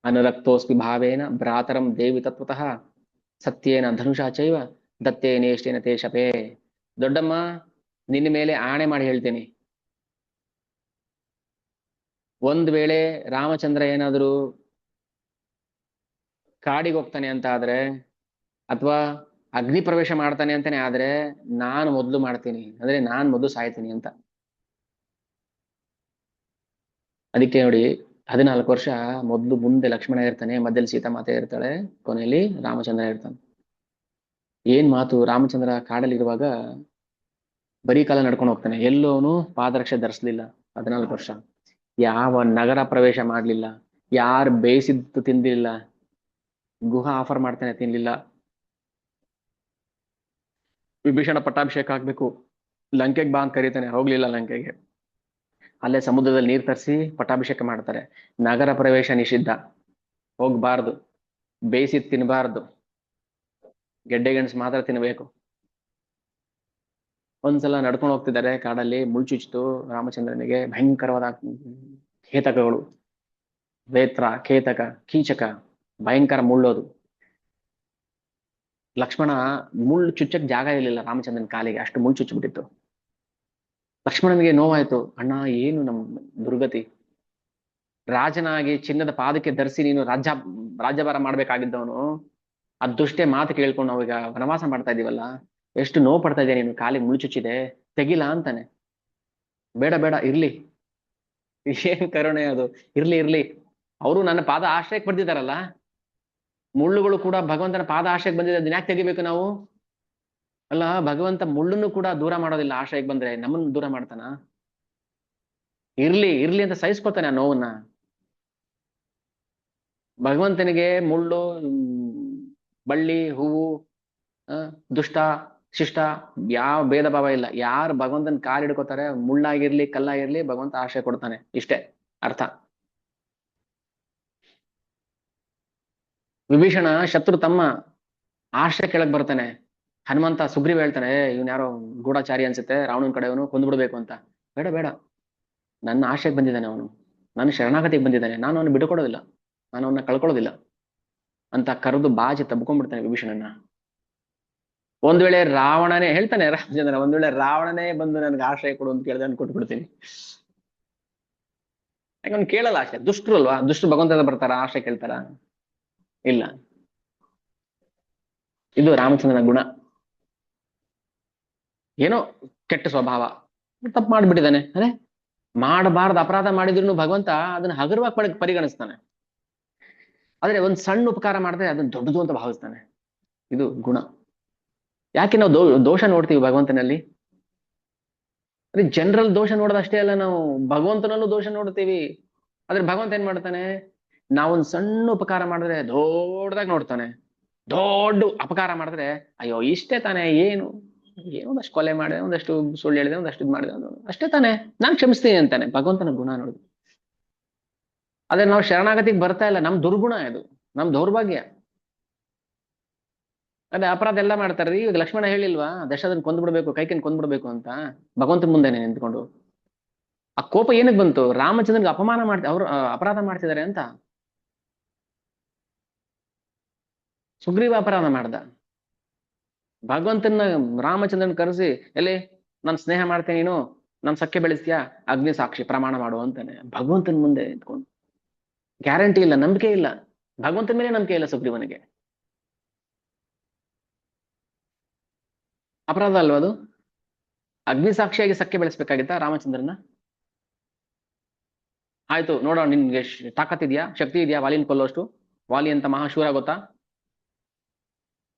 ಅನುರಕ್ತೋಸ್ಮಿ ಭಾವೇನ ಭ್ರಾತರಂ ದೇವಿ ತತ್ವತಃ ಸತ್ಯೇನ ಧನುಷಾ ಚೈವ ದತ್ತೇನೇಷ್ಟೇನ ತೇ ಶಪೇ. ದೊಡ್ಡಮ್ಮ, ನಿನ್ನ ಮೇಲೆ ಆಣೆ ಮಾಡಿ ಹೇಳ್ತೇನೆ, ಒಂದ್ ವೇಳೆ ರಾಮಚಂದ್ರ ಏನಾದ್ರು ಕಾಡಿಗೆ ಹೋಗ್ತಾನೆ ಅಂತ ಆದ್ರೆ, ಅಥವಾ ಅಗ್ನಿ ಪ್ರವೇಶ ಮಾಡ್ತಾನೆ ಅಂತಾನೆ ಆದ್ರೆ ನಾನು ಮೊದಲು ಮಾಡ್ತೀನಿ, ಅಂದ್ರೆ ನಾನ್ ಮೊದಲು ಸಾಯ್ತೀನಿ ಅಂತ. ಅದಕ್ಕೆ ನೋಡಿ, 14 ವರ್ಷ ಮೊದಲು ಮುಂದೆ ಲಕ್ಷ್ಮಣ ಇರ್ತಾನೆ, ಮಧ್ಯದಲ್ಲಿ ಸೀತಾ ಮಾತೆ ಇರ್ತಾಳೆ, ಕೊನೆಯಲ್ಲಿ ರಾಮಚಂದ್ರ ಇರ್ತಾನೆ. ಏನ್ ಮಾತು! ರಾಮಚಂದ್ರ ಕಾಡಲ್ಲಿ ಇರುವಾಗ ಬರೀ ಕಾಲ ನಡ್ಕೊಂಡು ಹೋಗ್ತಾನೆ, ಎಲ್ಲೋನು ಪಾದರಕ್ಷೆ ಧರಿಸ್ಲಿಲ್ಲ. 14 ವರ್ಷ ಯಾವ ನಗರ ಪ್ರವೇಶ ಮಾಡ್ಲಿಲ್ಲ, ಯಾರು ಬೇಯಿಸಿದ್ದು ತಿಂದಿಲ್ಲ, ಗುಹಾ ಆಫರ್ ಮಾಡ್ತಾನೆ ತಿನ್ಲಿಲ್ಲ. ವಿಭೀಷಣ ಪಟ್ಟಾಭಿಷೇಕ ಆಗ್ಬೇಕು, ಲಂಕೆಗೆ ಬಾ ಅಂತ ಕರೀತಾನೆ, ಹೋಗ್ಲಿಲ್ಲ ಲಂಕೆಗೆ. ಅಲ್ಲೇ ಸಮುದ್ರದಲ್ಲಿ ನೀರು ತರಿಸಿ ಪಟ್ಟಾಭಿಷೇಕ ಮಾಡ್ತಾರೆ. ನಗರ ಪ್ರವೇಶ ನಿಷಿದ್ಧ. ಹೋಗ್ಬಾರ್ದು, ಬೇಯಿಸಿ ತಿನ್ನಬಾರ್ದು, ಗೆಡ್ಡೆ ಗೆಣಸು ಮಾತ್ರ ತಿನ್ಬೇಕು. ಒಂದ್ಸಲ ನಡ್ಕೊಂಡು ಹೋಗ್ತಿದ್ದಾರೆ ಕಾಡಲ್ಲಿ, ಮುಳ್ಚುಚ್ಚಿತು ರಾಮಚಂದ್ರನಿಗೆ. ಭಯಂಕರವಾದ ಕೇತಕಗಳು, ವೇತ್ರ, ಕೇತಕ, ಕೀಚಕ, ಭಯಂಕರ ಮುಳ್ಳೋದು. ಲಕ್ಷ್ಮಣ ಮುಳ್ಳು ಚುಚ್ಚಕ್ ಜಾಗ ಇರಲಿಲ್ಲ ರಾಮಚಂದ್ರನ ಕಾಲಿಗೆ, ಅಷ್ಟು ಮುಳ್ಳು ಚುಚ್ಚಿಬಿಟ್ಟಿತ್ತು. ಲಕ್ಷ್ಮಣನಿಗೆ ನೋವಾಯ್ತು. ಅಣ್ಣ ಏನು ನಮ್ ದುರ್ಗತಿ, ರಾಜನಾಗಿ ಚಿನ್ನದ ಪಾದಕ್ಕೆ ಧರಿಸಿ ನೀನು ರಾಜ್ಯಭಾರ ಮಾಡ್ಬೇಕಾಗಿದ್ದವನು, ದುಷ್ಟೇ ಮಾತು ಕೇಳ್ಕೊಂಡು ನಾವೀಗ ವನವಾಸ ಮಾಡ್ತಾ ಇದೀವಲ್ಲ, ಎಷ್ಟು ನೋವು ಪಡ್ತಾ ಇದೆಯಾ ನೀನು, ಕಾಲಿಗೆ ಮುಳ್ಳು ಚುಚ್ಚಿದೆ, ತೆಗಿಲಾ ಅಂತಾನೆ. ಬೇಡ ಬೇಡ ಇರ್ಲಿ, ಏನ್ ಕರುಣೆ ಅದು, ಇರ್ಲಿ. ಅವರು ನನ್ನ ಪಾದ ಆಶ್ರಯಕ್ಕೆ ಬರ್ದಿದಾರಲ್ಲ, ಮುಳ್ಳುಗಳು ಕೂಡ ಭಗವಂತನ ಪಾದ ಆಶ್ರಯಕ್ಕೆ ಬಂದಿದೆ, ಅದನ್ನ ಯಾಕೆ ತೆಗಿಬೇಕು ನಾವು? ಅಲ್ಲ, ಭಗವಂತ ಮುಳ್ಳನ್ನು ಕೂಡ ದೂರ ಮಾಡೋದಿಲ್ಲ, ಆಶ್ರಯಕ್ಕೆ ಬಂದ್ರೆ ನಮ್ಮನ್ನು ದೂರ ಮಾಡ್ತಾನ? ಇರ್ಲಿ ಅಂತ ಸಹಿಸ್ಕೊತಾನೆ ಆ ನೋವನ್ನ. ಭಗವಂತನಿಗೆ ಮುಳ್ಳು, ಬಳ್ಳಿ, ಹೂವು, ದುಷ್ಟ ಶಿಷ್ಟ ಯಾವ ಭೇದ ಭಾವ ಇಲ್ಲ. ಯಾರು ಭಗವಂತನ ಕಾಲು ಹಿಡ್ಕೋತಾರೆ, ಮುಳ್ಳಾಗಿರ್ಲಿ ಕಲ್ಲಾಗಿರ್ಲಿ, ಭಗವಂತ ಆಶ್ರಯ ಕೊಡ್ತಾನೆ, ಇಷ್ಟೇ ಅರ್ಥ. ವಿಭೀಷಣ ಶತ್ರು ತಮ್ಮ, ಆಶ್ರಯ ಕೆಳಗ್ ಬರ್ತಾನೆ. ಹನುಮಂತ ಸುಗ್ರೀವ ಹೇಳ್ತಾನೆ, ಇವನ್ ಯಾರೋ ಗೂಢಚಾರಿ ಅನ್ಸುತ್ತೆ, ರಾವಣನ ಕಡೆಯವನು, ಕೊಂದ್ಬಿಡ್ಬೇಕು ಅಂತ. ಬೇಡ, ನನ್ನ ಆಶ್ರಯಕ್ಕೆ ಬಂದಿದ್ದಾನೆ ಅವನು, ನನ್ನ ಶರಣಾಗತಿಗೆ ಬಂದಿದ್ದಾನೆ, ನಾನು ಅವನು ಬಿಟ್ಟುಕೊಡೋದಿಲ್ಲ, ನಾನು ಅವನ್ನ ಕಳ್ಕೊಳ್ಳೋದಿಲ್ಲ ಅಂತ ಕರೆದು ಬಾಜಿ ತಬ್ಕೊಂಡ್ಬಿಡ್ತಾನೆ ವಿಭೀಷಣನ. ಒಂದ್ ವೇಳೆ ರಾವಣನೇ ಹೇಳ್ತಾನೆ, ರಾಮಚಂದ್ರ, ಒಂದ್ ವೇಳೆ ರಾವಣನೇ ಬಂದು ನನ್ಗೆ ಆಶ್ರಯ ಕೊಡು ಅಂತ ಕೇಳಿದ್ರೆ ನಾನು ಕೊಟ್ಬಿಡ್ತೀನಿ. ಯಾಕೆ ಅವ್ನು ಕೇಳಲ್ಲ ಅಷ್ಟೇ, ದುಷ್ಟರು ಅಲ್ವಾ, ದುಷ್ಟರು ಭಗವಂತ ಬರ್ತಾರ ಆಶ್ರಯ ಕೇಳ್ತಾರ? ಇಲ್ಲ. ಇದು ರಾಮಚಂದ್ರನ ಗುಣ. ಏನೋ ಕೆಟ್ಟ ಸ್ವಭಾವ, ತಪ್ಪು ಮಾಡ್ಬಿಟ್ಟಿದ್ದಾನೆ, ಅದೇ ಮಾಡಬಾರ್ದು ಅಪರಾಧ ಮಾಡಿದ್ರು ಭಗವಂತ ಅದನ್ನ ಹಗುರವಾಗಿ ಪರಿಗಣಿಸ್ತಾನೆ. ಆದ್ರೆ ಒಂದ್ ಸಣ್ಣ ಉಪಕಾರ ಮಾಡಿದ್ರೆ ಅದನ್ನ ದೊಡ್ಡದು ಅಂತ ಭಾವಿಸ್ತಾನೆ. ಇದು ಗುಣ. ಯಾಕೆ ನಾವು ದೋಷ ನೋಡ್ತೀವಿ ಭಗವಂತನಲ್ಲಿ? ಅದೇ ಜನರಲ್ ದೋಷ ನೋಡೋದಷ್ಟೇ ಅಲ್ಲ, ನಾವು ಭಗವಂತನಲ್ಲೂ ದೋಷ ನೋಡ್ತೀವಿ. ಆದ್ರೆ ಭಗವಂತ ಏನ್ ಮಾಡ್ತಾನೆ, ನಾವೊಂದ್ ಸಣ್ಣ ಉಪಕಾರ ಮಾಡಿದ್ರೆ ದೊಡ್ಡದಾಗಿ ನೋಡ್ತಾನೆ. ದೊಡ್ಡ ಅಪಕಾರ ಮಾಡಿದ್ರೆ ಅಯ್ಯೋ ಇಷ್ಟೇ ತಾನೆ, ಏನು ಒಂದಷ್ಟು ಕೊಲೆ ಮಾಡಿದೆ, ಒಂದಷ್ಟು ಸುಳ್ಳು ಹೇಳಿದೆ, ಒಂದಷ್ಟು ಇದು ಮಾಡಿದೆ, ಅಷ್ಟೇ ತಾನೆ, ನಾನ್ ಕ್ಷಮಿಸ್ತೀನಿ ಅಂತಾನೆ. ಭಗವಂತನ ಗುಣ ನೋಡುದು. ಆದ್ರೆ ನಾವು ಶರಣಾಗತಿಗೆ ಬರ್ತಾ ಇಲ್ಲ, ನಮ್ ದುರ್ಗುಣ ಇದು, ನಮ್ ದೌರ್ಭಾಗ್ಯ. ಅದೇ ಅಪರಾಧ ಎಲ್ಲ ಮಾಡ್ತಾರ್ರಿ. ಈಗ ಲಕ್ಷ್ಮಣ ಹೇಳಿಲ್ವಾ, ದಶರಥನ್ ಕೊಂದ್ಬಿಡ್ಬೇಕು, ಕೈಕೇನ್ ಕೊಂದ್ಬಿಡ್ಬೇಕು ಅಂತ, ಭಗವಂತನ ಮುಂದೆನೆ ನಿಂತ್ಕೊಂಡು. ಆ ಕೋಪ ಏನಕ್ಕೆ ಬಂತು? ರಾಮಚಂದ್ರನ್ಗೆ ಅಪಮಾನ ಅವ್ರು ಅಪರಾಧ ಮಾಡ್ತಿದ್ದಾರೆ ಅಂತ. ಸುಗ್ರೀವ ಅಪರಾಧ ಮಾಡ್ದ. ಭಗವಂತನ ರಾಮಚಂದ್ರನ್ ಕರೆಸಿ, ಎಲ್ಲಿ ನಾನು ಸ್ನೇಹ ಮಾಡ್ತೇನೆ, ನೀನು ನನ್ ಸಖ್ಯ ಬೆಳೆಸ್ತೀಯಾ, ಅಗ್ನಿ ಸಾಕ್ಷಿ ಪ್ರಮಾಣ ಮಾಡು ಅಂತಾನೆ. ಭಗವಂತನ ಮುಂದೆ ನಿಂತ್ಕೊಂಡು ಗ್ಯಾರಂಟಿ ಇಲ್ಲ, ನಂಬಿಕೆ ಇಲ್ಲ, ಭಗವಂತನ ಮೇಲೆ ನಂಬಿಕೆ ಇಲ್ಲ ಸುಗ್ರೀವನಿಗೆ. ಅಪರಾಧ ಅಲ್ವಾ ಅದು? ಅಗ್ನಿ ಸಾಕ್ಷಿಯಾಗಿ ಸಖ್ಯ ಬೆಳೆಸ್ಬೇಕಾಗಿತ್ತ ರಾಮಚಂದ್ರನ? ಆಯ್ತು ನೋಡೋಣ, ನಿನ್ಗೆ ತಾಕತ್ತಿದ್ಯಾ, ಶಕ್ತಿ ಇದೆಯಾ ವಾಲಿನ ಕೊಲ್ಲೋಷ್ಟು? ವಾಲಿ ಅಂತ ಮಹಾಶೂರ ಗೊತ್ತಾ?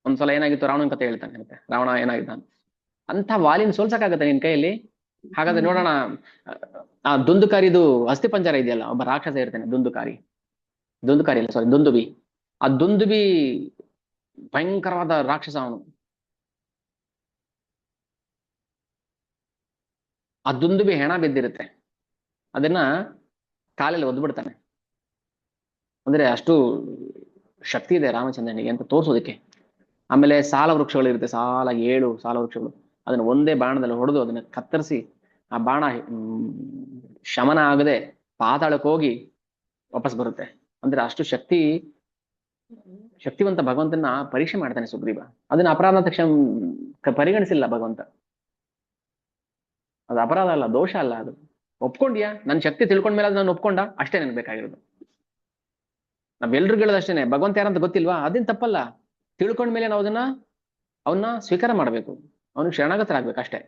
ಒಂದ್ಸಲ ಏನಾಗಿತ್ತು, ರಾವಣನ ಕತೆ ಹೇಳ್ತಾನೆ ಮತ್ತೆ, ರಾವಣ ಏನಾಗಿದ್ದ ಅಂತ. ವಾಲಿನ ಸೋಲ್ಸಕ್ಕಾಗತ್ತೆ ನಿನ್ ಕೈಯಲ್ಲಿ? ಹಾಗಾದ್ರೆ ನೋಡೋಣ, ಆ ದುಂದುಕಾರಿದು ಅಸ್ಥಿ ಪಂಜರ ಇದೆಯಲ್ಲ, ಒಬ್ಬ ರಾಕ್ಷಸ ಇರ್ತಾನೆ, ದುಂದುಕಾರಿ ಇಲ್ಲ ಸಾರಿ, ದುಂದುಬಿ. ಆ ದುಂದುಬಿ ಭಯಂಕರವಾದ ರಾಕ್ಷಸ ಅವನು. ಆ ದುಂದುಬಿ ಹೆಣ ಬಿದ್ದಿರುತ್ತೆ, ಅದನ್ನ ಕಾಲಲ್ಲಿ ಒದ್ಬಿಡ್ತಾನೆ. ಅಂದ್ರೆ ಅಷ್ಟು ಶಕ್ತಿ ಇದೆ ರಾಮಚಂದ್ರನಿಗೆ ಅಂತ ತೋರ್ಸೋದಕ್ಕೆ. ಆಮೇಲೆ ಸಾಲ ವೃಕ್ಷಗಳಿರುತ್ತೆ, 7 ಸಾಲ ವೃಕ್ಷಗಳು, ಅದನ್ನ ಒಂದೇ ಬಾಣದಲ್ಲಿ ಹೊಡೆದು ಅದನ್ನ ಕತ್ತರಿಸಿ, ಆ ಬಾಣ ಶಮನ ಆಗದೆ ಪಾತಾಳಕ್ಕೆ ಹೋಗಿ ವಾಪಸ್ ಬರುತ್ತೆ. ಅಂದ್ರೆ ಅಷ್ಟು ಶಕ್ತಿವಂತ ಭಗವಂತನ ಪರೀಕ್ಷೆ ಮಾಡ್ತಾನೆ ಸುಗ್ರೀವ. ಅದನ್ನ ಅಪರಾಧ ಅಂತ ಪರಿಗಣಿಸಿಲ್ಲ ಭಗವಂತ. ಅದು ಅಪರಾಧ ಅಲ್ಲ, ದೋಷ ಅಲ್ಲ, ಅದು ಒಪ್ಕೊಂಡ್ಯಾ, ನನ್ನ ಶಕ್ತಿ ತಿಳ್ಕೊಂಡ್ಮೇಲೆ ಅದು ನಾನು ಒಪ್ಕೊಂಡ, ಅಷ್ಟೇ ನನ್ಗೆ ಬೇಕಾಗಿರೋದು. ನಾವೆಲ್ರು ಹೇಳೋದು ಅಷ್ಟೇನೆ, ಭಗವಂತ ಯಾರಂತ ಗೊತ್ತಿಲ್ವಾ, ಅದೇನ್ ತಪ್ಪಲ್ಲ. ತಿಳ್ಕೊಂಡ್ಮೇಲೆ ನಾವು ಅವನ್ನ ಸ್ವೀಕಾರ ಮಾಡ್ಬೇಕು, ಅವನಿಗೆ ಶರಣಾಗತರಾಗ್ಬೇಕು ಅಷ್ಟೇ.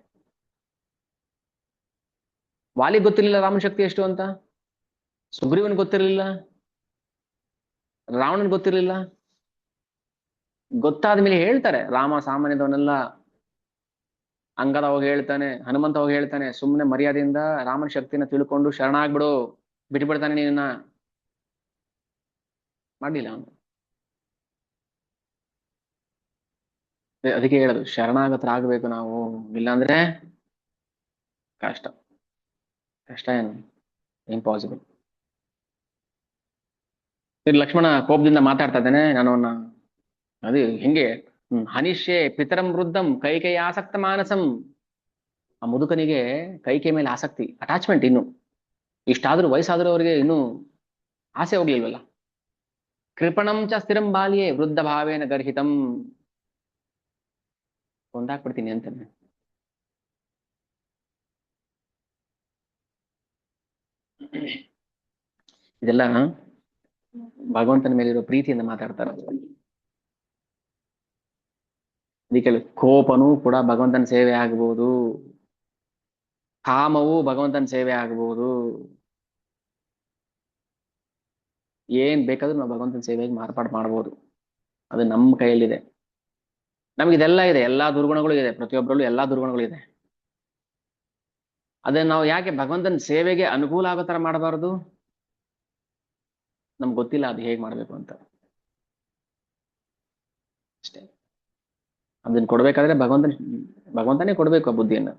ವಾಲಿಗೆ ಗೊತ್ತಿರ್ಲಿಲ್ಲ ರಾಮನ ಶಕ್ತಿ ಎಷ್ಟು ಅಂತ, ಸುಗ್ರೀವನ್ ಗೊತ್ತಿರ್ಲಿಲ್ಲ, ರಾವಣನ್ ಗೊತ್ತಿರ್ಲಿಲ್ಲ. ಗೊತ್ತಾದ ಮೇಲೆ ಹೇಳ್ತಾರೆ, ರಾಮ ಸಾಮಾನ್ಯದವನೆಲ್ಲ. ಅಂಗದ ಹೋಗಿ ಹೇಳ್ತಾನೆ, ಹನುಮಂತ ಹೋಗಿ ಹೇಳ್ತಾನೆ, ಸುಮ್ಮನೆ ಮರ್ಯಾದೆಯಿಂದ ರಾಮನ ಶಕ್ತಿನ ತಿಳ್ಕೊಂಡು ಶರಣಾಗ್ಬಿಡು, ಬಿಟ್ಬಿಡ್ತಾನೆ ನಿನ್ನ. ಮಾಡ್ಲಿಲ್ಲ ಅವನು. ಅದಕ್ಕೆ ಹೇಳೋದು, ಶರಣಾಗತರಾಗಬೇಕು ನಾವು, ಇಲ್ಲಾಂದ್ರೆ ಕಷ್ಟ ಏನು, ಇಂಪಾಸಿಬಲ್. ಲಕ್ಷ್ಮಣ ಕೋಪದಿಂದ ಮಾತಾಡ್ತಾ ಇದ್ದಾನೆ. ನಾನು ಅವನ್ನ ಅದು ಹೆಂಗೆ ಹನಿಷ್ಯೆ ಪಿತರಂ ವೃದ್ಧಂ ಕೈಕೇಯ ಆಸಕ್ತ ಮಾನಸಂ. ಆ ಮುದುಕನಿಗೆ ಕೈಕೆ ಮೇಲೆ ಆಸಕ್ತಿ, ಅಟ್ಯಾಚ್ಮೆಂಟ್. ಇನ್ನು ಇಷ್ಟಾದ್ರೂ ವಯಸ್ಸಾದ್ರೂ ಅವರಿಗೆ ಇನ್ನು ಆಸೆ ಹೋಗ್ಲಿಲ್ವಲ್ಲ. ಕೃಪಣಂ ಚ ಸ್ಥಿರಂ ಬಾಲ್ಯೆ ವೃದ್ಧ ಭಾವೇನ ಗರ್ಹಿತಂ. ಕೊಂದಾಕ್ಬಿಡ್ತೀನಿ ಅಂತಾನೆ. ಇದೆಲ್ಲ ಭಗವಂತನ ಮೇಲಿರೋ ಪ್ರೀತಿಯಿಂದ ಮಾತಾಡ್ತಾರೆ. ಅದಕ್ಕೆ ಕೋಪನೂ ಕೂಡ ಭಗವಂತನ ಸೇವೆ ಆಗ್ಬೋದು, ಕಾಮವು ಭಗವಂತನ ಸೇವೆ ಆಗ್ಬೋದು. ಏನ್ ಬೇಕಾದ್ರೂ ನಾವು ಭಗವಂತನ ಸೇವೆಗೆ ಮಾರ್ಪಾಡು ಮಾಡ್ಬೋದು. ಅದು ನಮ್ಮ ಕೈಯಲ್ಲಿದೆ. ನಮ್ಗೆ ಇದೆಲ್ಲ ಇದೆ, ಎಲ್ಲಾ ದುರ್ಗುಣಗಳು ಇದೆ, ಪ್ರತಿಯೊಬ್ಬರಲ್ಲೂ ಎಲ್ಲಾ ದುರ್ಗುಣಗಳು ಇದೆ. ಅದನ್ನ ನಾವು ಯಾಕೆ ಭಗವಂತನ ಸೇವೆಗೆ ಅನುಕೂಲ ಆಗೋ ತರ ಮಾಡಬಾರದು? ನಮ್ಗೆ ಗೊತ್ತಿಲ್ಲ ಅದು ಹೇಗ್ ಮಾಡ್ಬೇಕು ಅಂತ ಅಷ್ಟೇ. ಅದನ್ನ ಕೊಡ್ಬೇಕಾದ್ರೆ ಭಗವಂತನೇ ಕೊಡ್ಬೇಕು ಆ ಬುದ್ಧಿಯನ್ನ.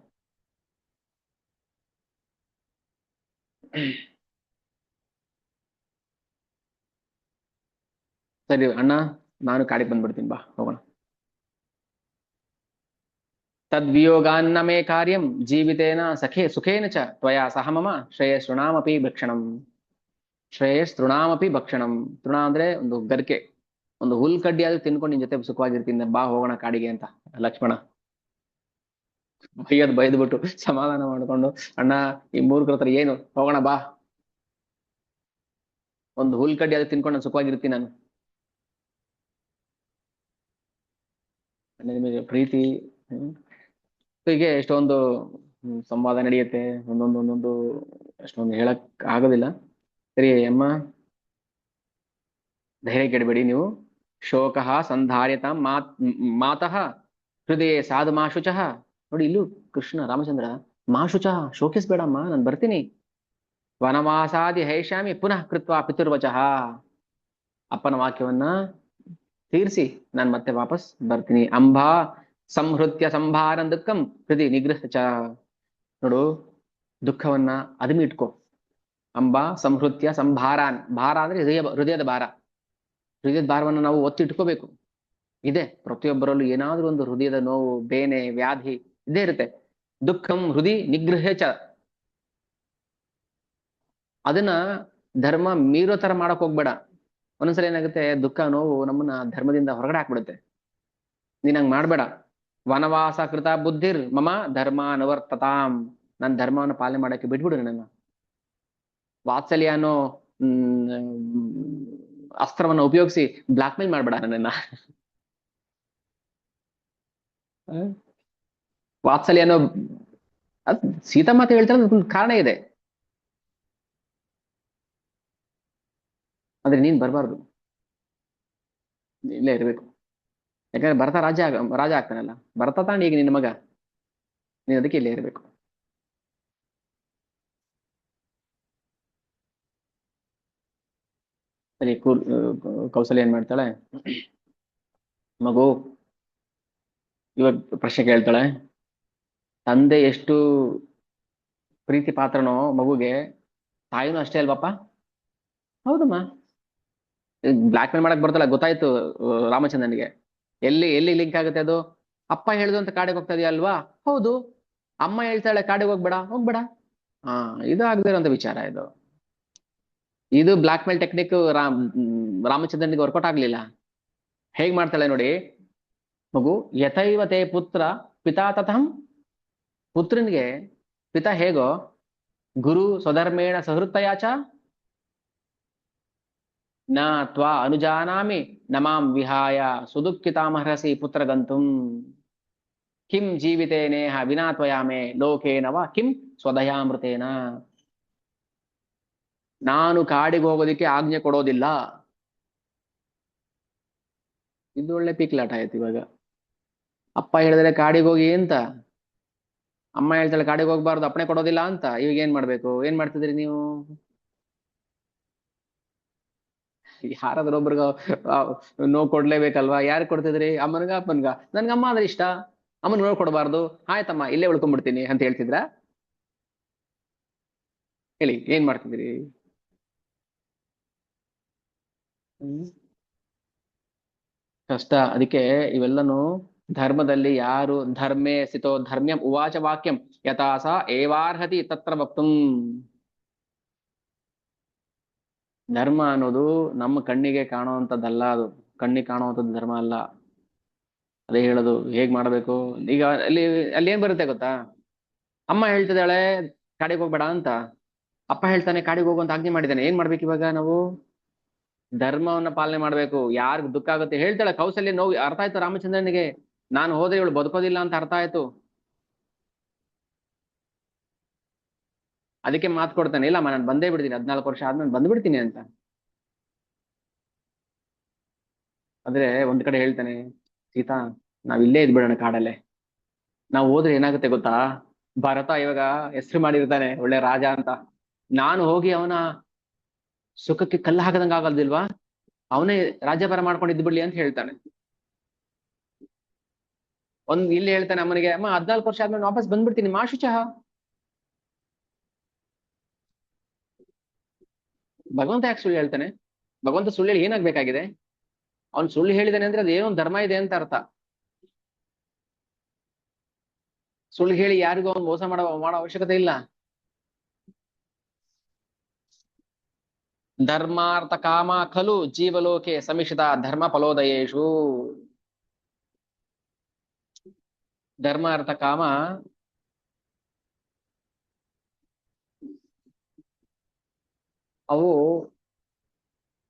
ಸರಿ ಅಣ್ಣ, ನಾನು ಕಾಡಿಗೆ ಬಂದ್ಬಿಡ್ತೀನಿ, ಬಾ ಹೋಗೋಣ. ತದ್ವಿಯೋಗಾನ್ನ ಮೇ ಕಾರ್ಯಂ ಜೀವಿತೇನ ಸಖೇ ಸುಖೇನ ಚ ತ್ವಯಾ ಸಹ ಮಮ ಶ್ರೇಯಸ್ಸೃಣಾಮಪಿ ಭಕ್ಷಣಂ. ಶ್ರೇಯಸ್ಸೃಣಾಮಪಿ ಭಕ್ಷಣಂ. ತೃಣ ಅಂದ್ರೆ ಒಂದು ಗರಿಕೆ, ಒಂದು ಹುಲ್ ಕಡ್ಡಿ ಆದ್ರೂ ತಿನ್ಕೊಂಡು ನಿನ್ ಜೊತೆ ಸುಖವಾಗಿರ್ತೀನಿ, ಬಾ ಹೋಗೋಣ ಕಾಡಿಗೆ ಅಂತ ಲಕ್ಷ್ಮಣ ಬೈದ್ಬಿಟ್ಟು ಸಮಾಧಾನ ಮಾಡ್ಕೊಂಡು, ಅಣ್ಣ ಈ ಮೂರ್ಖರ ಹತ್ರ ಏನು, ಹೋಗೋಣ ಬಾ, ಒಂದು ಹುಲ್ ಕಡ್ಡಿ ಆದ್ರೂ ತಿನ್ಕೊಂಡು ನಾನು ಸುಖವಾಗಿರ್ತೀನಿ ನಾನು. ನಿಮಗೆ ಪ್ರೀತಿ ಹೀಗೆ ಎಷ್ಟೊಂದು ಸಂವಾದ ನಡೆಯುತ್ತೆ, ಒಂದೊಂದು ಅಷ್ಟೊಂದು ಹೇಳಕ್ ಆಗೋದಿಲ್ಲ. ಸರಿ ಅಮ್ಮ, ಧೈರ್ಯ ಕೆಡಬೇಡಿ ನೀವು. ಶೋಕಃ ಸಂಧಾರ್ಯತ ಮಾತಃ ಹೃದಯ ಸಾಧು ಮಾಶುಚಃ. ನೋಡಿ ಇಲ್ಲೂ ಕೃಷ್ಣ ರಾಮಚಂದ್ರ ಮಾಶುಚಃ, ಶೋಕಿಸ್ಬೇಡಮ್ಮ, ನಾನು ಬರ್ತೀನಿ. ವನವಾಸಾದಿ ಹೈಷಾಮಿ ಪುನಃ ಕೃತ್ವ ಪಿತುರ್ವಚಃ. ಅಪ್ಪನ ವಾಕ್ಯವನ್ನ ತೀರಿಸಿ ನಾನು ಮತ್ತೆ ವಾಪಸ್ ಬರ್ತೀನಿ. ಅಂಬಾ ಸಂಹೃತ್ಯ ಸಂಭಾರಂ ದುಃಖಂ ಹೃದಯ ನಿಗ್ರಹ ಚ. ನೋಡು, ದುಃಖವನ್ನ ಅದುಮಿಟ್ಕೋ. ಅಂಬಾ ಸಂಹೃತ್ಯ ಸಂಭಾರಾನ್. ಭಾರ ಅಂದ್ರೆ ಹೃದಯದ ಭಾರ. ಹೃದಯದ ಭಾರವನ್ನು ನಾವು ಒತ್ತಿಟ್ಕೋಬೇಕು. ಇದೆ ಪ್ರತಿಯೊಬ್ಬರಲ್ಲೂ ಏನಾದ್ರೂ ಒಂದು ಹೃದಯದ ನೋವು, ಬೇನೆ, ವ್ಯಾಧಿ ಇದೇ ಇರುತ್ತೆ. ದುಃಖಂ ಹೃದಯ ನಿಗ್ರಹ ಚ. ಅದನ್ನ ಧರ್ಮ ಮೀರೋ ತರ ಮಾಡಕ್ ಹೋಗ್ಬೇಡ. ಒಂದೊಂದ್ಸಲ ಏನಾಗುತ್ತೆ, ದುಃಖ ನೋವು ನಮ್ಮನ್ನ ಧರ್ಮದಿಂದ ಹೊರಗಡೆ ಹಾಕ್ಬಿಡುತ್ತೆ. ನೀನ್ ಹಂಗ್ ಮಾಡ್ಬೇಡ. ವನವಾಸ ಕೃತ ಬುದ್ಧಿರ್ ಮಮ ಧರ್ಮ ಅನುವರ್ತತಾಂ. ನನ್ನ ಧರ್ಮವನ್ನು ಪಾಲನೆ ಮಾಡಕ್ಕೆ ಬಿಟ್ಬಿಡು ನನ್ನ. ವಾತ್ಸಲ್ಯ ಅನ್ನೋ ಅಸ್ತ್ರವನ್ನ ಉಪಯೋಗಿಸಿ ಬ್ಲಾಕ್ ಮೇಲ್ ಮಾಡ್ಬೇಡ ನನ್ನನ್ನ. ವಾತ್ಸಲ್ಯ ಅನ್ನೋ ಸೀತಾಮಾತೆ ಹೇಳ್ತಾರೆ, ಅದಕ್ಕೊಂದು ಕಾರಣ ಇದೆ. ಆದ್ರೆ ನೀನ್ ಬರಬಾರ್ದು, ಇಲ್ಲೇ ಇರ್ಬೇಕು. ಯಾಕಂದ್ರೆ ಭರತ ರಾಜ ಆಗ್ತಾನಲ್ಲ, ಭರತ ತಾಂಡಿ ಈಗ ನಿನ್ನ ಮಗ, ನೀನ್ ಅದಕ್ಕೆ ಇಲ್ಲೇ ಇರ್ಬೇಕು. ಸರಿ, ಕೌಸಲ್ಯ ಏನ್ ಮಾಡ್ತಾಳೆ, ಮಗು ಇವಾಗ ಪ್ರಶ್ನೆ ಕೇಳ್ತಾಳೆ. ತಂದೆ ಎಷ್ಟು ಪ್ರೀತಿ ಪಾತ್ರನೋ ಮಗುಗೆ, ತಾಯಿನೂ ಅಷ್ಟೇ ಅಲ್ವಪ್ಪ? ಹೌದಮ್ಮ. ಬ್ಲಾಕ್ ಮೇಲ್ ಮಾಡಕ್ ಬರ್ತಲ್ಲ, ಗೊತ್ತಾಯ್ತು ರಾಮಚಂದ್ರನಿಗೆ. ಎಲ್ಲಿ ಲಿಂಕ್ ಆಗುತ್ತೆ ಅದು? ಅಪ್ಪ ಹೇಳಿದ್ರು ಅಂತ ಕಾಡಿಗೆ ಹೋಗ್ತಾ ಇದೆಯಾ ಅಲ್ವಾ? ಹೌದು. ಅಮ್ಮ ಹೇಳ್ತಾಳೆ ಕಾಡಿಗೆ ಹೋಗ್ಬೇಡ. ಇದು ಆಗದೆ ಇರೋಂಥ ವಿಚಾರ ಇದು ಬ್ಲಾಕ್ ಮೇಲ್ ಟೆಕ್ನಿಕ್ ರಾಮಚಂದ್ರನಿಗೆ ವರ್ಕೌಟ್ ಆಗ್ಲಿಲ್ಲ. ಹೇಗ್ ಮಾಡ್ತಾಳೆ ನೋಡಿ ಮಗು. ಯಥೈವ ತೇ ಪುತ್ರ ಪಿತಾ ತಥಂ. ಪುತ್ರನಿಗೆ ಪಿತಾ ಹೇಗೋ, ಗುರು ಸ್ವಧರ್ಮೇಣ ಸಹೃತ್ತಯಾಚ ನ ತ್ವಾ ಅನುಜಾನಾಮಿ ನಮಾಂ ವಿಹಾಯ ಸುದುಃಖಿತಾಮಹರ್ಹಸಿ ಪುತ್ರ ಗಂತುಂ. ಕಿಂ ಜೀವಿತೇನೇಹ ವಿನಾ ತ್ವಯಾಮೇ ಲೋಕೇನವ ಕಿಂ ಸ್ವದಯಾಮೃತೇನ. ನಾನು ಕಾಡಿಗೆ ಹೋಗೋದಿಕ್ಕೆ ಆಜ್ಞೆ ಕೊಡೋದಿಲ್ಲ. ಇದು ಒಳ್ಳೆ ಪೀಕ್ಲಾಟ ಆಯ್ತು ಇವಾಗ. ಅಪ್ಪ ಹೇಳಿದ್ರೆ ಕಾಡಿಗೆ ಹೋಗಿ ಅಂತ, ಅಮ್ಮ ಹೇಳ್ತಾಳೆ ಕಾಡಿಗೆ ಹೋಗ್ಬಾರ್ದು, ಅಪ್ಪಣೆ ಕೊಡೋದಿಲ್ಲ ಅಂತ. ಇವಾಗ ಏನ್ ಮಾಡ್ಬೇಕು? ಏನ್ ಮಾಡ್ತಿದ್ರಿ ನೀವು? ಯಾರಾದ್ರೂ ಒಬ್ರಿಗ ನೋವು ಕೊಡ್ಲೇಬೇಕಲ್ವಾ? ಯಾರು ಕೊಡ್ತಿದ್ರಿ? ಅಮ್ಮನ್ಗ ಅಪ್ಪನ್ಗ? ನನ್ಗ ಅಮ್ಮ ಅಂದ್ರೆ ಇಷ್ಟ, ಅಮ್ಮನ್ ನೋವು ಕೊಡಬಾರ್ದು, ಆಯ್ತಮ್ಮ ಇಲ್ಲೇ ಉಳ್ಕೊಂಡ್ಬಿಡ್ತೀನಿ ಅಂತ ಹೇಳ್ತಿದ್ರ? ಹೇಳಿ, ಏನ್ ಮಾಡ್ತಿದ್ರಿ? ಕಷ್ಟ. ಅದಕ್ಕೆ ಇವೆಲ್ಲನು ಧರ್ಮದಲ್ಲಿ ಯಾರು ಧರ್ಮೇ ಸ್ಥಿತೋ ಧರ್ಮ್ಯಂ ಉವಾಚ ವಾಕ್ಯಂ ಯಥಾಸ ಏವಾರ್ಹತಿ ತತ್ರ ವಕ್ತುಂ. ಧರ್ಮ ಅನ್ನೋದು ನಮ್ಮ ಕಣ್ಣಿಗೆ ಕಾಣುವಂಥದ್ದಲ್ಲ, ಅದು ಕಣ್ಣಿಗೆ ಕಾಣುವಂಥದ್ದು ಧರ್ಮ ಅಲ್ಲ. ಅದೇ ಹೇಳೋದು ಹೇಗ್ ಮಾಡ್ಬೇಕು. ಈಗ ಅಲ್ಲಿ ಏನ್ ಬರುತ್ತೆ ಗೊತ್ತಾ, ಅಮ್ಮ ಹೇಳ್ತಿದ್ದಾಳೆ ಕಾಡಿಗೆ ಹೋಗ್ಬೇಡ ಅಂತ, ಅಪ್ಪ ಹೇಳ್ತಾನೆ ಕಾಡಿಗೆ ಹೋಗು ಅಂತ ಆಜ್ಞೆ ಮಾಡಿದ್ದಾನೆ. ಏನ್ ಮಾಡ್ಬೇಕು ಇವಾಗ ನಾವು? ಧರ್ಮವನ್ನ ಪಾಲನೆ ಮಾಡ್ಬೇಕು. ಯಾರಿಗ್ ದುಃಖ ಆಗುತ್ತೆ ಹೇಳ್ತಾಳೆ ಕೌಸಲ್ಯ, ನೋವು ಅರ್ಥ ಆಯ್ತು ರಾಮಚಂದ್ರನಿಗೆ, ನಾನು ಹೋದ್ರೆ ಇವಳು ಬದುಕೋದಿಲ್ಲ ಅಂತ ಅರ್ಥ ಆಯ್ತು. ಅದಕ್ಕೆ ಮಾತು ಕೊಡ್ತಾನೆ, ಇಲ್ಲಮ್ಮ ನಾನು ಬಂದೇ ಬಿಡ್ತೀನಿ, 14 ವರ್ಷ ಆದ್ಮೇಲೆ ಬಂದ್ಬಿಡ್ತೀನಿ ಅಂತ. ಆದ್ರೆ ಒಂದ್ ಕಡೆ ಹೇಳ್ತಾನೆ, ಸೀತಾ ನಾವ್ ಇಲ್ಲೇ ಇದ್ಬಿಡೋಣ ಕಾಡಲ್ಲೇ. ನಾವು ಹೋದ್ರೆ ಏನಾಗುತ್ತೆ ಗೊತ್ತಾ, ಭರತ ಇವಾಗ ಹೆಸರು ಮಾಡಿರ್ತಾನೆ ಒಳ್ಳೆ ರಾಜ ಅಂತ, ನಾನು ಹೋಗಿ ಅವನ ಸುಖಕ್ಕೆ ಕಲ್ಲು ಹಾಕದಂಗ ಆಗಲ್ದಿಲ್ವಾ, ಅವನೇ ರಾಜ್ಯಭಾರ ಮಾಡ್ಕೊಂಡು ಇದ್ದು ಬಿಡ್ಲಿ ಅಂತ ಹೇಳ್ತಾನೆ. ಇಲ್ಲಿ ಹೇಳ್ತಾನೆ ಅಮ್ಮನಿಗೆ, ಅಮ್ಮ 14 ವರ್ಷ ಆದ್ಮೇಲೆ ವಾಪಸ್ ಬಂದ್ಬಿಡ್ತೀನಿ ಮಾಶುಚಃ. ಭಗವಂತ ಯಾಕೆ ಸುಳ್ಳು ಹೇಳ್ತಾನೆ? ಭಗವಂತ ಸುಳ್ಳು ಹೇಳಿ ಏನಾಗ್ಬೇಕಾಗಿದೆ? ಅವ್ನು ಸುಳ್ಳು ಹೇಳಿದಾನೆ ಅಂದ್ರೆ ಅದು ಏನೋ ಧರ್ಮ ಇದೆ ಅಂತ ಅರ್ಥ. ಸುಳ್ಳು ಹೇಳಿ ಯಾರಿಗೂ ಅವ್ನು ಮೋಸ ಮಾಡೋ ಅವಶ್ಯಕತೆ ಇಲ್ಲ. ಧರ್ಮಾರ್ಥ ಕಾಮ ಖಲು ಜೀವಲೋಕೆ ಸಮಿಷಿತ ಧರ್ಮ ಫಲೋದಯೇಶು. ಧರ್ಮ ಅರ್ಥ ಕಾಮ ಅವು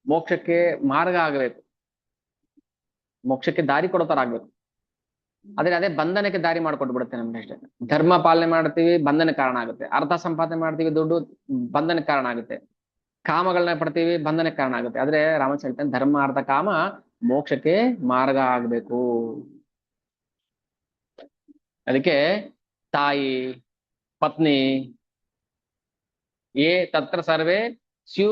ಮೋಕ್ಷಕ್ಕೆ ಮಾರ್ಗ ಆಗಬೇಕು, ಮೋಕ್ಷಕ್ಕೆ ದಾರಿ ಕೊಡೋ ಆಗ್ಬೇಕು. ಆದ್ರೆ ಅದೇ ಬಂಧನಕ್ಕೆ ದಾರಿ ಮಾಡ್ಕೊಟ್ಟು ಬಿಡುತ್ತೆ ನಮ್ಗೆ ಅಷ್ಟೇ. ಧರ್ಮ ಪಾಲನೆ ಮಾಡ್ತೀವಿ, ಬಂಧನಕ್ಕೆ ಕಾರಣ ಆಗುತ್ತೆ. ಅರ್ಥ ಸಂಪಾದನೆ ಮಾಡ್ತೀವಿ, ದುಡ್ಡು ಬಂಧನಕ್ಕೆ ಕಾರಣ ಆಗುತ್ತೆ. ಕಾಮಗಳನ್ನ ಪಡ್ತೀವಿ, ಬಂಧನಕ್ಕೆ ಕಾರಣ ಆಗುತ್ತೆ. ಆದ್ರೆ ರಾಮಚಂದ್ರ ಹೇಳ್ತಾನೆ, ಧರ್ಮ ಅರ್ಥ ಕಾಮ ಮೋಕ್ಷಕ್ಕೆ ಮಾರ್ಗ ಆಗ್ಬೇಕು. ಅದಕ್ಕೆ ತಾಯಿ ಪತ್ನಿ ಏ ತತ್ರ ಸರ್ವೇ ಸ್ಯು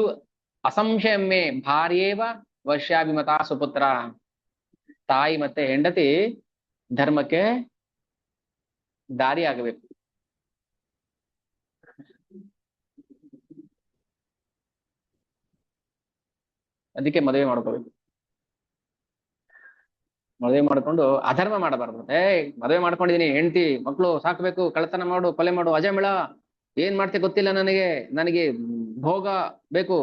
ಅಸಂಶಯಮ್ಮೆ ಭಾರ್ಯೇವ ವಶ್ಯಾಭಿಮತಾ ಸುಪುತ್ರ. ತಾಯಿ ಮತ್ತೆ ಹೆಂಡತಿ ಧರ್ಮಕ್ಕೆ ದಾರಿ ಆಗಬೇಕು. ಅದಕ್ಕೆ ಮದುವೆ ಮಾಡ್ಕೋಬೇಕು. ಮದುವೆ ಮಾಡ್ಕೊಂಡು ಅಧರ್ಮ ಮಾಡಬಾರ್ದು. ಮದುವೆ ಮಾಡ್ಕೊಂಡಿದೀನಿ, ಹೆಂಡತಿ ಮಕ್ಕಳು ಸಾಕ್ಬೇಕು, ಕಳ್ಳತನ ಮಾಡು, ಕೊಲೆ ಮಾಡು, ಅಜಮಿಳ, ಏನ್ ಮಾಡ್ತೀಯ ಗೊತ್ತಿಲ್ಲ ನನಗೆ, ನನಗೆ ಭೋಗ ಬೇಕು,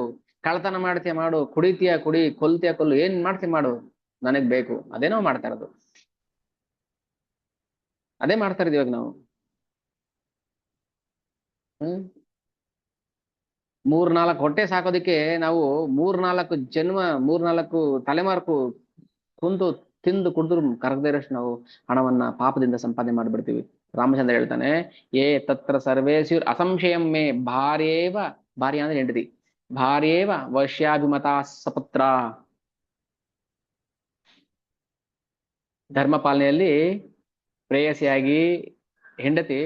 ಕಳ್ಳತನ ಮಾಡ್ತೀಯ ಮಾಡು, ಕುಡಿತೀಯ ಕುಡಿ, ಕೊಲ್ತೀಯ ಕೊಲ್ಲು, ಏನ್ ಮಾಡ್ತೀಯ ಮಾಡು, ನನಗ್ ಬೇಕು. ಅದೇನೋ ಮಾಡ್ತಾ ಇರೋದು, ಅದೇ ಮಾಡ್ತಾ ಇರೋದು ಇವಾಗ ನಾವು. 3-4 ಹೊಟ್ಟೆ ಸಾಕೋದಿಕ್ಕೆ ನಾವು 3-4 ಜನ್ಮ 3-4 ತಲೆಮಾರ್ಕು ಕುಂತು ತಿಂದು ಕುಡಿದ್ರು ಕರಗದಿರಷ್ಟು ನಾವು ಹಣವನ್ನ ಪಾಪದಿಂದ ಸಂಪಾದನೆ ಮಾಡಿಬಿಡ್ತೀವಿ. ರಾಮಚಂದ್ರ ಹೇಳ್ತಾನೆ, ಏ ತತ್ರ ಸರ್ವೇಸ್ಯುರ್ ಅಸಂಶಯಂ ಮೇ ಭಾರ್ಯೇವ, ಭಾರ್ಯ ಅಂದ್ರೆ ಹೆಂಡತಿ, ಭಾರ್ಯೇವ ವಶ್ಯಾಭಿಮತಾ ಸಪುತ್ರ. ಧರ್ಮ ಪಾಲನೆಯಲ್ಲಿ ಪ್ರೇಯಸಿಯಾಗಿ ಹೆಂಡತಿ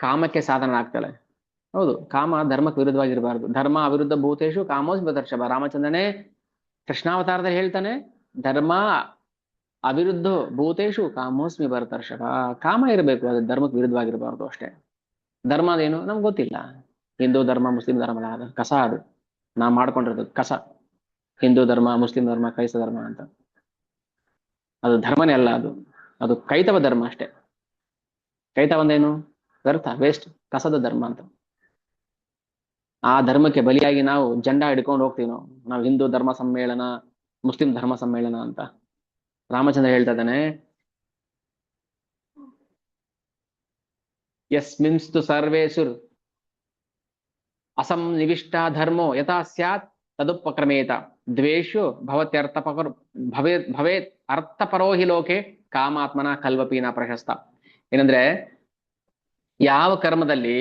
ಕಾಮಕ್ಕೆ ಸಾಧನ ಆಗ್ತಾಳೆ. ಹೌದು, ಕಾಮ ಧರ್ಮಕ್ಕೆ ವಿರುದ್ಧವಾಗಿರಬಾರ್ದು. ಧರ್ಮ ಅವಿರುದ್ಧ ಭೂತೇಶು ಕಾಮೋಸ್ ಬದರ್ಶಭ. ರಾಮಚಂದ್ರನೇ ಕೃಷ್ಣಾವತಾರದಲ್ಲಿ ಹೇಳ್ತಾನೆ, ಧರ್ಮ ಅವಿರುದ್ಧ ಭೂತೇಶು ಕಾಮೋಸ್ಮಿ ಭರತರ್ಷಭ. ಕಾಮ ಇರಬೇಕು, ಅದು ಧರ್ಮಕ್ಕೆ ವಿರುದ್ಧವಾಗಿರಬಾರ್ದು ಅಷ್ಟೇ. ಧರ್ಮ ಅದೇನು ನಮ್ಗೆ ಗೊತ್ತಿಲ್ಲ. ಹಿಂದೂ ಧರ್ಮ ಮುಸ್ಲಿಂ ಧರ್ಮ ಅಲ್ಲ, ಅದು ಕಸ, ಅದು ನಾವು ಮಾಡ್ಕೊಂಡಿರೋದು ಕಸ. ಹಿಂದೂ ಧರ್ಮ, ಮುಸ್ಲಿಂ ಧರ್ಮ, ಕ್ರೈಸ್ತ ಧರ್ಮ ಅಂತ, ಅದು ಧರ್ಮನೇ ಅಲ್ಲ. ಅದು ಕೈತವ ಧರ್ಮ ಅಷ್ಟೇ. ಕೈತವ ಅಂದೇನು? ವ್ಯರ್ಥ, ವೇಸ್ಟ್, ಕಸದ ಧರ್ಮ ಅಂತ. ಆ ಧರ್ಮಕ್ಕೆ ಬಲಿಯಾಗಿ ನಾವು ಜೆಂಡಾ ಹಿಡ್ಕೊಂಡು ಹೋಗ್ತೀವಿ. ನಾವು ಹಿಂದೂ ಧರ್ಮ ಸಮ್ಮೇಳನ, ಮುಸ್ಲಿಂ ಧರ್ಮ ಸಮ್ಮೇಳನ ಅಂತ. ರಾಮಚಂದ್ರ ಹೇಳ್ತಾ ಇದ್ದಾನೆ, ಯಸ್ಮಿನ್ಸ್ತು ಸರ್ವೇಸುರ್ ಅಸಂನಿವಿಷ್ಟ ಧರ್ಮೋ ಯಥಾ ಸ್ಯಾತ್ ತದುಪಕ್ರಮೇತ ದ್ವೇಷು ಭವೇತ್ ಅರ್ಥಪರೋ ಹಿ ಲೋಕೆ ಕಾಮಾತ್ಮನ ಕಲ್ವಪೀನ ಪ್ರಶಸ್ತ. ಏನಂದ್ರೆ, ಯಾವ ಕರ್ಮದಲ್ಲಿ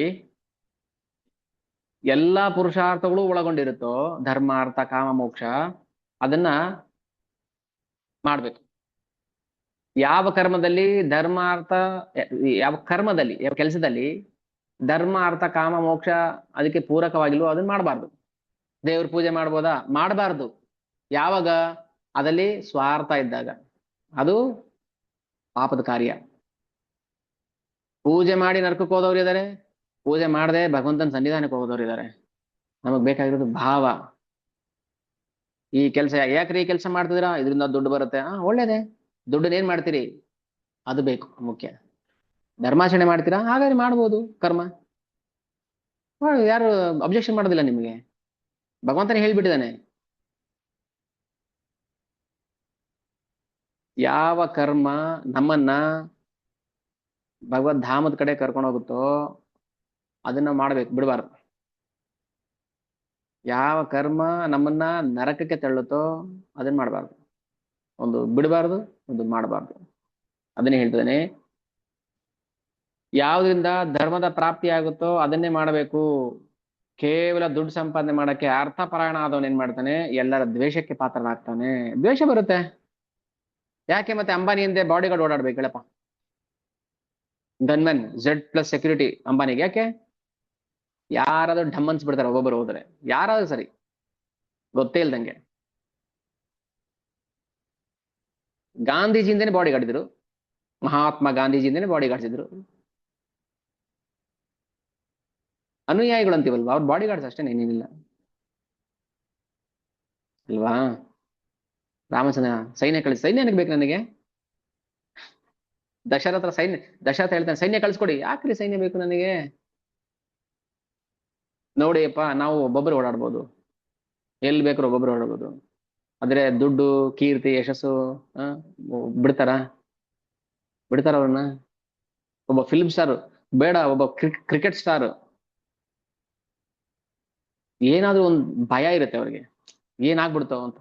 ಎಲ್ಲಾ ಪುರುಷಾರ್ಥಗಳು ಒಳಗೊಂಡಿರುತ್ತೋ, ಧರ್ಮ ಅರ್ಥ ಕಾಮ ಮೋಕ್ಷ, ಅದನ್ನ ಮಾಡ್ಬೇಕು. ಯಾವ ಕರ್ಮದಲ್ಲಿ ಯಾವ ಕೆಲಸದಲ್ಲಿ ಧರ್ಮ ಅರ್ಥ ಕಾಮ ಮೋಕ್ಷ ಅದಕ್ಕೆ ಪೂರಕವಾಗಿಲ್ವೋ ಅದನ್ನ ಮಾಡಬಾರ್ದು. ದೇವ್ರ ಪೂಜೆ ಮಾಡ್ಬೋದಾ? ಮಾಡಬಾರ್ದು. ಯಾವಾಗ? ಅದಲ್ಲಿ ಸ್ವಾರ್ಥ ಇದ್ದಾಗ ಅದು ಪಾಪದ ಕಾರ್ಯ. ಪೂಜೆ ಮಾಡಿ ನರಕಕ್ಕೆ ಹೋದವ್ರು ಇದ್ದಾರೆ, ಪೂಜೆ ಮಾಡದೆ ಭಗವಂತನ ಸನ್ನಿಧಾನಕ್ಕೆ ಹೋದವ್ರು ಇದ್ದಾರೆ. ನಮಗ್ ಬೇಕಾಗಿರೋದು ಭಾವ. ಈ ಕೆಲಸ ಯಾಕ್ರಿ ಈ ಕೆಲಸ ಮಾಡ್ತಿದ್ದೀರಾ, ಇದರಿಂದ ದುಡ್ಡು ಬರುತ್ತೆ, ಒಳ್ಳೇದೇ, ದುಡ್ಡನ್ನ ಏನ್ ಮಾಡ್ತೀರಿ ಅದು ಬೇಕು ಮುಖ್ಯ. ಧರ್ಮಾಚರಣೆ ಮಾಡ್ತೀರಾ, ಹಾಗಾದ್ರೆ ಮಾಡ್ಬೋದು ಕರ್ಮ, ಯಾರು ಅಬ್ಜೆಕ್ಷನ್ ಮಾಡೋದಿಲ್ಲ ನಿಮಗೆ, ಭಗವಂತನೇ ಹೇಳ್ಬಿಟ್ಟಿದ್ದಾನೆ. ಯಾವ ಕರ್ಮ ನಮ್ಮನ್ನ ಭಗವದ್ ಧಾಮದ ಕಡೆ ಕರ್ಕೊಂಡು ಹೋಗುತ್ತೋ ಅದನ್ನ ಮಾಡ್ಬೇಕು, ಬಿಡಬಾರ್ದು. ಯಾವ ಕರ್ಮ ನಮ್ಮನ್ನ ನರಕಕ್ಕೆ ತಳ್ಳುತ್ತೋ ಅದನ್ನ ಮಾಡಬಾರ್ದು. ಒಂದು ಬಿಡಬಾರ್ದು, ಒಂದು ಮಾಡಬಾರ್ದು. ಅದನ್ನೇ ಹೇಳ್ತಾನೆ, ಯಾವ್ದ್ರಿಂದ ಧರ್ಮದ ಪ್ರಾಪ್ತಿ ಆಗುತ್ತೋ ಅದನ್ನೇ ಮಾಡಬೇಕು. ಕೇವಲ ದುಡ್ಡು ಸಂಪಾದನೆ ಮಾಡಕ್ಕೆ ಅರ್ಥಪರಾಯಣ ಆದವನ್ ಏನ್ ಮಾಡ್ತಾನೆ, ಎಲ್ಲರ ದ್ವೇಷಕ್ಕೆ ಪಾತ್ರನಾಗ್ತಾನೆ. ದ್ವೇಷ ಬರುತ್ತೆ. ಯಾಕೆ ಮತ್ತೆ ಅಂಬಾನಿ ಹಿಂದೆ ಬಾಡಿ ಗಾರ್ಡ್ ಓಡಾಡ್ಬೇಕು ಹೇಳಪ್ಪ, ಗನ್ಮನ್ Z+ ಸೆಕ್ಯೂರಿಟಿ ಅಂಬಾನಿಗೆ ಯಾಕೆ? ಯಾರಾದ್ರೂ ಢಮ್ಮನ್ಸ್ ಬಿಡ್ತಾರೆ ಒಬ್ಬೊಬ್ಬರು ಹೋದ್ರೆ, ಯಾರಾದ್ರೂ ಸರಿ, ಗೊತ್ತೇ ಇಲ್ದಂಗೆ. ಗಾಂಧೀಜಿಯಿಂದನೇ ಬಾಡಿ ಗಾರ್ಡ್ ಇದ್ರು, ಮಹಾತ್ಮ ಗಾಂಧೀಜಿಯಿಂದನೇ ಬಾಡಿ ಗಾರ್ಡ್ಸ್ ಇದ್ರು. ಅನುಯಾಯಿಗಳು ಅಂತೀವಲ್ವಾ, ಅವ್ರ ಬಾಡಿ ಗಾರ್ಡ್ಸ್ ಅಷ್ಟೇ, ಏನೇನಿಲ್ಲ ಅಲ್ವಾ. ರಾಮಚಂದ್ರ ಸೈನ್ಯ ಕಳಿಸಿ, ಸೈನ್ಯ ಏನಕ್ಕೆ ಬೇಕು ನನಗೆ? ದಶರಥ ಹೇಳ್ತಾನೆ ಸೈನ್ಯ ಕಳಿಸ್ಕೊಡಿ. ಯಾಕ್ರಿ ಸೈನ್ಯ ಬೇಕು ನನಗೆ? ನೋಡಿಯಪ್ಪ, ನಾವು ಒಬ್ಬೊಬ್ಬರು ಓಡಾಡ್ಬೋದು, ಎಲ್ಲಿ ಬೇಕಾದ್ರೂ ಒಬ್ಬೊಬ್ರು ಓಡಾಡ್ಬೋದು. ಆದ್ರೆ ದುಡ್ಡು, ಕೀರ್ತಿ, ಯಶಸ್ಸು ಬಿಡ್ತಾರ ಅವ್ರನ್ನ? ಒಬ್ಬ ಫಿಲ್ಮ್ ಸ್ಟಾರ್ ಬೇಡ, ಒಬ್ಬ ಕ್ರಿಕೆಟ್ ಸ್ಟಾರ್ ಏನಾದ್ರೂ ಒಂದು ಭಯ ಇರುತ್ತೆ ಅವ್ರಿಗೆ, ಏನಾಗ್ಬಿಡ್ತಾವ ಅಂತ.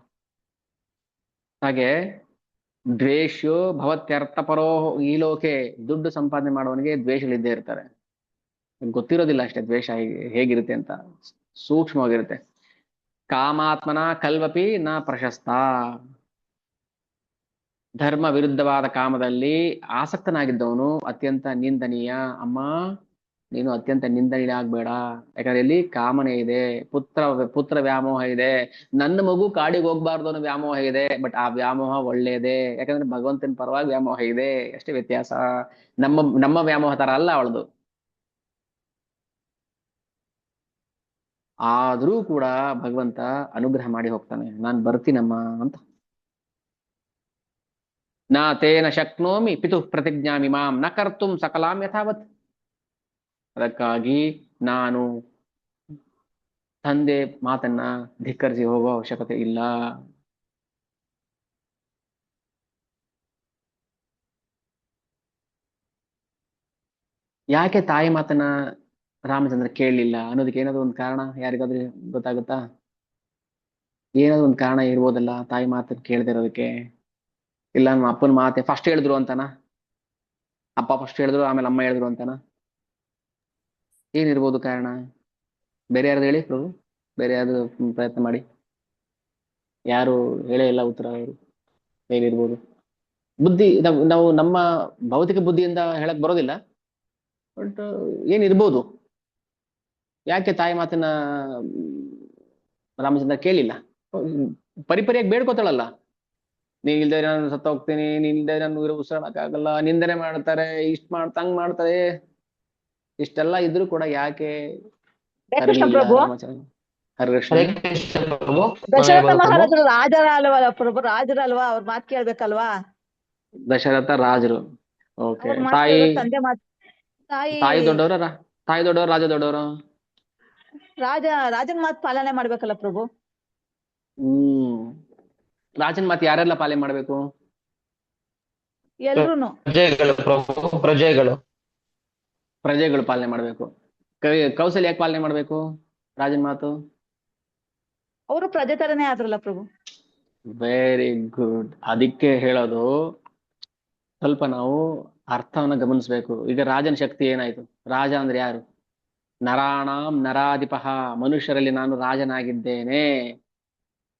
ಹಾಗೆ ದ್ವೇಷೋ ಭವತ್ಯರ್ಥಪರೋ ಈ ಲೋಕೆ, ದುಡ್ಡು ಸಂಪಾದನೆ ಮಾಡೋವನಿಗೆ ದ್ವೇಷಗಳಿದ್ದೇ ಇರ್ತಾರೆ. ಗೊತ್ತಿರೋದಿಲ್ಲ ಅಷ್ಟೇ ದ್ವೇಷ ಹೇಗಿರುತ್ತೆ ಅಂತ, ಸೂಕ್ಷ್ಮವಾಗಿರುತ್ತೆ. ಕಾಮಾತ್ಮನ ಕಲ್ವಪಿ ನ ಪ್ರಶಸ್ತ. ಧರ್ಮ ವಿರುದ್ಧವಾದ ಕಾಮದಲ್ಲಿ ಆಸಕ್ತನಾಗಿದ್ದವನು ಅತ್ಯಂತ ನಿಂದನೀಯ. ಅಮ್ಮ, ನೀನು ಅತ್ಯಂತ ನಿಂದನೀಯ ಆಗ್ಬೇಡ. ಯಾಕಂದ್ರೆ ಇಲ್ಲಿ ಕಾಮನೆ ಇದೆ, ಪುತ್ರ ವ್ಯಾಮೋಹ ಇದೆ, ನನ್ನ ಮಗು ಕಾಡಿಗೆ ಹೋಗ್ಬಾರ್ದು ಅನ್ನೋ ವ್ಯಾಮೋಹ ಇದೆ. ಬಟ್ ಆ ವ್ಯಾಮೋಹ ಒಳ್ಳೇದೇ, ಯಾಕಂದ್ರೆ ಭಗವಂತನ ಪರವಾಗಿ ವ್ಯಾಮೋಹ ಇದೆ, ಅಷ್ಟೇ ವ್ಯತ್ಯಾಸ. ನಮ್ಮ ವ್ಯಾಮೋಹ ತರ ಅಲ್ಲ ಅವಳದು. ಆದ್ರೂ ಕೂಡ ಭಗವಂತ ಅನುಗ್ರಹ ಮಾಡಿ ಹೋಗ್ತಾನೆ, ನಾನ್ ಬರ್ತೀನಮ್ಮ ಅಂತ. ನಾ ತೇನ ಶಕ್ನೋಮಿ ಪಿತು ಪ್ರತಿಜ್ಞಾಮಿ ಮಾಂ ನ ಕರ್ತುಂ ಸಕಲಾಂ ಯಥಾವತ್. ಅದಕ್ಕಾಗಿ ನಾನು ತಂದೆ ಮಾತನ್ನ ಧಿಕ್ಕರಿಸಿ ಹೋಗೋ ಅವಶ್ಯಕತೆ ಇಲ್ಲ. ಯಾಕೆ ತಾಯಿ ಮಾತನ್ನ ರಾಮಚಂದ್ರ ಕೇಳಲಿಲ್ಲ ಅನ್ನೋದಕ್ಕೆ ಏನಾದ್ರು ಒಂದು ಕಾರಣ ಯಾರಿಗಾದ್ರೂ ಗೊತ್ತಾಗುತ್ತಾ? ಏನಾದ್ರು ಒಂದು ಕಾರಣ ಇರ್ಬೋದಲ್ಲ ತಾಯಿ ಮಾತನ್ನ ಕೇಳದೆ ಇರೋದಕ್ಕೆ. ಇಲ್ಲ ನಮ್ಮ ಅಪ್ಪನ ಮಾತೆ ಫಸ್ಟ್ ಹೇಳಿದ್ರು ಅಂತಾನ, ಅಪ್ಪ ಫಸ್ಟ್ ಹೇಳಿದ್ರು ಆಮೇಲೆ ಅಮ್ಮ ಹೇಳಿದ್ರು ಅಂತಾನ? ಏನಿರ್ಬೋದು ಕಾರಣ? ಬೇರೆ ಯಾರ್ದು ಹೇಳಿ ಪ್ರಭು, ಬೇರೆ ಯಾರ್ದು ಪ್ರಯತ್ನ ಮಾಡಿ. ಯಾರು ಹೇಳೇ ಇಲ್ಲ ಉತ್ತರ. ಅವರು ಏನಿರ್ಬೋದು? ಬುದ್ಧಿ ನಾವು ನಮ್ಮ ಭೌತಿಕ ಬುದ್ಧಿಯಿಂದ ಹೇಳಕ್ ಬರೋದಿಲ್ಲ, ಬಟ್ ಏನಿರ್ಬೋದು? ಯಾಕೆ ತಾಯಿ ಮಾತನ್ನ ರಾಮಚಂದ್ರ ಕೇಳಿಲ್ಲ? ಪರಿಪರಿಯಾಗಿ ಬೇಡ್ಕೋತಾಳಲ್ಲ, ನೀನ್ ಇಲ್ದೆ ನಾನು ಸತ್ತ ಹೋಗ್ತೀನಿ, ನೀನ್ ಇಲ್ದೆ ನಾನು ಉಸಿರಾಡಕ್ಕಾಗಲ್ಲ, ನಿಂದನೆ ಮಾಡ್ತಾರೆ, ತಂಗ್ ಮಾಡ್ತಾರೆ, ಇಷ್ಟೆಲ್ಲ ಇದ್ರು ಕೂಡ ಯಾಕೆ ಕರೀಲಿಲ್ಲ ರಾಮಚಂದ್ರ? ಹರೇ ಕೃಷ್ಣ ಪ್ರಭು. ದಶರಥ ಮಹಾರಾಜರು ರಾಜರ ಅಲ್ವಾ ಪ್ರಭು, ರಾಜರು ಅಲ್ವಾ, ಅವ್ರ ಮಾತು ಕೇಳ್ಬೇಕಲ್ವಾ? ದಶರಥ ರಾಜರು. ಓಕೆ. ತಾಯಿ ದೊಡ್ಡವರ, ತಾಯಿ ದೊಡ್ಡವರು, ರಾಜ ದೊಡ್ಡವರು? ರಾಜನ ಮಾತು ಪಾಲನೆ ಮಾಡ್ಬೇಕಲ್ಲ ಪ್ರಭು. ರಾಜನ ಮಾತು ಯಾರೆಲ್ಲ ಪಾಲನೆ ಮಾಡ್ಬೇಕು? ಎಲ್ರುನು ಪ್ರಜೆಗಳು ಪಾಲನೆ ಮಾಡ್ಬೇಕು. ಕೌಸಲ್ಯ ಯಾಕೆ ಪಾಲನೆ ಮಾಡ್ಬೇಕು ರಾಜನ ಮಾತು? ಅವರು ಪ್ರಜೆ ತರನೇ ಆದ್ರಲ್ಲ ಪ್ರಭು. Very good. ಅದಕ್ಕೆ ಹೇಳೋದು ಸ್ವಲ್ಪ ನಾವು ಅರ್ಥವನ್ನ ಗಮನಿಸ್ಬೇಕು. ಈಗ ರಾಜನ ಶಕ್ತಿ ಏನಾಯ್ತು? ರಾಜ ಅಂದ್ರೆ ಯಾರು? ನರಾಣಾಂ ನರಾಧಿಪಃ, ಮನುಷ್ಯರಲ್ಲಿ ನಾನು ರಾಜನಾಗಿದ್ದೇನೆ.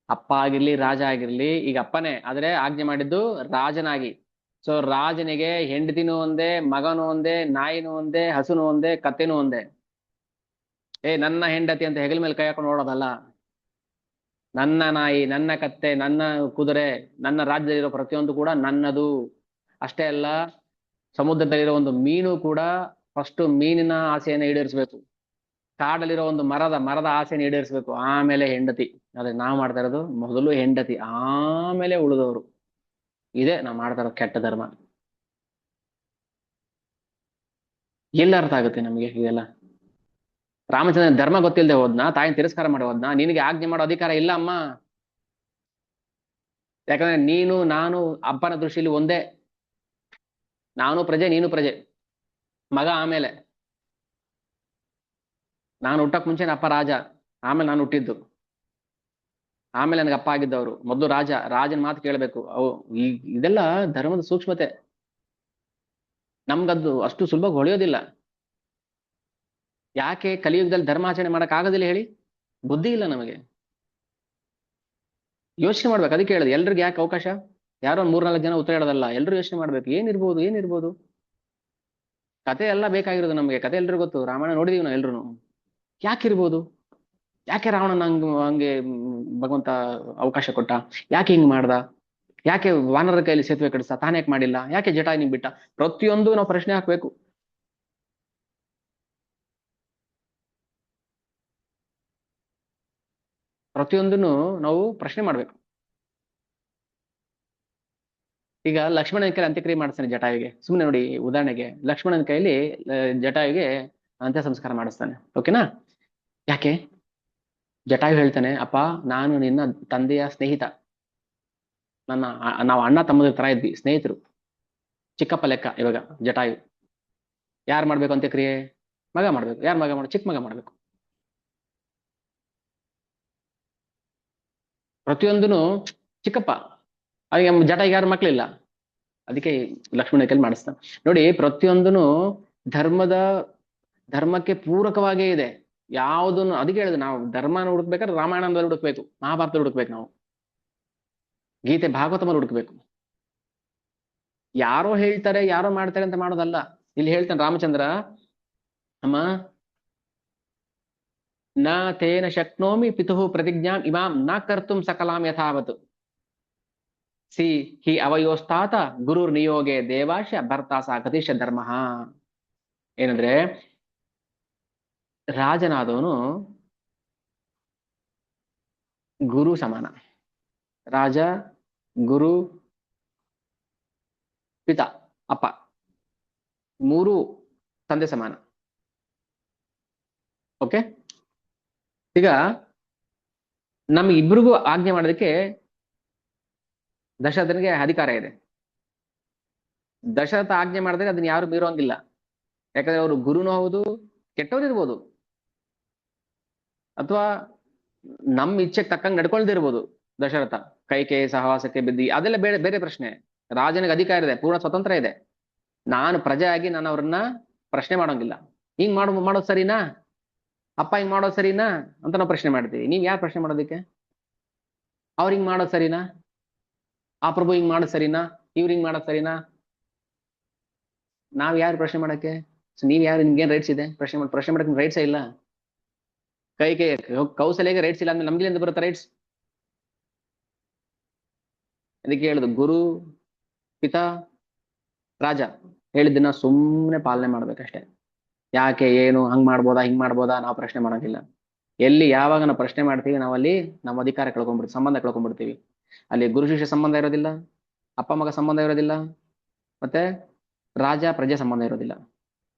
ಅಪ್ಪ ಆಗಿರ್ಲಿ, ರಾಜ ಆಗಿರ್ಲಿ, ಈಗ ಅಪ್ಪನೇ ಆದ್ರೆ ಆಜ್ಞೆ ಮಾಡಿದ್ದು ರಾಜನಾಗಿ. ಸೊ ರಾಜನಿಗೆ ಹೆಂಡತಿನೂ ಒಂದೇ, ಮಗನೂ ಒಂದೇ, ನಾಯಿನೂ ಒಂದೇ, ಹಸುನು ಒಂದೇ, ಕತ್ತೆನೂ ಒಂದೇ. ನನ್ನ ಹೆಂಡತಿ ಅಂತ ಹೆಗಲ ಮೇಲೆ ಕೈ ಹಾಕೊಂಡು ನೋಡೋದಲ್ಲ. ನನ್ನ ನಾಯಿ, ನನ್ನ ಕತ್ತೆ, ನನ್ನ ಕುದುರೆ, ನನ್ನ ರಾಜ್ಯದಲ್ಲಿರೋ ಪ್ರತಿಯೊಂದು ಕೂಡ ನನ್ನದು. ಅಷ್ಟೇ ಅಲ್ಲ, ಸಮುದ್ರದಲ್ಲಿರೋ ಒಂದು ಮೀನು ಕೂಡ ಫಸ್ಟ್ ಮೀನಿನ ಆಸೆಯನ್ನು ಈಡೇರಿಸಬೇಕು. ಕಾಡಲ್ಲಿರೋ ಒಂದು ಮರದ ಆಸೆನ ಈಡೇರಿಸ್ಬೇಕು, ಆಮೇಲೆ ಹೆಂಡತಿ. ಅದೇ ನಾವ್ ಮಾಡ್ತಾ ಇರೋದು, ಮೊದಲು ಹೆಂಡತಿ ಆಮೇಲೆ ಉಳಿದವರು. ಇದೇ ನಾವ್ ಮಾಡ್ತಾ ಇರೋ ಕೆಟ್ಟ ಧರ್ಮ. ಎಲ್ಲ ಅರ್ಥ ಆಗುತ್ತೆ ನಮ್ಗೆ ಇದೆಲ್ಲ? ರಾಮಚಂದ್ರ ಧರ್ಮ ಗೊತ್ತಿಲ್ಲದೆ ಹೋದ್ನಾ? ತಾಯಿನ ತಿರಸ್ಕಾರ ಮಾಡಿ ಹೋದ್ನಾ? ನಿನಗೆ ಆಜ್ಞೆ ಮಾಡೋ ಅಧಿಕಾರ ಇಲ್ಲ ಅಮ್ಮ. ಯಾಕಂದ್ರೆ ನೀನು ನಾನು ಅಪ್ಪನ ದೃಷ್ಟಿಯಲ್ಲಿ ಒಂದೇ. ನಾನು ಪ್ರಜೆ, ನೀನು ಪ್ರಜೆ. ಮಗ ಆಮೇಲೆ. ನಾನು ಹುಟ್ಟಕ್ ಮುಂಚೆ ಅಪ್ಪ ರಾಜ, ಆಮೇಲೆ ನಾನು ಹುಟ್ಟಿದ್ದು, ಆಮೇಲೆ ನನಗೆ ಅಪ್ಪ ಆಗಿದ್ದವರು. ಮೊದಲು ರಾಜನ ಮಾತು ಕೇಳಬೇಕು. ಇದೆಲ್ಲ ಧರ್ಮದ ಸೂಕ್ಷ್ಮತೆ. ನಮ್ಗದ್ದು ಅಷ್ಟು ಸುಲಭ ಹೊಳೆಯೋದಿಲ್ಲ. ಯಾಕೆ ಕಲಿಯುಗದಲ್ಲಿ ಧರ್ಮಾಚರಣೆ ಮಾಡಕ್ ಆಗೋದಿಲ್ಲ ಹೇಳಿ? ಬುದ್ಧಿ ಇಲ್ಲ ನಮಗೆ. ಯೋಚನೆ ಮಾಡ್ಬೇಕು. ಅದಕ್ಕೆ ಹೇಳೋದು, ಎಲ್ರಿಗೂ ಯಾಕೆ ಅವಕಾಶ? ಯಾರೋ ಒಂದು 3-4 ಜನ ಉತ್ತರ ಹೇಳೋದಲ್ಲ, ಎಲ್ರು ಯೋಚನೆ ಮಾಡ್ಬೇಕು. ಏನಿರ್ಬೋದು ಕತೆ ಎಲ್ಲ ಬೇಕಾಗಿರೋದು ನಮಗೆ. ಕತೆ ಎಲ್ರಿಗೂ ಗೊತ್ತು, ರಾಮಾಯಣ ನೋಡಿದೀವಿ ನಾವು ಎಲ್ರು. ಯಾಕಿರ್ಬೋದು? ಯಾಕೆ ರಾವಣನ ಹಂಗೆ ಭಗವಂತ ಅವಕಾಶ ಕೊಟ್ಟ? ಯಾಕೆ ಹಿಂಗ್ ಮಾಡ್ದ? ಯಾಕೆ ವಾನರ ಕೈಯಲ್ಲಿ ಸೇತುವೆ ಕಟ್ಟಿಸ್ತಾ? ತಾನೇ ಯಾಕೆ ಮಾಡಿಲ್ಲ? ಯಾಕೆ ಜಟಾಯು ನಿಂಗ್ ಬಿಟ್ಟ? ಪ್ರತಿಯೊಂದು ನಾವು ಪ್ರಶ್ನೆ ಹಾಕ್ಬೇಕು. ಪ್ರತಿಯೊಂದನ್ನು ನಾವು ಪ್ರಶ್ನೆ ಮಾಡ್ಬೇಕು. ಈಗ ಲಕ್ಷ್ಮಣನ ಕೈಲಿ ಅಂತ್ಯಕ್ರಿಯೆ ಮಾಡಿಸ್ತಾನೆ ಜಟಾಯುಗೆ. ಸುಮ್ಮನೆ ನೋಡಿ, ಉದಾಹರಣೆಗೆ ಲಕ್ಷ್ಮಣನ ಕೈಲಿ ಜಟಾಯುಗೆ ಅಂತ್ಯ ಸಂಸ್ಕಾರ ಮಾಡಿಸ್ತಾನೆ. ಓಕೆನಾ? ಯಾಕೆ? ಜಟಾಯು ಹೇಳ್ತಾನೆ, ಅಪ್ಪ ನಾನು ನಿನ್ನ ತಂದೆಯ ಸ್ನೇಹಿತ, ನಾವು ಅಣ್ಣ ತಮ್ಮದ ತರ ಇದ್ವಿ, ಸ್ನೇಹಿತರು, ಚಿಕ್ಕಪ್ಪ ಲೆಕ್ಕ. ಇವಾಗ ಜಟಾಯು ಯಾರು ಮಾಡ್ಬೇಕು ಅಂತ್ಯಕ್ರಿಯೆ? ಮಗ ಮಾಡ್ಬೇಕು. ಯಾರು ಮಗ ಚಿಕ್ಕ ಮಗ ಮಾಡ್ಬೇಕು. ಪ್ರತಿಯೊಂದನು ಚಿಕ್ಕಪ್ಪ. ಹಾಗೆ ಜಟಾಯಿಗೆ ಯಾರು ಮಕ್ಳಿಲ್ಲ, ಅದಕ್ಕೆ ಲಕ್ಷ್ಮಣ ಕೈಲಿ ಮಾಡಿಸ್ತಾನೆ. ನೋಡಿ, ಪ್ರತಿಯೊಂದನು ಧರ್ಮಕ್ಕೆ ಪೂರಕವಾಗೇ ಇದೆ. ಯಾವುದನ್ನು ಅದಕ್ಕೆ ಹೇಳಿದ್ರೆ, ನಾವು ಧರ್ಮನ ಹುಡುಕ್ಬೇಕಾದ್ರೆ ರಾಮಾಯಣದಲ್ಲಿ ಹುಡುಕ್ಬೇಕು, ಮಹಾಭಾರತದಲ್ಲಿ ಹುಡುಕ್ಬೇಕು, ನಾವು ಗೀತೆ ಭಾಗವತದಲ್ಲಿ ಹುಡುಕ್ಬೇಕು. ಯಾರೋ ಹೇಳ್ತಾರೆ, ಯಾರೋ ಮಾಡ್ತಾರೆ ಅಂತ ಮಾಡೋದಲ್ಲ. ಇಲ್ಲಿ ಹೇಳ್ತಾನೆ ರಾಮಚಂದ್ರ, ಅಮ್ಮ ನ ತೇನ ಶಕ್ನೋಮಿ ಪಿತುಃ ಪ್ರತಿಜ್ಞಾಂ ಇಮಾಂ ನ ಕರ್ತುಂ ಸಕಲಾಂ ಯಥಾವತ್ ಸಿ ಹಿ ಅವಯೋಸ್ತಾತ ಗುರುರ್ ನಿಯೋಗೆ ದೇವಾಶ ಭರ್ತಾಸ ಗತಿಶ ಧರ್ಮ. ಏನಂದ್ರೆ, ರಾಜನಾದವನು ಗುರು ಸಮಾನ. ರಾಜ, ಗುರು, ಪಿತ, ಅಪ್ಪ, ಮೂರು ತಂದೆ ಸಮಾನ. ಓಕೆ? ಈಗ ನಮ್ಗಿಬ್ರಿಗೂ ಆಜ್ಞೆ ಮಾಡೋದಕ್ಕೆ ದಶರಥನಿಗೆ ಅಧಿಕಾರ ಇದೆ. ದಶರಥ ಆಜ್ಞೆ ಮಾಡಿದ್ರೆ ಅದನ್ನ ಯಾರು ಮೀರೋಂಗಿಲ್ಲ. ಯಾಕಂದ್ರೆ ಅವರು ಗುರುನೂ ಹೌದು, ಕೆಟ್ಟವ್ರು ಇರ್ಬೋದು, ಅಥವಾ ನಮ್ಮ ಇಚ್ಛೆಗೆ ತಕ್ಕಂಗೆ ನಡ್ಕೊಳ್ದಿರ್ಬೋದು. ದಶರಥ ಕೈಕೇಯಿ ಸಹವಾಸಕ್ಕೆ ಬಿದ್ದಿ, ಅದೆಲ್ಲ ಬೇರೆ ಪ್ರಶ್ನೆ. ರಾಜನಿಗೆ ಅಧಿಕಾರ ಇದೆ, ಪೂರ್ಣ ಸ್ವತಂತ್ರ ಇದೆ. ನಾನು ಪ್ರಜೆ ಆಗಿ ನಾನು ಅವ್ರನ್ನ ಪ್ರಶ್ನೆ ಮಾಡೋಂಗಿಲ್ಲ. ಹಿಂಗ್ ಮಾಡೋದು ಸರಿನಾ? ಅಪ್ಪ ಹಿಂಗ್ ಮಾಡೋದು ಸರಿನಾ ಅಂತ ನಾವು ಪ್ರಶ್ನೆ ಮಾಡ್ತೀವಿ. ನೀವ್ ಯಾರು ಪ್ರಶ್ನೆ ಮಾಡೋದಕ್ಕೆ? ಅವ್ರು ಹಿಂಗ್ ಮಾಡೋದು ಸರಿನಾ? ಆ ಪ್ರಭು ಹಿಂಗ್ ಮಾಡೋದು ಸರಿನಾ? ಇವ್ರು ಹಿಂಗ್ ಮಾಡೋದು ಸರಿನಾ? ನಾವ್ ಯಾರು ಪ್ರಶ್ನೆ ಮಾಡಕ್ಕೆ? ನೀವ್ ಯಾರು? ನಿಮ್ಗೇನ್ ರೈಟ್ಸ್ ಇದೆ ಪ್ರಶ್ನೆ ಮಾಡಕ್ಕೆ? ರೈಟ್ಸೇ ಇಲ್ಲ. ಕೌಸಲ್ಯಗೆ ರೈಟ್ಸ್ ಇಲ್ಲ ಅಂದ್ರೆ ನಮ್ಗಿಂದ ಬರುತ್ತೆ ರೈಟ್ಸ್? ಅದಕ್ಕೆ ಹೇಳುದು, ಗುರು, ಪಿತಾ, ರಾಜ ಹೇಳಿದ್ದನ್ನ ಸುಮ್ಮನೆ ಪಾಲನೆ ಮಾಡ್ಬೇಕಷ್ಟೇ. ಯಾಕೆ, ಏನು, ಹಂಗ್ ಮಾಡ್ಬೋದಾ, ಹಿಂಗ್ ಮಾಡ್ಬೋದಾ ನಾವು ಪ್ರಶ್ನೆ ಮಾಡೋಂಗಿಲ್ಲ. ಎಲ್ಲಿ ಯಾವಾಗ ನಾವು ಪ್ರಶ್ನೆ ಮಾಡ್ತೀವಿ, ನಾವಲ್ಲಿ ನಮ್ಮ ಅಧಿಕಾರ ಕಳ್ಕೊಂಡ್ಬಿಡ್ತೀವಿ, ಸಂಬಂಧ ಕಳ್ಕೊಂಡ್ಬಿಡ್ತೀವಿ. ಅಲ್ಲಿ ಗುರು ಶಿಷ್ಯ ಸಂಬಂಧ ಇರೋದಿಲ್ಲ, ಅಪ್ಪ ಮಗ ಸಂಬಂಧ ಇರೋದಿಲ್ಲ, ಮತ್ತೆ ರಾಜ ಪ್ರಜೆ ಸಂಬಂಧ ಇರೋದಿಲ್ಲ.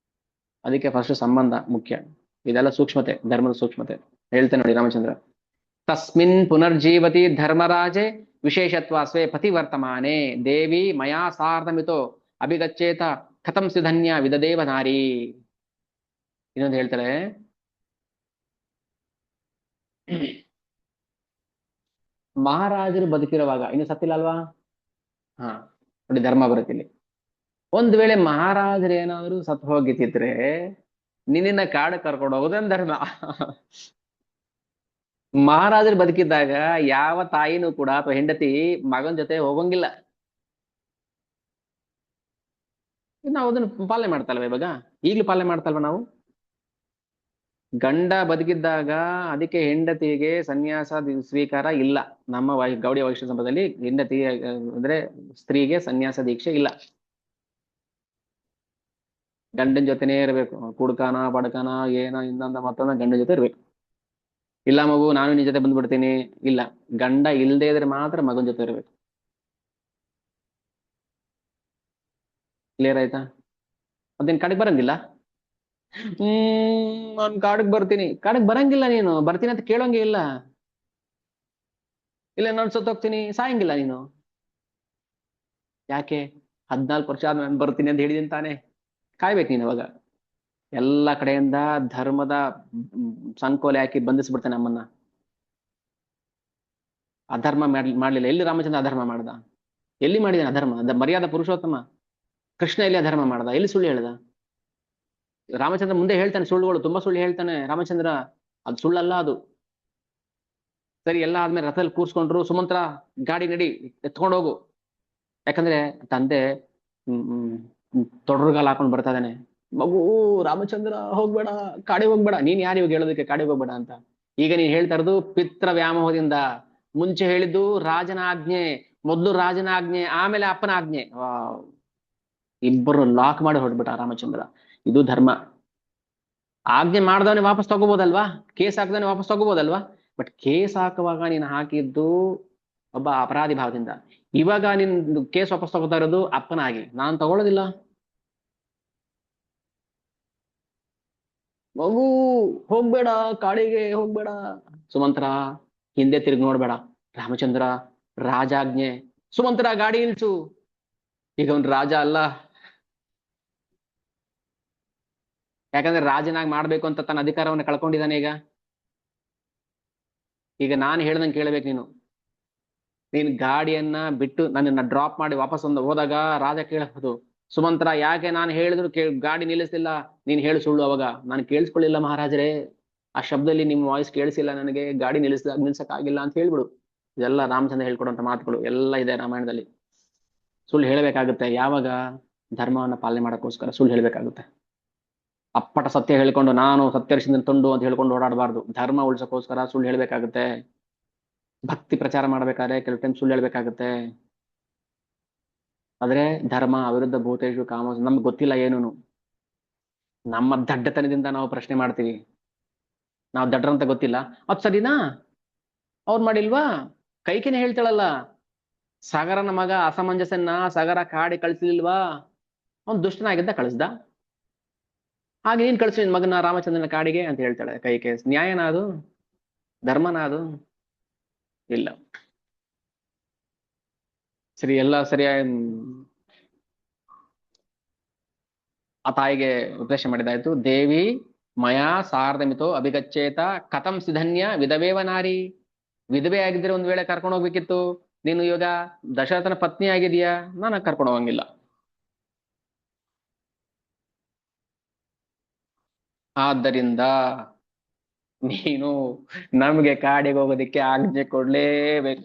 ಅದಕ್ಕೆ ಫಸ್ಟ್ ಸಂಬಂಧ ಮುಖ್ಯ. ಇದೆಲ್ಲ ಸೂಕ್ಷ್ಮತೆ, ಧರ್ಮದ ಸೂಕ್ಷ್ಮತೆ. ಹೇಳ್ತೇನೆ ನೋಡಿ ರಾಮಚಂದ್ರ, ತಸ್ಮಿನ್ ಪುನರ್ಜೀವತಿ ಧರ್ಮರಾಜೆ ವಿಶೇಷತ್ವ ಸ್ವೇ ಪತಿವರ್ತಮಾನೆ ದೇವಿ ಮಯಾ ಸಾರ್ಧಮಿತೋ ಅಭಿಗಚ್ಚೇತ ಕಥಂ ಸಿಧನ್ಯ ವಿದದೇವ ನಾರಿ. ಇನ್ನೊಂದು ಹೇಳ್ತಾರೆ, ಮಹಾರಾಜರು ಬದುಕಿರುವಾಗ, ಇನ್ನು ಸತ್ತಿಲ್ಲ ಅಲ್ವಾ? ಹಾ ನೋಡಿ, ಧರ್ಮ ಬರುತ್ತೆ ಇಲ್ಲಿ. ಒಂದ್ ವೇಳೆ ಮಹಾರಾಜರು ಏನಾದ್ರು ಸತ್ತು ಹೋಗಿತ್ತಿದ್ರೆ ನಿನ್ನ ಕಾಡು ಕರ್ಕೊಂಡು ಹೋಗೋದೇನ್ ಧರ್ಮ? ಮಹಾರಾಜರು ಬದುಕಿದ್ದಾಗ ಯಾವ ತಾಯಿನೂ ಕೂಡ ಅಥವಾ ಹೆಂಡತಿ ಮಗನ ಜೊತೆ ಹೋಗಂಗಿಲ್ಲ. ನಾವು ಅದನ್ನು ಪಾಲನೆ ಮಾಡ್ತಲ್ವ? ಇವಾಗ ಈಗ್ಲೂ ಪಾಲನೆ ಮಾಡ್ತಲ್ವ ನಾವು? ಗಂಡ ಬದುಕಿದ್ದಾಗ ಅದಕ್ಕೆ ಹೆಂಡತಿಗೆ ಸನ್ಯಾಸ ಸ್ವೀಕಾರ ಇಲ್ಲ. ನಮ್ಮ ಗೌಡಿಯ ವೈಷ್ಣವ ಸಂಪ್ರದಾಯದಲ್ಲಿ ಹೆಂಡತಿ ಅಂದ್ರೆ ಸ್ತ್ರೀಗೆ ಸನ್ಯಾಸ ದೀಕ್ಷೆ ಇಲ್ಲ. ಗಂಡನ ಜೊತೆನೇ ಇರ್ಬೇಕು. ಕುಡ್ಕಾನ ಬಡ್ಕಾನ ಏನೋ ಇನ್ನೊಂದ ಮತ್ತೊಂದ ಗಂಡನ ಜೊತೆ ಇರ್ಬೇಕು. ಇಲ್ಲ ಮಗು ನಾನು ನಿನ್ ಜೊತೆ ಬಂದ್ಬಿಡ್ತೀನಿ, ಇಲ್ಲ, ಗಂಡ ಇಲ್ದೇ ಇದ್ರೆ ಮಾತ್ರ ಮಗನ ಜೊತೆ ಇರ್ಬೇಕು. ಕ್ಲಿಯರ್ ಆಯ್ತಾ? ಮತ್ತೇನ್ ಕಾಡಿಗೆ ಬರಂಗಿಲ್ಲ? ನಾನ್ ಕಾಡಿಗೆ ಬರ್ತೀನಿ. ಕಾಡಿಗೆ ಬರಂಗಿಲ್ಲ, ನೀನು ಬರ್ತೀನಿ ಅಂತ ಕೇಳೋಂಗೆ ಇಲ್ಲ. ಇಲ್ಲ ನಾನು ಸತ್ತೋಗ್ತೀನಿ, ಸಾಯಂಗಿಲ್ಲ ನೀನು. ಯಾಕೆ? 14 ವರ್ಷ ಆದ್ಮೇಲೆ ನಾನು ಬರ್ತೀನಿ ಅಂತ ಹೇಳಿದೀನಿ ತಾನೆ. ಕಾಯ್ಬೇಕು ನೀನು ಅವಾಗ. ಎಲ್ಲ ಕಡೆಯಿಂದ ಧರ್ಮದ ಸಂಕೋಲೆ ಹಾಕಿ ಬಂಧಿಸ್ಬಿಡ್ತಾನೆ ನಮ್ಮನ್ನ. ಅಧರ್ಮ ಮಾಡ್ಲಿಲ್ಲ. ಎಲ್ಲಿ ರಾಮಚಂದ್ರ ಅಧರ್ಮ ಮಾಡ್ದ? ಎಲ್ಲಿ ಮಾಡಿದಾನೆ ಅಧರ್ಮ? ಮರ್ಯಾದ ಪುರುಷೋತ್ತಮ ಕೃಷ್ಣ ಎಲ್ಲಿ ಅಧರ್ಮ ಮಾಡ್ದ? ಎಲ್ಲಿ ಸುಳ್ಳು ಹೇಳ್ದ? ರಾಮಚಂದ್ರ ಮುಂದೆ ಹೇಳ್ತಾನೆ ಸುಳ್ಳುಗಳು, ತುಂಬಾ ಸುಳ್ಳು ಹೇಳ್ತಾನೆ ರಾಮಚಂದ್ರ. ಅದು ಸುಳ್ಳಲ್ಲ ಅದು. ಸರಿ, ಎಲ್ಲ ಆದ್ಮೇಲೆ ರಥದಲ್ಲಿ ಕೂರ್ಸ್ಕೊಂಡ್ರು. ಸುಮಂತ್ರ ಗಾಡಿ ನಡಿ, ಎತ್ಕೊಂಡು ಹೋಗು. ಯಾಕಂದ್ರೆ ತಂದೆ ತೊಡರುಗಾಲ ಹಾಕೊಂಡು ಬರ್ತಾ ಇದ್ದಾನೆ. ಮಗು ರಾಮಚಂದ್ರ ಹೋಗ್ಬೇಡ, ಕಾಡಿಗೆ ಹೋಗ್ಬೇಡ. ನೀನ್ ಯಾರು ಇವಾಗ ಹೇಳೋದಕ್ಕೆ ಕಾಡಿಗೆ ಹೋಗ್ಬೇಡ ಅಂತ? ಈಗ ನೀನ್ ಹೇಳ್ತಾ ಇರೋದು ಪಿತ್ರ ವ್ಯಾಮೋಹದಿಂದ. ಮುಂಚೆ ಹೇಳಿದ್ದು ರಾಜನ ಆಜ್ಞೆ. ಮೊದಲು ರಾಜನ ಆಜ್ಞೆ, ಆಮೇಲೆ ಅಪ್ಪನ ಆಜ್ಞೆ. ಇಬ್ಬರು ಲಾಕ್ ಮಾಡಿ ಹೊರಡ್ಬಿಟ್ಟ ರಾಮಚಂದ್ರ. ಇದು ಧರ್ಮ. ಆಜ್ಞೆ ಮಾಡ್ದವನೇ ವಾಪಸ್ ತಗೋಬೋದಲ್ವಾ? ಕೇಸ್ ಹಾಕ್ದವನೇ ವಾಪಸ್ ತಗೋಬೋದಲ್ವಾ? ಬಟ್ ಕೇಸ್ ಹಾಕುವಾಗ ನೀನು ಹಾಕಿದ್ದು ಒಬ್ಬ ಅಪರಾಧಿ ಭಾವದಿಂದ. ಇವಾಗ ನಿನ್ ಕೇಸ್ ವಾಪಸ್ ತಗೋತಾ ಇರೋದು ಅಪ್ಪನಾಗಿ. ನಾನ್ ತಗೊಳ್ಳೋದಿಲ್ಲ. ಮಗು ಹೋಗ್ಬೇಡ, ಕಾಡಿಗೆ ಹೋಗ್ಬೇಡ. ಸುಮಂತ್ರ ಹಿಂದೆ ತಿರುಗಿ ನೋಡ್ಬೇಡ. ರಾಮಚಂದ್ರ ರಾಜಾಜ್ಞೆ. ಸುಮಂತ್ರ ಗಾಡಿ ನಿಲ್ಸು. ಈಗ ಅವ್ನು ರಾಜ ಅಲ್ಲ. ಯಾಕಂದ್ರೆ ರಾಜನಾಗಿ ಮಾಡ್ಬೇಕು ಅಂತ ತನ್ನ ಅಧಿಕಾರವನ್ನು ಕಳ್ಕೊಂಡಿದ್ದಾನೆ. ಈಗ ನಾನು ಹೇಳ್ದಂಗೆ ಕೇಳ್ಬೇಕು ನೀನು. ನೀನ್ ಗಾಡಿಯನ್ನ ಬಿಟ್ಟು ನನ್ನನ್ನ ಡ್ರಾಪ್ ಮಾಡಿ ವಾಪಸ್ ಹೋದಾಗ ರಾಜ ಕೇಳಬಹುದು, ಸುಮಂತ್ರ ಯಾಕೆ ನಾನು ಹೇಳಿದ್ರು ಗಾಡಿ ನಿಲ್ಲಿಸ್ತಿಲ್ಲ? ನೀನ್ ಹೇಳು ಸುಳ್ಳು. ಅವಾಗ ನಾನು ಕೇಳಿಸ್ಕೊಳ್ಳಿಲ್ಲ ಮಹಾರಾಜರೇ, ಆ ಶಬ್ದದಲ್ಲಿ ನಿಮ್ಮ ವಾಯ್ಸ್ ಕೇಳಿಸಿಲ್ಲ ನನಗೆ, ಗಾಡಿ ನಿಲ್ಸಕ್ಕಾಗಿಲ್ಲ ಅಂತ ಹೇಳ್ಬಿಡು. ಇದೆಲ್ಲ ರಾಮಚಂದ್ರ ಹೇಳ್ಕೊಡುವಂತ ಮಾತುಗಳು ಎಲ್ಲ ಇದೆ ರಾಮಾಯಣದಲ್ಲಿ. ಸುಳ್ಳು ಹೇಳ್ಬೇಕಾಗುತ್ತೆ. ಯಾವಾಗ? ಧರ್ಮವನ್ನ ಪಾಲನೆ ಮಾಡಕ್ಕೋಸ್ಕರ ಸುಳ್ಳು ಹೇಳ್ಬೇಕಾಗುತ್ತೆ. ಅಪ್ಪಟ ಸತ್ಯ ಹೇಳ್ಕೊಂಡು ನಾನು ಸತ್ಯರ್ಷಿಂದ ತುಂಡು ಅಂತ ಹೇಳ್ಕೊಂಡು ಓಡಾಡಬಾರ್ದು. ಧರ್ಮ ಉಳ್ಸಕ್ಕೋಸ್ಕರ ಸುಳ್ಳು ಹೇಳ್ಬೇಕಾಗುತ್ತೆ. ಭಕ್ತಿ ಪ್ರಚಾರ ಮಾಡ್ಬೇಕಾದ್ರೆ ಕೆಲವು ಟೈಮ್ ಸುಳ್ಳು ಹೇಳ್ಬೇಕಾಗುತ್ತೆ. ಆದ್ರೆ ಧರ್ಮ ಅವಿರುದ್ಧ ಭೂತೇಶು ಕಾಮ, ನಮ್ಗೆ ಗೊತ್ತಿಲ್ಲ ಏನೂನು. ನಮ್ಮ ದಡ್ಡತನದಿಂದ ನಾವು ಪ್ರಶ್ನೆ ಮಾಡ್ತೀವಿ. ನಾವು ದಡ್ಡರಂತ ಗೊತ್ತಿಲ್ಲ. ಅದ್ ಸರಿನಾ? ಅವ್ರು ಮಾಡಿಲ್ವಾ? ಕೈಕೇನೆ ಹೇಳ್ತಾಳಲ್ಲ, ಸಾಗರನ ಮಗ ಅಸಮಂಜಸನ್ನ ಸಾಗರ ಕಾಡಿ ಕಳಿಸ್ಲಿಲ್ವಾ? ಅವ್ನು ದುಷ್ಟನಾಗಿದ್ದ ಕಳಿಸ್ದ. ಹಾಗೆ ನೀನ್ ಕಳಿಸಿ ನಿನ್ ಮಗನ ರಾಮಚಂದ್ರನ ಕಾಡಿಗೆ ಅಂತ ಹೇಳ್ತಾಳೆ ಕೈಕೆ. ನ್ಯಾಯನ ಅದು? ಧರ್ಮನ ಅದು? ಇಲ್ಲ. ಸರಿ, ಎಲ್ಲ ಸರಿಯಾಗಿ ಆ ತಾಯಿಗೆ ಉಪದೇಶ ಮಾಡಿದಾಯ್ತು. ದೇವಿ ಮಯಾ ಸಾರ್ಧಮಿತೋ ಅಭಿಗಚ್ಚೇತ ಕಥಂ ಸಿಧನ್ಯ ವಿಧವೇವ ನಾರಿ. ವಿಧವೆ ಆಗಿದ್ರೆ ಒಂದ್ ವೇಳೆ ಕರ್ಕೊಂಡು ಹೋಗ್ಬೇಕಿತ್ತು. ನೀನು ಇವಾಗ ದಶರಥನ ಪತ್ನಿ ಆಗಿದೀಯಾ, ನಾನು ಕರ್ಕೊಂಡು ಹೋಗಂಗಿಲ್ಲ. ಆದ್ದರಿಂದ ನೀನು ನಮ್ಗೆ ಕಾಡಿಗೆ ಹೋಗೋದಿಕ್ಕೆ ಆಜ್ಞೆ ಕೊಡ್ಲೇಬೇಕು.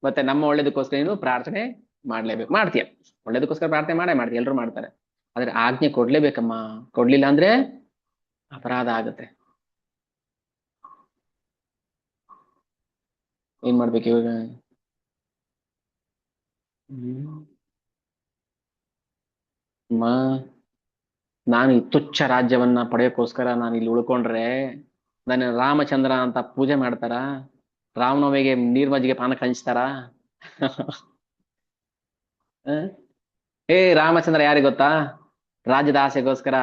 ಮತ್ತೆ ನಮ್ಮ ಒಳ್ಳೇದಕ್ಕೋಸ್ಕರ ನೀನು ಪ್ರಾರ್ಥನೆ ಮಾಡ್ಲೇಬೇಕು. ಮಾಡ್ತೀಯ, ಒಳ್ಳೇದಕ್ಕೋಸ್ಕರ ಪ್ರಾರ್ಥನೆ ಮಾಡ್ತೀಯ, ಎಲ್ರು ಮಾಡ್ತಾರೆ. ಆದ್ರೆ ಆಜ್ಞೆ ಕೊಡ್ಲೇಬೇಕಮ್ಮ. ಕೊಡ್ಲಿಲ್ಲ ಅಂದ್ರೆ ಅಪರಾಧ ಆಗುತ್ತೆ. ಏನ್ ಮಾಡ್ಬೇಕು ಇವಾಗ? ನಾನು ಈ ತುಚ್ಛ ರಾಜ್ಯವನ್ನ ಪಡೆಯೋಕ್ಕೋಸ್ಕರ ನಾನು ಇಲ್ಲಿ ಉಳ್ಕೊಂಡ್ರೆ ನನ್ನ ರಾಮಚಂದ್ರ ಅಂತ ಪೂಜೆ ಮಾಡ್ತಾರ? ರಾಮನವಮಿಗೆ ನೀರ್ಮಜ್ಜಿಗೆ ಪಾನಕ ಹಂಚ್ತಾರ? ರಾಮಚಂದ್ರ ಯಾರಿಗೆ ಗೊತ್ತಾ? ರಾಜ್ಯದ ಆಸೆಗೋಸ್ಕರ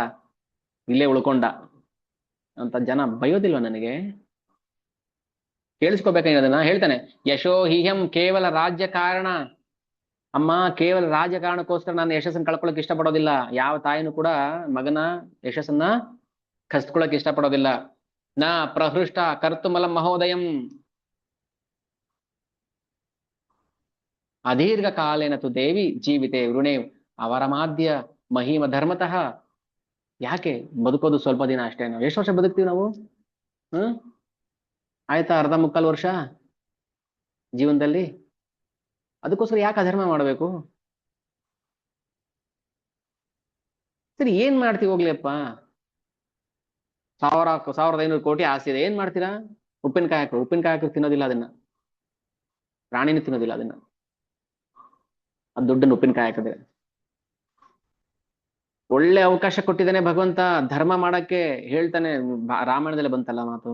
ಇಲ್ಲೇ ಉಳ್ಕೊಂಡ ಅಂತ ಜನ ಬೈಯೋದಿಲ್ವ ನನಗೆ? ಕೇಳಿಸ್ಕೋಬೇಕದನ್ನ ಹೇಳ್ತಾನೆ. ಯಶೋ ಹಿಹಂ ಕೇವಲ ರಾಜ್ಯ ಕಾರಣ. ಅಮ್ಮ, ಕೇವಲ ರಾಜಕಾರಣಕ್ಕೋಸ್ಕರ ನಾನು ಯಶಸ್ಸನ್ನು ಕಳ್ಕೊಳಕ್ ಇಷ್ಟಪಡೋದಿಲ್ಲ. ಯಾವ ತಾಯಿನೂ ಕೂಡ ಮಗನ ಯಶಸ್ಸನ್ನ ಕಸ್ಕೊಳಕ್ ಇಷ್ಟಪಡೋದಿಲ್ಲ. ನ ಪ್ರಹೃಷ್ಟ ಕರ್ತುಮಲಂ ಮಹೋದಯಂ ಅದೀರ್ಘ ಕಾಲೇನ ತು ದೇವಿ ಜೀವಿತೆ ವೃಣೆ ಅವರ ಮಾಧ್ಯ ಮಹಿಮ ಧರ್ಮತಃ. ಯಾಕೆ ಬದುಕೋದು ಸ್ವಲ್ಪ ದಿನ ಅಷ್ಟೇ. ನಾವು ಎಷ್ಟು ವರ್ಷ ಬದುಕ್ತೀವಿ ನಾವು? ಆಯ್ತಾ, ಅರ್ಧ ಮುಕ್ಕಾಲು ವರ್ಷ ಜೀವನದಲ್ಲಿ. ಅದಕ್ಕೋಸ್ಕರ ಯಾಕೆ ಅಧರ್ಮ ಮಾಡಬೇಕು? ಸರಿ, ಏನ್ ಮಾಡ್ತೀವಿ ಹೋಗ್ಲಿಯಪ್ಪ? 1500 ಕೋಟಿ ಆಸ್ತಿ ಇದೆ, ಏನ್ ಮಾಡ್ತೀರಾ? ಉಪ್ಪಿನಕಾಯಿ ಹಾಕಿ ತಿನ್ನೋದಿಲ್ಲ ಅದನ್ನ. ಪ್ರಾಣಿನೂ ತಿನ್ನೋದಿಲ್ಲ ಅದನ್ನ. ಅದು ದುಡ್ಡನ್ನು ಉಪ್ಪಿನಕಾಯಿ ಹಾಕಿದ್ರೆ. ಒಳ್ಳೆ ಅವಕಾಶ ಕೊಟ್ಟಿದ್ದಾನೆ ಭಗವಂತ ಧರ್ಮ ಮಾಡಕ್ಕೆ. ಹೇಳ್ತಾನೆ, ರಾಮಾಯಣದಲ್ಲಿ ಬಂತಲ್ಲ ಮಾತು,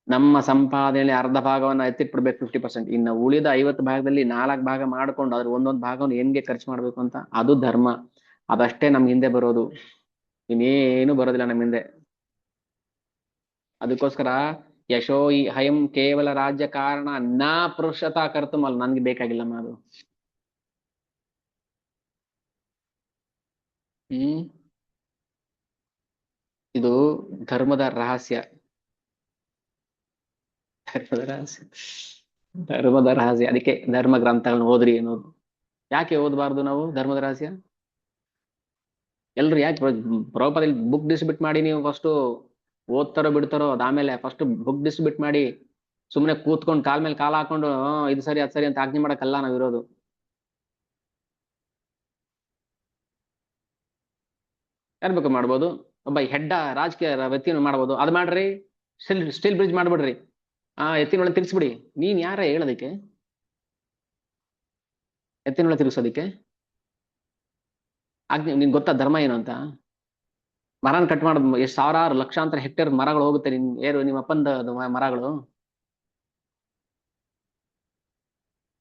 ನಮ್ಮ ಸಂಪಾದನೆಯಲ್ಲಿ ಅರ್ಧ ಭಾಗವನ್ನ ಎತ್ತಿಟ್ಬಿಡ್ಬೇಕು 50%. ಇನ್ನು ಉಳಿದ 50 ಭಾಗದಲ್ಲಿ 4 ಭಾಗ ಮಾಡ್ಕೊಂಡು ಅದ್ರ ಒಂದೊಂದು ಭಾಗವನ್ನು ಹೆಂಗೆ ಖರ್ಚು ಮಾಡ್ಬೇಕು ಅಂತ, ಅದು ಧರ್ಮ. ಅದಷ್ಟೇ ನಮ್ ಹಿಂದೆ ಬರೋದು, ಇನ್ನೇನು ಬರೋದಿಲ್ಲ ನಮ್ಮ ಹಿಂದೆ. ಅದಕ್ಕೋಸ್ಕರ ಯಶೋ ಈ ಹಯಂ ಕೇವಲ ರಾಜ್ಯ ಕಾರಣ ನಾ ಪುರುಷತಾ ಕರ್ತುಮಲ್ಲ, ನನ್ಗೆ ಬೇಕಾಗಿಲ್ಲಮ್ಮ ಅದು. ಇದು ಧರ್ಮದ ರಹಸ್ಯ, ಧರ್ಮದ ರಹಸ್ಯ, ಧರ್ಮದ ರಹಸ್ಯ. ಅದಕ್ಕೆ ಧರ್ಮ ಗ್ರಂಥಗಳನ್ನ ಓದ್ರಿ ಅನ್ನೋದು. ಯಾಕೆ ಓದಬಾರ್ದು ನಾವು ಧರ್ಮದ ರಹಸ್ಯ? ಎಲ್ರು ಯಾಕೆ ಪ್ರಭುಪಾದಲ್ಲಿ ಬುಕ್ ಡಿಸ್ಟ್ರಿಬ್ಯೂಟ್ ಮಾಡಿ, ನೀವು ಫಸ್ಟ್ ಓದ್ತಾರೋ ಬಿಡ್ತಾರೋ ಅದಾಮೇಲೆ ಫಸ್ಟ್ ಬುಕ್ ಡಿಸ್ಟ್ರಿಬ್ಯೂಟ್ ಮಾಡಿ ಸುಮ್ಮನೆ ಕೂತ್ಕೊಂಡು ಕಾಲ್ ಮೇಲೆ ಕಾಲ ಹಾಕೊಂಡು ಇದು ಸರಿ ಅದು ಸರಿ ಅಂತ ಆಜ್ಞೆ ಮಾಡಕ್ಕಲ್ಲ ನಾವಿರೋದು. ಯಾರು ಬೇಕು ಮಾಡ್ಬೋದು, ಒಬ್ಬ ಹೆಡ್ಡ ರಾಜಕೀಯ ವ್ಯಕ್ತಿಯನ್ನು ಮಾಡ್ಬೋದು, ಅದು ಮಾಡ್ರಿ. ಸ್ಟಿಲ್ ಬ್ರಿಡ್ಜ್ ಮಾಡ್ಬಿಡ್ರಿ, ಎತ್ತಿನೊಳಗೆ ತಿರ್ಸ್ಬಿಡಿ. ನೀನ್ ಯಾರ ಹೇಳೋದಕ್ಕೆ ಎತ್ತಿನೊಳಗೆ ತಿರ್ಸೋದಿಕ್ಕೆ? ಆಜ್ಞೆ ನಿನ್ ಗೊತ್ತಾ ಧರ್ಮ ಏನು ಅಂತ? ಮರನ ಕಟ್ ಮಾಡ ಎಷ್ಟು ಸಾವಿರಾರು ಲಕ್ಷಾಂತರ ಹೆಕ್ಟೇರ್ ಮರಗಳು ಹೋಗುತ್ತೆ, ನಿಮ್ಮ ಅಪ್ಪಂದ ಮರಗಳು.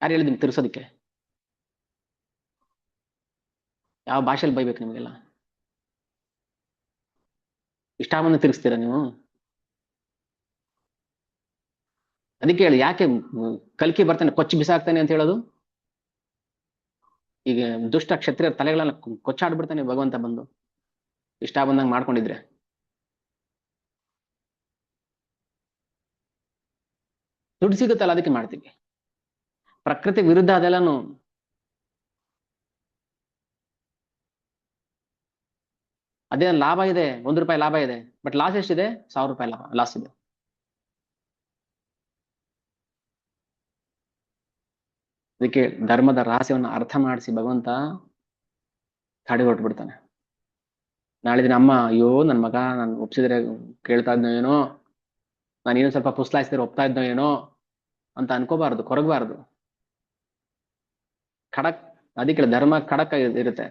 ಯಾರು ಹೇಳಿದ್ ನಿಮ್ಗೆ ತಿರ್ಸೋದಿಕ್ಕೆ? ಯಾವ ಭಾಷೆಯಲ್ಲಿ ಬೈಬೇಕು ನಿಮಗೆಲ್ಲ? ಇಷ್ಟ ಬಂದು ತಿರ್ಸ್ತೀರಾ ನೀವು? ಅದಕ್ಕೆ ಹೇಳಿ, ಯಾಕೆ ಕಲ್ಕಿ ಬರ್ತಾನೆ ಕೊಚ್ಚಿ ಬಿಸಾಕ್ತಾನೆ ಅಂತ ಹೇಳೋದು? ಈಗ ದುಷ್ಟ ಕ್ಷತ್ರಿಯರ ತಲೆಗಳನ್ನ ಕೊಚ್ಚಾಡ್ಬಿಡ್ತಾನೆ ಭಗವಂತ ಬಂದು, ಇಷ್ಟ ಬಂದಂಗೆ ಮಾಡ್ಕೊಂಡಿದ್ರೆ. ದುಡ್ಡು ಸಿಗುತ್ತಲ್ಲ ಅದಕ್ಕೆ ಮಾಡ್ತೀವಿ. ಪ್ರಕೃತಿ ವಿರುದ್ಧ ಅದೆಲ್ಲಾನು. ಅದೇ ಲಾಭ ಇದೆ, ₹1 ಲಾಭ ಇದೆ, ಬಟ್ ಲಾಸ್ ಎಷ್ಟಿದೆ? ₹1000 ಲಾಸ್ ಇದೆ. ಅದಕ್ಕೆ ಧರ್ಮದ ರಹಸ್ಯವನ್ನು ಅರ್ಥ ಮಾಡಿಸಿ ಭಗವಂತ ತಡೆ ಹೊರಟ್ಬಿಡ್ತಾನೆ. ನಾಳೆ ದಿನ ಅಮ್ಮ, ಅಯ್ಯೋ ನನ್ ಮಗ ನಾನು ಒಪ್ಸಿದ್ರೆ ಕೇಳ್ತಾ ಇದ್ನೋ ಏನೋ, ನಾನು ಇನ್ನೊಂದು ಸ್ವಲ್ಪ ಪುಸ್ಲಾಯಿಸಿದ್ರೆ ಒಪ್ತಾ ಇದ್ನೋ ಏನೋ ಅಂತ ಅನ್ಕೋಬಾರ್ದು, ಕೊರಗಬಾರ್ದು. ಖಡಕ್. ಅದಕ್ಕೆ ಧರ್ಮ ಖಡಕ್ ಇರುತ್ತೆ.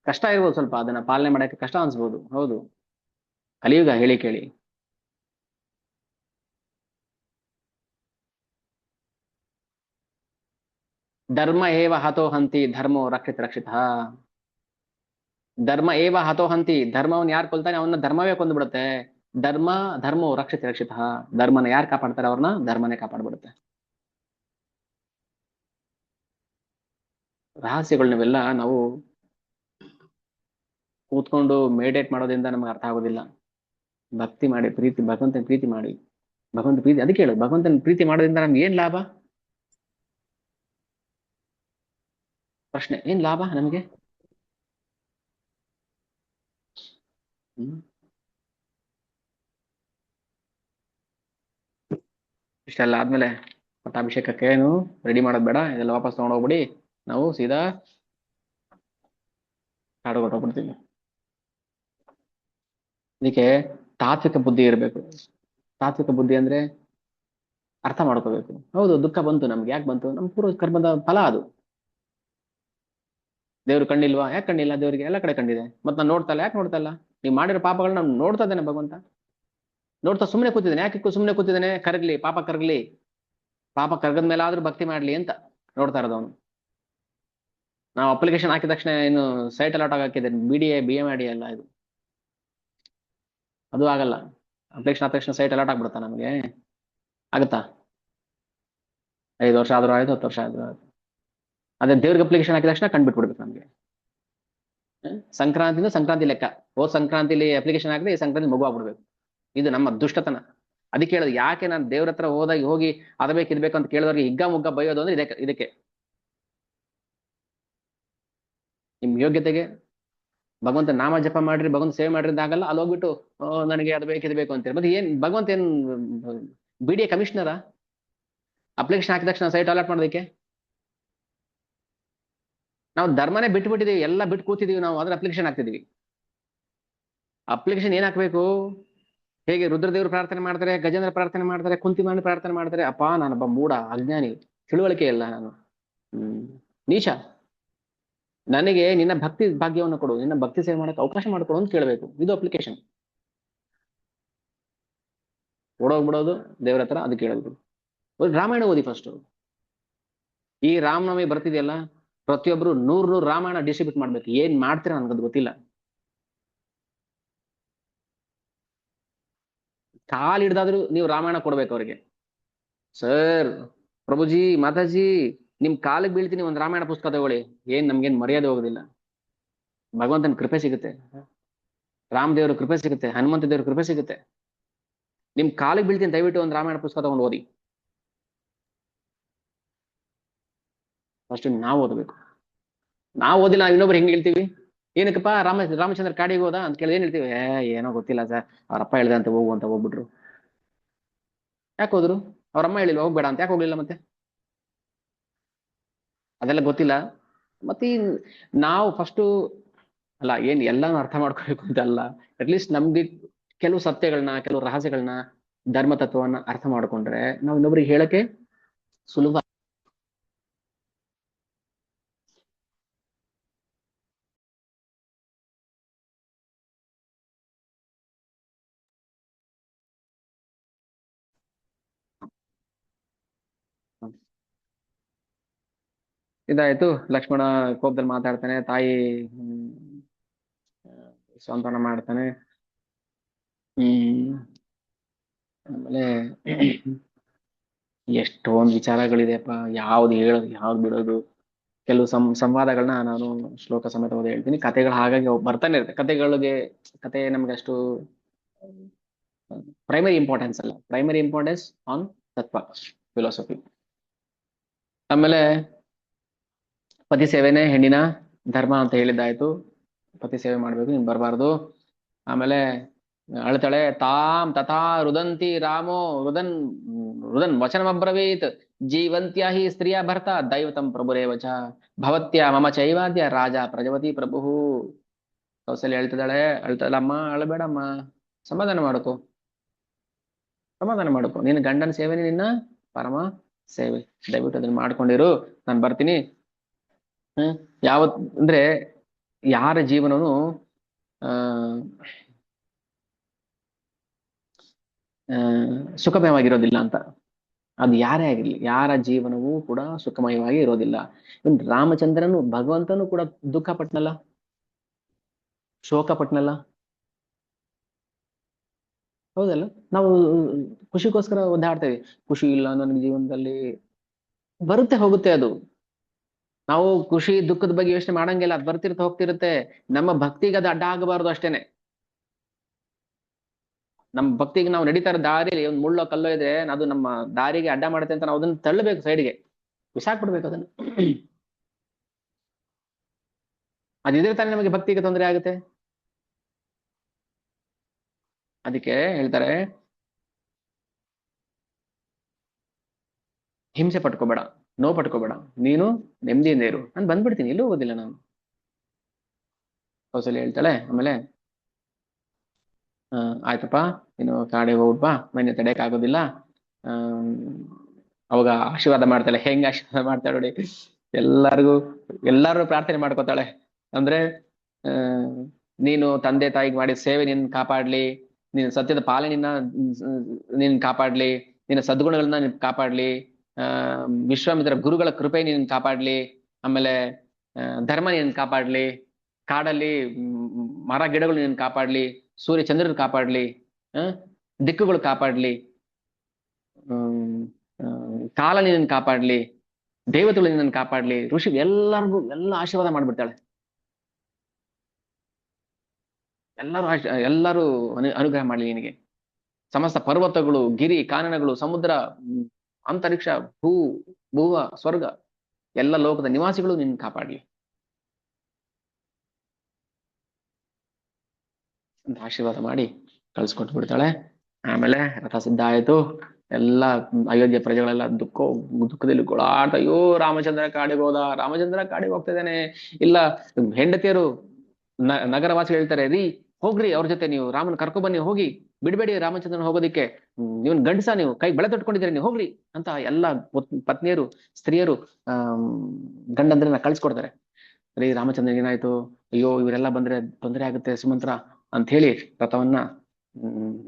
ಕಷ್ಟ ಇರ್ಬೋದು ಸ್ವಲ್ಪ, ಅದನ್ನ ಪಾಲನೆ ಮಾಡಕ್ಕೆ ಕಷ್ಟ ಅನ್ಸ್ಬೋದು, ಹೌದು. ಕಲಿಯುಗ ಹೇಳಿ ಕೇಳಿ. ಧರ್ಮ ಏವ ಹತೋ ಹಂತಿ ಧರ್ಮೋ ರಕ್ಷಿತ. ಧರ್ಮ ಏವ ಹತೋ ಹಂತಿ, ಧರ್ಮವನ್ನು ಯಾರು ಕೊಲ್ತಾನೆ ಅವನ್ನ ಧರ್ಮವೇ ಕೊಂದು ಬಿಡುತ್ತೆ. ಧರ್ಮೋ ರಕ್ಷಿತ. ಧರ್ಮನ ಯಾರು ಕಾಪಾಡ್ತಾರೆ ಅವ್ರನ್ನ ಧರ್ಮನೇ ಕಾಪಾಡ್ಬಿಡುತ್ತೆ. ರಹಸ್ಯಗಳನ್ನೆಲ್ಲ ನಾವು ಕೂತ್ಕೊಂಡು ಮೇಡಿಟೇಟ್ ಮಾಡೋದ್ರಿಂದ ನಮ್ಗೆ ಅರ್ಥ ಆಗೋದಿಲ್ಲ. ಭಕ್ತಿ ಮಾಡಿ, ಭಗವಂತನ ಪ್ರೀತಿ ಮಾಡಿ, ಭಗವಂತ ಪ್ರೀತಿ. ಅದಕ್ಕೆ ಹೇಳು, ಭಗವಂತನ ಪ್ರೀತಿ ಮಾಡೋದ್ರಿಂದ ನಮ್ಗೆ ಏನ್ ಲಾಭ? ಪ್ರಶ್ನೆ, ಏನ್ ಲಾಭ ನಮ್ಗೆ? ಇಷ್ಟೆಲ್ಲ ಆದ್ಮೇಲೆ ಪಟ್ಟಾಭಿಷೇಕಕ್ಕೆ ಏನು ರೆಡಿ ಮಾಡೋದ್ ಬೇಡ, ಇದೆಲ್ಲ ವಾಪಸ್ ತಗೊಂಡೋಗ್ಬಿಡಿ, ನಾವು ಸೀದಾ ಕಾಡು ಹೊರಟೋಗ್ಬಿಡ್ತೀವಿ. ಅದಕ್ಕೆ ತಾತ್ವಿಕ ಬುದ್ಧಿ ಇರಬೇಕು. ತಾತ್ವಿಕ ಬುದ್ಧಿ ಅಂದ್ರೆ ಅರ್ಥ ಮಾಡ್ಕೋಬೇಕು. ಹೌದು, ದುಃಖ ಬಂತು ನಮ್ಗೆ, ಯಾಕೆ ಬಂತು? ನಮ್ಮ ಪೂರ್ವ ಕರ್ಮದ ಫಲ ಅದು. ದೇವ್ರು ಕಣ್ಣಿಲ್ವಾ? ಯಾಕೆ ಕಣ್ಣಿಲ್ಲ? ದೇವ್ರಿಗೆ ಎಲ್ಲ ಕಡೆ ಕಂಡಿದೆ. ಮತ್ತೆ ನಾನು ನೋಡ್ತಲ್ಲ, ಯಾಕೆ ನೋಡ್ತಲ್ಲ? ನೀವು ಮಾಡಿರೋ ಪಾಪಗಳನ್ನ ನಾನು ನೋಡ್ತಾ ಇದ್ದೇನೆ ಭಗವಂತ, ನೋಡ್ತಾ ಸುಮ್ಮನೆ ಕೂತಿದ್ದೇನೆ. ಯಾಕೆ ಸುಮ್ಮನೆ ಕೂತಿದ್ದೇನೆ? ಕರಗ್ಲಿ ಪಾಪ, ಕರಗ್ಲಿ ಪಾಪ, ಕರಗದ ಮೇಲೆ ಆದ್ರೂ ಭಕ್ತಿ ಮಾಡ್ಲಿ ಅಂತ ನೋಡ್ತಾ ಇರೋದು ಅವನು. ನಾವು ಅಪ್ಲಿಕೇಶನ್ ಹಾಕಿದ ತಕ್ಷಣ ಏನು ಸೈಟ್ ಅಲಾಟ್ ಹಾಕಿದ್ದೇನೆ, BDA BA ಮಾಡಿ ಅಲ್ಲ ಇದು, ಅದು ಆಗಲ್ಲ. ಅಪ್ಲಿಕೇಶನ್ ಆದ ತಕ್ಷಣ ಸೈಟ್ ಅಲಾಟ್ ಆಗ್ಬಿಡುತ್ತಾ ನಮಗೆ? ಆಗುತ್ತಾ? 5 ವರ್ಷ ಆದ್ರೂ ಆಯ್ತು, 10 ವರ್ಷ ಆದ್ರೂ ಆಯ್ತು. ಅದೇ ದೇವ್ರಿಗೆ ಅಪ್ಲಿಕೇಶನ್ ಹಾಕಿದ ತಕ್ಷಣ ಕಂಡುಬಿಟ್ಬಿಡ್ಬೇಕು ನಮ್ಗೆ. ಸಂಕ್ರಾಂತಿ ಲೆಕ್ಕ. ಹೋದ್ ಸಂಕ್ರಾಂತಿಲಿ ಅಪ್ಲಿಕೇಶನ್ ಹಾಕಿದ್ರೆ ಈ ಸಂಕ್ರಾಂತಿ ಮಗು ಆಗ್ಬಿಡ್ಬೇಕು. ಇದು ನಮ್ಮ ದುಷ್ಟತನ. ಅದಕ್ಕೆ ಹೇಳೋದು, ಯಾಕೆ ನಾನು ದೇವ್ರ ಹತ್ರ ಹೋಗಿ ಅದಬೇಕು ಇದ್ಬೇಕು ಅಂತ ಕೇಳಿದವ್ರಿಗೆ ಹಿಗ್ಗ ಮುಗ್ಗ ಬೈಯೋದು ಅಂದ್ರೆ ಇದಕ್ಕೆ. ನಿಮ್ ಯೋಗ್ಯತೆಗೆ ಭಗವಂತ ನಾಮ ಜಪ ಮಾಡ್ರಿ, ಭಗವಂತ ಸೇವೆ ಮಾಡ್ರಿ ಆಗಲ್ಲ. ಅಲ್ಲಿ ಹೋಗ್ಬಿಟ್ಟು ನನಗೆ ಅದು ಬೇಕು ಇದು ಬೇಕು ಅಂತೇಳಿ ಮತ್ತೆ ಏನ್ ಭಗವಂತ ಏನ್ BDA ಕಮಿಷನರ? ಅಪ್ಲಿಕೇಶನ್ ಹಾಕಿದ ತಕ್ಷಣ ಸೈಟ್ ಅಲಾಟ್ ಮಾಡೋದಕ್ಕೆ? ನಾವು ಧರ್ಮನೇ ಬಿಟ್ಬಿಟ್ಟಿದೀವಿ, ಎಲ್ಲ ಬಿಟ್ಟು ಕೂತಿದೀವಿ ನಾವು, ಅದ್ರ ಅಪ್ಲಿಕೇಶನ್ ಹಾಕ್ತಿದೀವಿ. ಅಪ್ಲಿಕೇಶನ್ ಏನ್ ಹಾಕ್ಬೇಕು? ಹೇಗೆ ರುದ್ರದೇವರು ಪ್ರಾರ್ಥನೆ ಮಾಡ್ತಾರೆ, ಗಜೇಂದ್ರ ಪ್ರಾರ್ಥನೆ ಮಾಡ್ತಾರೆ, ಕುಂತಿಮಾನಿ ಪ್ರಾರ್ಥನೆ ಮಾಡ್ತಾರೆ. ಅಪ್ಪ ನಾನೊಬ್ಬ ಮೂಢ, ಅಜ್ಞಾನಿ, ತಿಳುವಳಿಕೆ ಇಲ್ಲ ನಾನು, ನೀಚ. ನನಗೆ ನಿನ್ನ ಭಕ್ತಿ ಭಾಗ್ಯವನ್ನು ಕೊಡು, ನಿನ್ನ ಭಕ್ತಿ ಸೇವೆ ಮಾಡಕ್ಕೆ ಅವಕಾಶ ಮಾಡಿಕೊಡು ಅಂತ ಕೇಳಬೇಕು. ಇದು ಅಪ್ಲಿಕೇಶನ್. ಓಡೋಗ್ಬಿಡೋದು ದೇವ್ರ ಹತ್ರ, ಅದು ಕೇಳೋದು. ರಾಮಾಯಣ ಓದಿ ಫಸ್ಟ್. ಈ ರಾಮನವಮಿ ಬರ್ತಿದೆಯಲ್ಲ, ಪ್ರತಿಯೊಬ್ರು 100 ರಾಮಾಯಣ ಡಿಸ್ಟ್ರಿಬ್ಯೂಟ್ ಮಾಡ್ಬೇಕು. ಏನ್ ಮಾಡ್ತೀರಾ ನನ್ಗದು ಗೊತ್ತಿಲ್ಲ. ಕಾಲ್ ಹಿಡ್ದಾದ್ರು ನೀವು ರಾಮಾಯಣ ಕೊಡ್ಬೇಕು ಅವ್ರಿಗೆ. ಸರ್, ಪ್ರಭುಜಿ, ಮಾತಾಜಿ, ನಿಮ್ ಕಾಲಿಗೆ ಬೀಳ್ತೀನಿ, ಒಂದ್ ರಾಮಾಯಣ ಪುಸ್ತಕ ತಗೊಳ್ಳಿ. ನಮ್ಗೇನ್ ಮರ್ಯಾದೆ ಹೋಗೋದಿಲ್ಲ. ಭಗವಂತನ ಕೃಪೆ ಸಿಗುತ್ತೆ, ರಾಮದೇವ್ರ ಕೃಪೆ ಸಿಗುತ್ತೆ, ಹನುಮಂತ ದೇವ್ರ ಕೃಪೆ ಸಿಗುತ್ತೆ. ನಿಮ್ ಕಾಲಿಗೆ ಬೀಳ್ತೀನಿ, ದಯವಿಟ್ಟು ಒಂದ್ ರಾಮಾಯಣ ಪುಸ್ತಕ ತಗೊಂಡು ಓದಿ. ಫಸ್ಟ್ ನಾವು ಓದಬೇಕು. ನಾವು ಓದಿಲ್ಲ, ಇನ್ನೊಬ್ರು ಹೆಂಗ್ ಹೇಳ್ತೀವಿ? ಏನಕ್ಕಪ್ಪ ರಾಮಚಂದ್ರ ಕಾಡಿಗೆ ಹೋದ ಅಂತ ಕೇಳಿದ್ರೆ ಏನ್ ಹೇಳ್ತೀವಿ? ಏನೋ ಗೊತ್ತಿಲ್ಲ ಸರ್, ಅವ್ರಪ್ಪ ಹೇಳ್ದೆ ಅಂತ ಹೋಗು ಅಂತ ಹೋಗ್ಬಿಟ್ರು. ಯಾಕೆ ಹೋದ್ರು? ಅವ್ರಮ್ಮ ಹೇಳಿಲ್ವ ಹೋಗ್ಬೇಡ ಅಂತ? ಯಾಕೆ ಹೋಗ್ಲಿಲ್ಲ ಮತ್ತೆ? ಅದೆಲ್ಲ ಗೊತ್ತಿಲ್ಲ. ಮತ್ತೆ ನಾವು ಫಸ್ಟು ಅಲ್ಲ, ಎಲ್ಲಾನು ಅರ್ಥ ಮಾಡ್ಕೋಬೇಕು ಅಂತ ಅಲ್ಲ, ಅಟ್ಲೀಸ್ಟ್ ನಮ್ಗೆ ಕೆಲವು ಸತ್ಯಗಳನ್ನ, ಕೆಲವು ರಹಸ್ಯಗಳನ್ನ, ಧರ್ಮ ತತ್ವವನ್ನ ಅರ್ಥ ಮಾಡ್ಕೊಂಡ್ರೆ ನಾವು ಇನ್ನೊಬ್ರಿಗೆ ಹೇಳಕ್ಕೆ ಸುಲಭ. ಇದಾಯ್ತು. ಲಕ್ಷ್ಮಣ ಕೋಪದಲ್ಲಿ ಮಾತಾಡ್ತಾನೆ, ತಾಯಿ ಸಾಂತ್ವನ ಮಾಡ್ತಾನೆ. ಆಮೇಲೆ ಎಷ್ಟೊಂದು ವಿಚಾರಗಳಿದೆಯಪ್ಪ, ಯಾವ್ದು ಹೇಳೋದು ಯಾವ್ದು ಬಿಡೋದು. ಕೆಲವು ಸಂವಾದಗಳನ್ನ ನಾನು ಶ್ಲೋಕ ಸಮೇತ ಓದಿ ಹೇಳ್ತೀನಿ. ಕಥೆಗಳು ಹಾಗಾಗಿ ಬರ್ತಾನೆ ಇರುತ್ತೆ. ಕತೆ ನಮ್ಗೆ ಅಷ್ಟು ಪ್ರೈಮರಿ ಇಂಪಾರ್ಟೆನ್ಸ್ ಅಲ್ಲ. ಪ್ರೈಮರಿ ಇಂಪಾರ್ಟೆನ್ಸ್ ಆನ್ ತತ್ವ, ಫಿಲಾಸಫಿ. ಆಮೇಲೆ ಪತಿ ಸೇವೆನೇ ಹೆಣ್ಣಿನ ಧರ್ಮ ಅಂತ ಹೇಳಿದ್ದಾಯ್ತು. ಪತಿ ಸೇವೆ ಮಾಡ್ಬೇಕು, ನೀನ್ ಬರಬಾರ್ದು. ಆಮೇಲೆ ಅಳ್ತಾಳೆ, ತಾಮ್ ತಥಾ ರುದಂತಿ ರಾಮೋ ರುದನ್ ವಚನಮಬ್ರವೀತ್ ಜೀವಂತ್ಯ ಹಿ ಸ್ತ್ರೀಯ ಭರ್ತ ದೈವತಂ ಪ್ರಭುರೇವಚ ಭವತ್ಯ ಮಮ ಚೈವಾದ್ಯ ರಾಜ ಪ್ರಜವತಿ ಪ್ರಭು. ಕೌಸಲ್ಯ ಅಳ್ತಾಳೆ, ಅಮ್ಮ ಅಳಬೇಡಮ್ಮ, ಸಮಾಧಾನ ಮಾಡ್ಕೊ. ನಿನ್ನ ಗಂಡನ ಸೇವೆನೇ ನಿನ್ನ ಪರಮ ಸೇವೆ. ದಯವಿಟ್ಟು ಅದನ್ನ ಮಾಡ್ಕೊಂಡಿರು, ನಾನು ಬರ್ತೀನಿ. ಅಂದ್ರೆ ಯಾರ ಜೀವನನು ಸುಖಮಯವಾಗಿರೋದಿಲ್ಲ ಅಂತ. ಅದು ಯಾರೇ ಆಗಿರ್ಲಿ, ಯಾರ ಜೀವನವೂ ಕೂಡ ಸುಖಮಯವಾಗಿ ಇರೋದಿಲ್ಲ. ರಾಮಚಂದ್ರನು, ಭಗವಂತನು ಕೂಡ ದುಃಖ ಪಟ್ನಲ್ಲ, ಶೋಕ ಪಟ್ನಲ್ಲ. ಹೌದಲ್ಲ? ನಾವು ಖುಷಿಗೋಸ್ಕರ ಒದ್ದಾಡ್ತೇವೆ. ಖುಷಿ ಇಲ್ಲ ನನಗೆ ಜೀವನದಲ್ಲಿ, ಬರುತ್ತೆ ಹೋಗುತ್ತೆ ಅದು. ನಾವು ಖುಷಿ ದುಃಖದ ಬಗ್ಗೆ ಯೋಚನೆ ಮಾಡಂಗಿಲ್ಲ, ಅದು ಬರ್ತಿರುತ್ತೆ ಹೋಗ್ತಿರುತ್ತೆ. ನಮ್ಮ ಭಕ್ತಿಗೆ ಅದು ಅಡ್ಡ ಆಗಬಾರ್ದು ಅಷ್ಟೇನೆ. ನಮ್ಮ ಭಕ್ತಿಗೆ ನಾವು ನಡೀತಾ ಇರೋ ದಾರಿಯಲ್ಲಿ ಒಂದು ಮುಳ್ಳೋ ಕಲ್ಲೋ ಇದ್ರೆ ಅದು ನಮ್ಮ ದಾರಿಗೆ ಅಡ್ಡ ಮಾಡುತ್ತೆ ಅಂತ ನಾವು ಅದನ್ನ ತಳ್ಳಬೇಕು, ಸೈಡ್ಗೆ ಬಿಸಾಕ್ಬಿಡ್ಬೇಕು ಅದನ್ನು. ಅದಿದ್ರೆ ತಾನೇ ನಮಗೆ ಭಕ್ತಿಗೆ ತೊಂದರೆ ಆಗುತ್ತೆ. ಅದಕ್ಕೆ ಹೇಳ್ತಾರೆ, ಹಿಂಸೆ ಪಟ್ಕೋಬೇಡ, ನೋವು ಪಟ್ಕೋಬೇಡ, ನೀನು ನೆಮ್ಮದಿಯಿಂದ ಇರು. ನಾನು ಬಂದ್ಬಿಡ್ತೀನಿ, ಎಲ್ಲೂ ಹೋಗೋದಿಲ್ಲ ನಾನು. ಕೌಸಲ್ಯ ಹೇಳ್ತಾಳೆ. ಆಮೇಲೆ ಆಯ್ತಪ್ಪ, ನೀನು ಕಾಡಿಗೆ ಹೋಗ್ಬಾ, ಮನೆ ತಡೆಯಕ್ ಆಗೋದಿಲ್ಲ. ಅವಾಗ ಆಶೀರ್ವಾದ ಮಾಡ್ತಾಳೆ. ಹೆಂಗ್ ಆಶೀರ್ವಾದ ಮಾಡ್ತಾಳೆ ನೋಡಿ, ಎಲ್ಲಾರು ಪ್ರಾರ್ಥನೆ ಮಾಡ್ಕೋತಾಳೆ. ಅಂದ್ರೆ ನೀನು ತಂದೆ ತಾಯಿಗೆ ಮಾಡಿದ ಸೇವೆ ನಿನ್ನ ಕಾಪಾಡ್ಲಿ, ನಿನ್ನ ಸತ್ಯದ ಪಾಲನೆಯನ್ನ ನಿನ್ನ ಕಾಪಾಡ್ಲಿ, ನಿನ್ನ ಸದ್ಗುಣಗಳನ್ನ ನಿನ್ ಕಾಪಾಡ್ಲಿ, ವಿಶ್ವಾಮಿತ್ರ ಗುರುಗಳ ಕೃಪೆ ನಿನ್ನ ಕಾಪಾಡ್ಲಿ, ಆಮೇಲೆ ಧರ್ಮ ನಿನ್ನ ಕಾಪಾಡ್ಲಿ, ಕಾಡಲ್ಲಿ ಮರ ಗಿಡಗಳು ನಿನ್ನ ಕಾಪಾಡ್ಲಿ, ಸೂರ್ಯ ಚಂದ್ರರು ಕಾಪಾಡ್ಲಿ, ದಿಕ್ಕುಗಳು ಕಾಪಾಡ್ಲಿ, ಕಾಲ ನಿನ್ನ ಕಾಪಾಡ್ಲಿ, ದೇವತೆಗಳು ನಿನ್ನ ಕಾಪಾಡ್ಲಿ, ಋಷಿ ಎಲ್ಲರಿಗೂ ಎಲ್ಲ ಆಶೀರ್ವಾದ ಮಾಡ್ಬಿಡ್ತಾಳೆ. ಎಲ್ಲರೂ ಅನುಗ್ರಹ ಮಾಡ್ಲಿ ನಿನಗೆ. ಸಮಸ್ತ ಪರ್ವತಗಳು, ಗಿರಿ ಕಾನನಗಳು, ಸಮುದ್ರ, ಅಂತರಿಕ್ಷ, ಭೂವ, ಸ್ವರ್ಗ, ಎಲ್ಲ ಲೋಕದ ನಿವಾಸಿಗಳು ನಿನ್ನ ಕಾಪಾಡ್ಲಿ ಅಂತ ಆಶೀರ್ವಾದ ಮಾಡಿ ಕಳ್ಸಿಕೊಟ್ಟು ಬಿಡ್ತಾಳೆ. ಆಮೇಲೆ ರಥ ಸಿದ್ಧ ಆಯ್ತು. ಎಲ್ಲ ಅಯೋಧ್ಯೆ ಪ್ರಜೆಗಳೆಲ್ಲ ದುಃಖದಲ್ಲಿ ಗೋಳಾಟ. ಅಯ್ಯೋ, ರಾಮಚಂದ್ರ ಕಾಡಿಗೆ ಹೋದ, ರಾಮಚಂದ್ರ ಕಾಡಿಗೆ ಹೋಗ್ತಿದ್ದಾನೆ. ಇಲ್ಲ, ಹೆಂಡತಿಯರು ನಗರವಾಸಿ ಹೇಳ್ತಾರೆ, ಹೋಗ್ರಿ ಅವ್ರ ಜೊತೆ, ನೀವು ರಾಮನ ಕರ್ಕೊಬನ್ನಿ, ಹೋಗಿ ಬಿಡ್ಬೇಡಿ ರಾಮಚಂದ್ರನ ಹೋಗೋದಿಕ್ಕೆ, ನೀವು ಗಂಡಸ, ನೀವು ಕೈ ಬೆಳೆ ತೊಟ್ಕೊಂಡಿದ್ದೀರಿ, ನೀವು ಹೋಗ್ರಿ ಅಂತ ಎಲ್ಲ ಪತ್ನಿಯರು, ಸ್ತ್ರೀಯರು ಗಂಡಂದ್ರನ್ನ ಕಳ್ಸಿಕೊಡ್ತಾರೆ. ರೀ ರಾಮಚಂದ್ರನಿಗೆ ಏನಾಯ್ತು, ಅಯ್ಯೋ ಇವರೆಲ್ಲ ಬಂದ್ರೆ ತೊಂದರೆ ಆಗುತ್ತೆ ಸುಮಂತ್ರ ಅಂತ ಹೇಳಿ ರಥವನ್ನ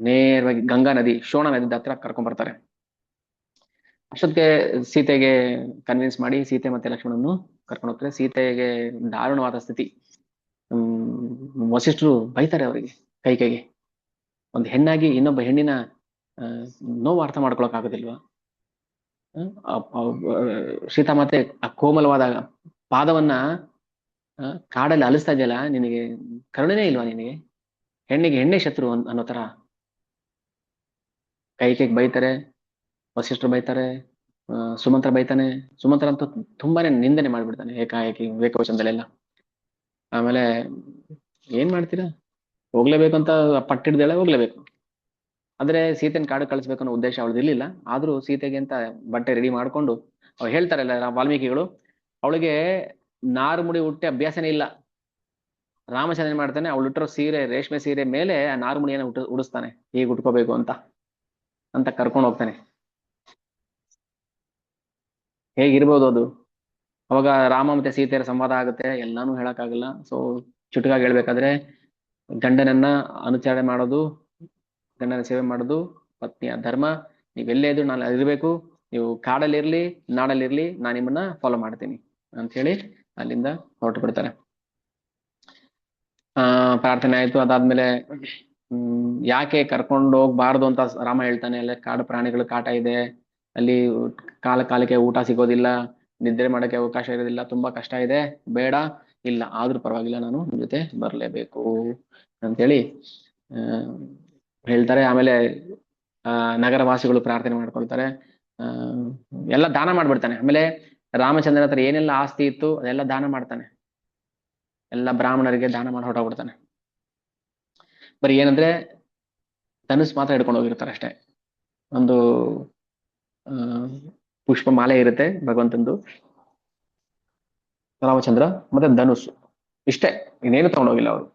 ನೇರವಾಗಿ ಗಂಗಾ ನದಿ, ಶೋಣ ನದಿ ಹತ್ರ ಕರ್ಕೊಂಡ್ ಬರ್ತಾರೆ. ಅಷ್ಟೊತ್ತಿಗೆ ಸೀತೆಗೆ ಕನ್ವಿನ್ಸ್ ಮಾಡಿ ಸೀತೆ ಮತ್ತೆ ಲಕ್ಷ್ಮಣನ್ನು ಕರ್ಕೊಂಡು ಹೋಗ್ತಾರೆ. ಸೀತೆಗೆ ದಾರುಣವಾದ ಸ್ಥಿತಿ. ವಸಿಷ್ಠರು ಬೈತಾರೆ ಅವರಿಗೆ, ಕೈಕೆಗೆ. ಒಂದು ಹೆಣ್ಣಾಗಿ ಇನ್ನೊಬ್ಬ ಹೆಣ್ಣಿನ ನೋವು ಅರ್ಥ ಮಾಡ್ಕೊಳಕ್ ಆಗೋದಿಲ್ವಾ? ಸೀತಾಮಾತೆ ಆ ಕೋಮಲವಾದ ಪಾದವನ್ನ ಕಾಡಲ್ಲಿ ಅಲಿಸ್ತಾ ಇದೆಯಲ್ಲ, ನಿನಗೆ ಕರುಣೆನೇ ಇಲ್ವಾ? ನಿನಗೆ ಹೆಣ್ಣಿಗೆ ಹೆಣ್ಣೆ ಶತ್ರು ಅನ್ನೋ ತರ ಕೈಕೆಗೆ ಬೈತಾರೆ, ವಸಿಷ್ಠರು ಬೈತಾರೆ, ಸುಮಂತ್ರ ಬೈತಾನೆ. ಸುಮಂತ್ರ ಅಂತೂ ತುಂಬಾನೇ ನಿಂದನೆ ಮಾಡ್ಬಿಡ್ತಾನೆ ಏಕಾಏಕಿ ವಿವೇಕವಚನದಲ್ಲೆಲ್ಲ. ಆಮೇಲೆ ಏನ್ ಮಾಡ್ತೀರಾ, ಹೋಗ್ಲೇಬೇಕು ಅಂತ ಪಟ್ಟಿಡ್ದೇಳೆ, ಹೋಗ್ಲೇಬೇಕು. ಆದ್ರೆ ಸೀತೆನ ಕಾಡು ಕಳಿಸ್ಬೇಕು ಅನ್ನೋ ಉದ್ದೇಶ ಅವಳದು ಇರ್ಲಿಲ್ಲ. ಆದ್ರೂ ಸೀತೆಗೆ ಅಂತ ಬಟ್ಟೆ ರೆಡಿ ಮಾಡ್ಕೊಂಡು, ಅವ್ರು ಹೇಳ್ತಾರಲ್ಲ ವಾಲ್ಮೀಕಿಗಳು, ಅವಳಿಗೆ ನಾರು ಮುಡಿ ಹುಟ್ಟೆ ಅಭ್ಯಾಸನೇ ಇಲ್ಲ. ರಾಮಚಂದ್ರ ಏನ್ ಮಾಡ್ತಾನೆ, ಅವಳು ಇಟ್ಟಿರೋ ಸೀರೆ, ರೇಷ್ಮೆ ಸೀರೆ ಮೇಲೆ ಆ ನಾರು ಮುಡಿಯನ್ನು ಉಡಿಸ್ತಾನೆ, ಹೀಗೆ ಉಟ್ಕೋಬೇಕು ಅಂತ ಕರ್ಕೊಂಡು ಹೋಗ್ತಾನೆ. ಹೇಗಿರ್ಬೋದು ಅದು? ಅವಾಗ ರಾಮ ಮತ್ತೆ ಸೀತೆಯರ ಸಂವಾದ ಆಗುತ್ತೆ, ಎಲ್ಲಾನು ಹೇಳಕ್ಕಾಗಲ್ಲ. ಸೊ ಚುಟುಕಾಗಿ ಹೇಳ್ಬೇಕಾದ್ರೆ, ಗಂಡನನ್ನ ಅನುಚರಣೆ ಮಾಡೋದು, ಗಂಡನ ಸೇವೆ ಮಾಡೋದು ಪತ್ನಿಯ ಧರ್ಮ. ನೀವೆಲ್ಲೇ ಇದ್ರು ನಾನು ಇರ್ಬೇಕು, ನೀವು ಕಾಡಲ್ಲಿರ್ಲಿ ನಾಡಲ್ಲಿರ್ಲಿ, ನಾನು ನಿಮ್ಮನ್ನ ಫಾಲೋ ಮಾಡ್ತೀನಿ ಅಂತ ಹೇಳಿ ಅಲ್ಲಿಂದ ಹೊರಟು ಬಿಡ್ತಾರೆ. ಪ್ರಾರ್ಥನೆ ಆಯ್ತು. ಅದಾದ್ಮೇಲೆ ಯಾಕೆ ಕರ್ಕೊಂಡು ಹೋಗ್ಬಾರ್ದು ಅಂತ ರಾಮ ಹೇಳ್ತಾನೆ. ಅಲ್ಲೇ ಕಾಡು ಪ್ರಾಣಿಗಳು ಕಾಟ ಇದೆ, ಅಲ್ಲಿ ಕಾಲಕ್ಕೆ ಊಟ ಸಿಗೋದಿಲ್ಲ, ನಿದ್ರೆ ಮಾಡಕ್ಕೆ ಅವಕಾಶ ಇರೋದಿಲ್ಲ, ತುಂಬಾ ಕಷ್ಟ ಇದೆ, ಬೇಡ, ಇಲ್ಲ ಆದ್ರೂ ಪರವಾಗಿಲ್ಲ, ನಾನು ನಿಮ್ ಜೊತೆ ಬರ್ಲೇಬೇಕು ಅಂತೇಳಿ ಹೇಳ್ತಾರೆ. ಆಮೇಲೆ ನಗರವಾಸಿಗಳು ಪ್ರಾರ್ಥನೆ ಮಾಡ್ಕೊಳ್ತಾರೆ, ಎಲ್ಲ ದಾನ ಮಾಡ್ಬಿಡ್ತಾನೆ. ಆಮೇಲೆ ರಾಮಚಂದ್ರನ ಹತ್ರ ಏನೆಲ್ಲ ಆಸ್ತಿ ಇತ್ತು ಅದೆಲ್ಲ ದಾನ ಮಾಡ್ತಾನೆ, ಎಲ್ಲ ಬ್ರಾಹ್ಮಣರಿಗೆ ದಾನ ಮಾಡಿ ಹೊರಟೋಗ್ಬಿಡ್ತಾನೆ. ಬರೀ ಏನಂದ್ರೆ ಧನುಸ್ ಮಾತ್ರ ಹಿಡ್ಕೊಂಡು ಹೋಗಿರ್ತಾರೆ ಅಷ್ಟೇ. ಒಂದು ಪುಷ್ಪ ಮಾಲೆ ಇರುತ್ತೆ ಭಗವಂತಂದು, ರಾಮಚಂದ್ರ ಮತ್ತೆ ಧನುಸ್, ಇಷ್ಟೇ, ಇನ್ನೇನು ತಗೊಂಡೋಗಿಲ್ಲ ಅವರು.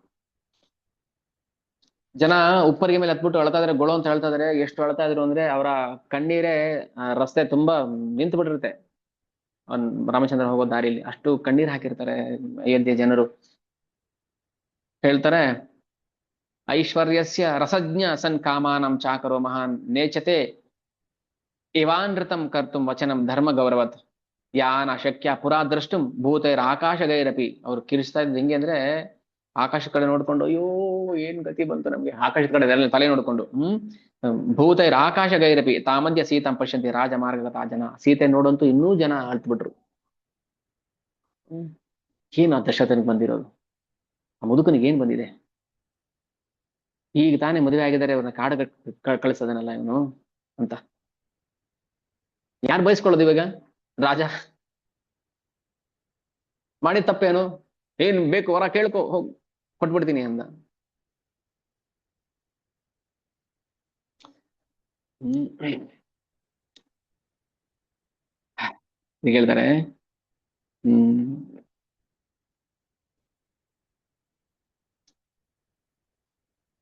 ಜನ ಉಪ್ಪರಿಗೆ ಮೇಲೆ ಹತ್ಬಿಟ್ಟು ಅಳ್ತಾ ಇದಾರೆ, ಗೊಳು ಅಂತ ಹೇಳ್ತಾ ಇದಾರೆ. ಎಷ್ಟು ಅಳ್ತಾ ಇದ್ರು ಅಂದ್ರೆ ಅವರ ಕಣ್ಣೀರೇ ರಸ್ತೆ ತುಂಬಾ ನಿಂತು ಬಿಟ್ಟಿರುತ್ತೆ. ರಾಮಚಂದ್ರ ಹೋಗೋ ದಾರಿಲಿ ಅಷ್ಟು ಕಣ್ಣೀರ್ ಹಾಕಿರ್ತಾರೆ ಅಯೋಧ್ಯೆ ಜನರು. ಹೇಳ್ತಾರೆ, ಐಶ್ವರ್ಯಸ್ಯ ರಸಜ್ಞ ಸನ್ ಕಾಮಾನಂ ಚಾಕರೋ ಮಹಾನ್ ನೇಚತೆ ಇವಾನೃತಂ ಕರ್ತುಂ ವಚನಂ ಧರ್ಮ ಗೌರವತ್ ಯಾನ ಶಕ್ಯ ಪುರಾ ದ್ರಷ್ಟುಂ ಭೂತೈರ್ ಆಕಾಶ ಗೈರಪಿ. ಅವ್ರು ಕಿರಿಸ್ತಾ ಇದ್ದು ಹೆಂಗೆ ಅಂದ್ರೆ, ಆಕಾಶ ಕಡೆ ನೋಡ್ಕೊಂಡು, ಅಯ್ಯೋ ಏನ್ ಗತಿ ಬಂತು ನಮ್ಗೆ, ಆಕಾಶದ ಕಡೆ ತಲೆ ನೋಡ್ಕೊಂಡು. ಭೂತೈರ್ ಆಕಾಶ ಗೈರಪಿ ತಾಮಧ್ಯ ಸೀತಾಂ ಪಶ್ಯಂತಿ ರಾಜಮಾರ್ಗಗತ ಜನ. ಸೀತೆ ನೋಡಂತೂ ಇನ್ನೂ ಜನ ಅಳ್ತ್ಬಿಟ್ರು. ಏನು ಆ ದಶರಥನಿಗೆ ಬಂದಿರೋದು, ಆ ಮುದುಕನಿಗೆ ಏನ್ ಬಂದಿದೆ? ಈಗ ತಾನೇ ಮದುವೆ ಆಗಿದ್ದಾರೆ, ಅವ್ರನ್ನ ಕಾಡ ಕಳಿಸೋದನಲ್ಲ ಇವನು ಅಂತ. ಯಾರು ಬಯಸ್ಕೊಳ್ಳೋದು ಇವಾಗ? ರಾಜ ಮಾಡಿದ ತಪ್ಪೇನು? ಏನ್ ಬೇಕು ವರ ಕೇಳ್ಕೊ, ಹೋಗ್ ಕೊಟ್ಬಿಡ್ತೀನಿ ಅಂದ. ಈಗ ಹೇಳ್ತಾರೆ,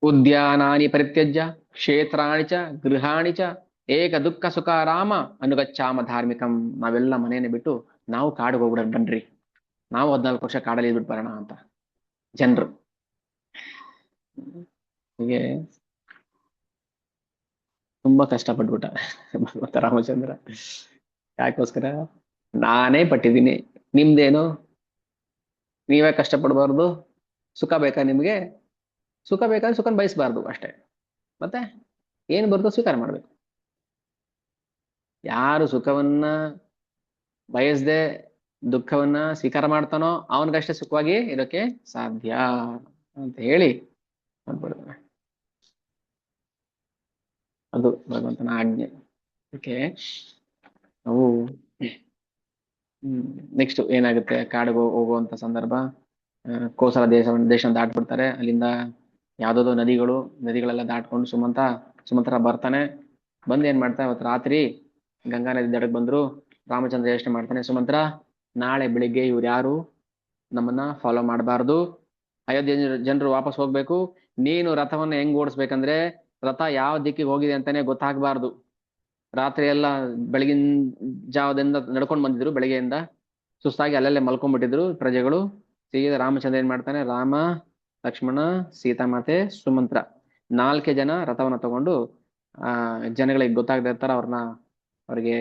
ಉದ್ಯಾನಾನಿ ಪರಿತ್ಯಜ್ಯ ಕ್ಷೇತ್ರಾಣಿ ಚ ಗೃಹಾಣಿ ಚ ಏಕ ದುಃಖ ಸುಖ ರಾಮ ಅನುಗಚ್ಚಾಮ ಧಾರ್ಮಿಕಂ. ನಾವೆಲ್ಲ ಮನೆಯನ್ನು ಬಿಟ್ಟು ನಾವು ಕಾಡಿಗೆ ಹೋಗ್ಬಿಡ ಬನ್ರಿ, ನಾವು 14 ವರ್ಷ ಕಾಡಲ್ಲಿ ಇದ್ಬಿಟ್ಟು ಬರೋಣ ಅಂತ ಜನರು. ಹೀಗೆ ತುಂಬಾ ಕಷ್ಟಪಟ್ಬಿಟ್ಟ ಭಗವಂತ ರಾಮಚಂದ್ರ. ಯಾಕೋಸ್ಕರ? ನಾನೇ ಪಟ್ಟಿದ್ದೀನಿ, ನಿಮ್ದೇನು? ನೀವೇ ಕಷ್ಟಪಡ್ಬಾರ್ದು? ಸುಖ ಬೇಕಾ ನಿಮ್ಗೆ? ಸುಖ ಬೇಕಾದ್ರೆ ಸುಖನ ಬಯಸ್ಬಾರ್ದು ಅಷ್ಟೇ. ಮತ್ತೆ ಏನ್ ಬರ್ತೋ ಸ್ವೀಕಾರ ಮಾಡ್ಬೇಕು. ಯಾರು ಸುಖವನ್ನ ಬಯಸ್ದೆ ದುಃಖವನ್ನ ಸ್ವೀಕಾರ ಮಾಡ್ತಾನೋ ಅವನಿಗಷ್ಟೇ ಸುಖವಾಗಿ ಇರೋಕೆ ಸಾಧ್ಯ ಅಂತ ಹೇಳಿ ಅಂದ್ಬಿಡ್ತಾನೆ. ಅದು ಭಗವಂತನ ಆಜ್ಞೆ. ಓಕೆ, ನಾವು ನೆಕ್ಸ್ಟ್ ಏನಾಗುತ್ತೆ, ಕಾಡಿಗೆ ಹೋಗುವಂತ ಸಂದರ್ಭ. ಕೋಸಲ ದೇಶವನ್ನು ದಾಟ್ಬಿಡ್ತಾರೆ. ಅಲ್ಲಿಂದ ಯಾವ್ದಾದ್ರು ನದಿಗಳೆಲ್ಲ ದಾಟ್ಕೊಂಡು ಸುಮಂತ್ರ ಬರ್ತಾನೆ. ಬಂದ್ ಏನ್ ಮಾಡ್ತಾನೆ, ಅವತ್ತು ರಾತ್ರಿ ಗಂಗಾ ನದಿ ದಡಕ್ ಬಂದ್ರು. ರಾಮಚಂದ್ರ ಯೋಚನೆ ಮಾಡ್ತಾನೆ, ಸುಮಂತ್ರ ನಾಳೆ ಬೆಳಿಗ್ಗೆ ಇವ್ರು ಯಾರು ನಮ್ಮನ್ನ ಫಾಲೋ ಮಾಡಬಾರ್ದು, ಅಯೋಧ್ಯೆ ಜನರು ವಾಪಸ್ ಹೋಗ್ಬೇಕು. ನೀನು ರಥವನ್ನ ಹೆಂಗ್ ಓಡಿಸ್ಬೇಕಂದ್ರೆ, ರಥ ಯಾವ ದಿಕ್ಕಿಗೆ ಹೋಗಿದೆ ಅಂತಾನೆ ಗೊತ್ತಾಗ್ಬಾರ್ದು. ರಾತ್ರಿ ಎಲ್ಲ ಬೆಳಗಿನ ಜಾವದಿಂದ ನಡ್ಕೊಂಡು ಬಂದಿದ್ರು, ಬೆಳಗ್ಗೆಯಿಂದ ಸುಸ್ತಾಗಿ ಅಲ್ಲಲ್ಲೇ ಮಲ್ಕೊಂಡ್ಬಿಟ್ಟಿದ್ರು ಪ್ರಜೆಗಳು. ಸೀದಾ ರಾಮಚಂದ್ರ ಏನ್ ಮಾಡ್ತಾನೆ, ರಾಮ, ಲಕ್ಷ್ಮಣ, ಸೀತಾಮಾತೆ, ಸುಮಂತ್ರ 4 ಜನ ರಥವನ್ನ ತಗೊಂಡು ಜನಗಳಿಗೆ ಗೊತ್ತಾಗದೇ ಇರ್ತಾರ ಅವ್ರಿಗೆ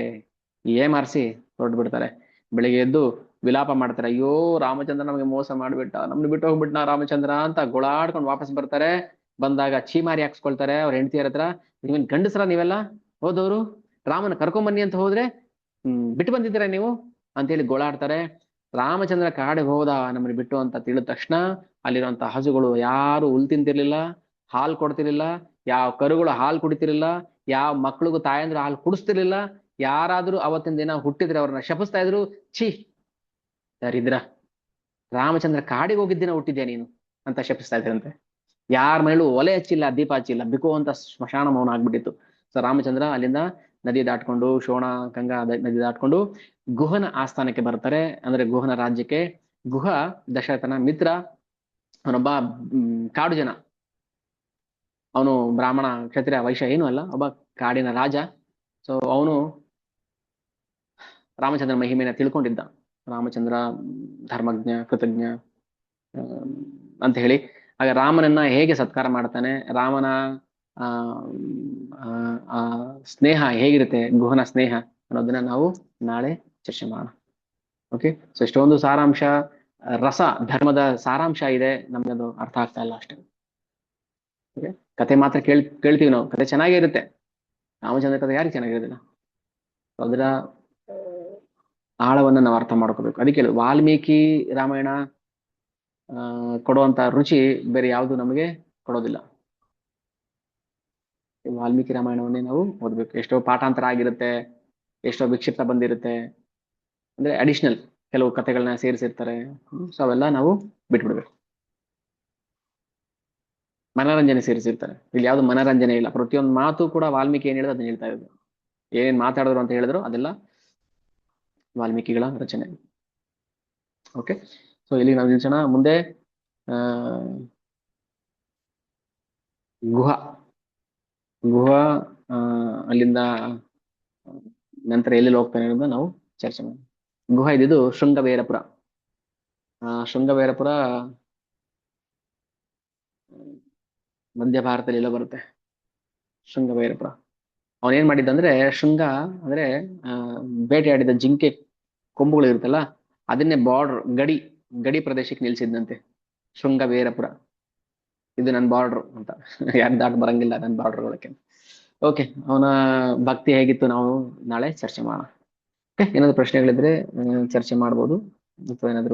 ಏಮಾರಿಸಿ ಹೊರಟು ಬಿಡ್ತಾರೆ. ಬೆಳಿಗ್ಗೆ ಎದ್ದು ವಿಲಾಪ ಮಾಡ್ತಾರೆ, ಅಯ್ಯೋ ರಾಮಚಂದ್ರ ನಮಗೆ ಮೋಸ ಮಾಡ್ಬಿಟ್ಟ, ನಮ್ನ ಬಿಟ್ಟು ಹೋಗ್ಬಿಟ್ನ ರಾಮಚಂದ್ರ ಅಂತ ಗೋಳಾಡ್ಕೊಂಡು ವಾಪಸ್ ಬರ್ತಾರೆ. ಬಂದಾಗ ಚೀಮಾರಿ ಹಾಕ್ಸ್ಕೊಳ್ತಾರೆ ಅವ್ರ ಹೆಂಡತಿಯರ ಹತ್ರ, ನೀವೇನ್ ಗಂಡಸ್ರ ನೀವೆಲ್ಲ ಹೋದವ್ರು, ರಾಮನ ಕರ್ಕೊಂಬನ್ನಿ ಅಂತ ಹೋದ್ರೆ ಬಿಟ್ಟು ಬಂದಿದ್ದೀರಾ ನೀವು ಅಂತೇಳಿ ಗೋಳಾಡ್ತಾರೆ. ರಾಮಚಂದ್ರ ಕಾಡಿಗೆ ಹೋದ ನಮ್ಮನ್ನ ಬಿಟ್ಟು ಅಂತ ತಿಳಿದ ತಕ್ಷಣ ಅಲ್ಲಿರುವಂತ ಹಸುಗಳು ಯಾರು ಹುಲ್ ತಿಂತಿರ್ಲಿಲ್ಲ, ಹಾಲು ಕೊಡ್ತಿರ್ಲಿಲ್ಲ, ಯಾವ ಕರುಗಳು ಹಾಲು ಕುಡಿತಿರ್ಲಿಲ್ಲ, ಯಾವ ಮಕ್ಳಿಗೂ ತಾಯಂದ್ರು ಹಾಲು ಕುಡಿಸ್ತಿರ್ಲಿಲ್ಲ. ಯಾರಾದ್ರೂ ಅವತ್ತಿನ ದಿನ ಹುಟ್ಟಿದ್ರೆ ಅವ್ರನ್ನ ಶಪಿಸ್ತಾ ಇದ್ರು, ಛೀ ಯಾರಿದ್ರ, ರಾಮಚಂದ್ರ ಕಾಡಿಗೆ ಹೋಗಿದ್ದಿನ ಹುಟ್ಟಿದ್ಯಾ ನೀನು ಅಂತ ಶಪಿಸ್ತಾ ಇದ್ರಂತೆ. ಯಾರ ಮೇಲೂ ಒಲೆ ಹಚ್ಚಿಲ್ಲ, ದೀಪ ಹಚ್ಚಿಲ್ಲ, ಬಿಕೋ ಅಂತ ಸ್ಮಶಾನ ಮೌನ ಆಗ್ಬಿಟ್ಟಿತ್ತು. ಸೊ ರಾಮಚಂದ್ರ ಅಲ್ಲಿಂದ ನದಿ ದಾಟ್ಕೊಂಡು, ಶೋಣ, ಗಂಗಾ ನದಿ ದಾಟ್ಕೊಂಡು ಗುಹನ ಆಸ್ಥಾನಕ್ಕೆ ಬರ್ತಾರೆ, ಅಂದ್ರೆ ಗುಹನ ರಾಜ್ಯಕ್ಕೆ. ಗುಹ ದಶರಥನ ಮಿತ್ರ, ಅವನೊಬ್ಬ ಕಾಡು ಜನ, ಅವನು ಬ್ರಾಹ್ಮಣ, ಕ್ಷತ್ರಿಯ, ವೈಶ್ಯ ಏನೂ ಅಲ್ಲ, ಒಬ್ಬ ಕಾಡಿನ ರಾಜ. ಸೊ ಅವನು ರಾಮಚಂದ್ರ ಮಹಿಮೆನ ತಿಳ್ಕೊಂಡಿದ್ದ. ರಾಮಚಂದ್ರ ಧರ್ಮಜ್ಞ, ಕೃತಜ್ಞ ಅಂತ ಹೇಳಿ. ಆಗ ರಾಮನನ್ನ ಹೇಗೆ ಸತ್ಕಾರ ಮಾಡ್ತಾನೆ, ರಾಮನ ಸ್ನೇಹ ಹೇಗಿರುತ್ತೆ, ಗುಹನ ಸ್ನೇಹ ಅನ್ನೋದನ್ನ ನಾವು ನಾಳೆ ಚರ್ಚೆ ಮಾಡೋಣ. ಓಕೆ, ಸೊ ಇಷ್ಟೊಂದು ಸಾರಾಂಶ, ರಸ, ಧರ್ಮದ ಸಾರಾಂಶ ಇದೆ, ನಮ್ಗೆ ಅದು ಅರ್ಥ ಆಗ್ತಾ ಇಲ್ಲ ಅಷ್ಟೇ. ಓಕೆ, ಕತೆ ಮಾತ್ರ ಕೇಳ್ತೀವಿ ನಾವು, ಕತೆ ಚೆನ್ನಾಗೇ ಇರುತ್ತೆ. ರಾಮಚಂದ್ರ ಕತೆ ಯಾರಿಗೆ ಚೆನ್ನಾಗಿರೋದಿಲ್ಲ? ಅದರ ಆಳವನ್ನ ನಾವು ಅರ್ಥ ಮಾಡ್ಕೋಬೇಕು. ಅದಕ್ಕೆ ವಾಲ್ಮೀಕಿ ರಾಮಾಯಣ ಕೊಡುವಂತ ರುಚಿ ಬೇರೆ ಯಾವುದು ನಮಗೆ ಕೊಡೋದಿಲ್ಲ. ವಾಲ್ಮೀಕಿ ರಾಮಾಯಣವನ್ನೇ ನಾವು ಓದ್ಬೇಕು. ಎಷ್ಟೋ ಪಾಠಾಂತರ ಆಗಿರುತ್ತೆ, ಎಷ್ಟೋ ವಿಕ್ಷಿಪ್ತ ಬಂದಿರುತ್ತೆ, ಅಂದ್ರೆ ಅಡಿಷನಲ್ ಕೆಲವು ಕಥೆಗಳನ್ನ ಸೇರಿಸಿರ್ತಾರೆ. ಸೊ ಅವೆಲ್ಲ ನಾವು ಬಿಟ್ಬಿಡ್ಬೇಕು. ಮನೋರಂಜನೆ ಸೇರಿಸಿರ್ತಾರೆ, ಇಲ್ಲಿ ಯಾವ್ದು ಮನೋರಂಜನೆ ಇಲ್ಲ. ಪ್ರತಿಯೊಂದು ಮಾತು ಕೂಡ ವಾಲ್ಮೀಕಿ ಏನ್ ಹೇಳಿದ್ರು ಅದನ್ನ ಹೇಳ್ತಾ ಇರೋದು. ಏನ್ ಮಾತಾಡಿದ್ರು ಅಂತ ಹೇಳಿದ್ರು ಅದೆಲ್ಲ ವಾಲ್ಮೀಕಿಗಳ ರಚನೆ. ಓಕೆ, ಸೊ ಇಲ್ಲಿ ನಾವು ನಿಲ್ಸೋಣ. ಮುಂದೆ ಗುಹ ಅಲ್ಲಿಂದ ನಂತರ ಎಲ್ಲೆಲ್ಲಿ ಹೋಗ್ತಾನೆ ಅನ್ನೋದನ್ನ ನಾವು ಚರ್ಚೆ ಮಾಡೋಣ. ಗುಹ ಇದ್ದು ಶೃಂಗವೇರಪುರ. ಶೃಂಗವೇರಪುರ ಮಧ್ಯ ಭಾರತದಲ್ಲಿ ಎಲ್ಲ ಬರುತ್ತೆ. ಶೃಂಗವೇರಪುರ ಅವನೇನ್ ಮಾಡಿದ್ದಂದ್ರೆ, ಶೃಂಗ ಅಂದ್ರೆ ಬೇಟೆಯಾಡಿದ ಜಿಂಕೆ ಕೊಂಬುಗಳು ಇರುತ್ತಲ್ಲ, ಅದನ್ನೇ ಬಾರ್ಡರ್, ಗಡಿ ಪ್ರದೇಶಕ್ಕೆ ನಿಲ್ಸಿದ್ದಂತೆ. ಶೃಂಗವೇರಪುರ ಇದು ನನ್ನ ಬಾರ್ಡರ್ ಅಂತ, ಯಾರು ದಾಟ ಬರಂಗಿಲ್ಲ ನನ್ನ ಬಾರ್ಡರ್ ಒಳಕ್ಕೆ. ಓಕೆ, ಅವನ ಭಕ್ತಿ ಹೇಗಿತ್ತು ನಾವು ನಾಳೆ ಚರ್ಚೆ ಮಾಡೋಣ. ಓಕೆ, ಏನಾದ್ರು ಪ್ರಶ್ನೆಗಳಿದ್ರೆ ಚರ್ಚೆ ಮಾಡ್ಬೋದು, ಅಥವಾ ಏನಾದ್ರು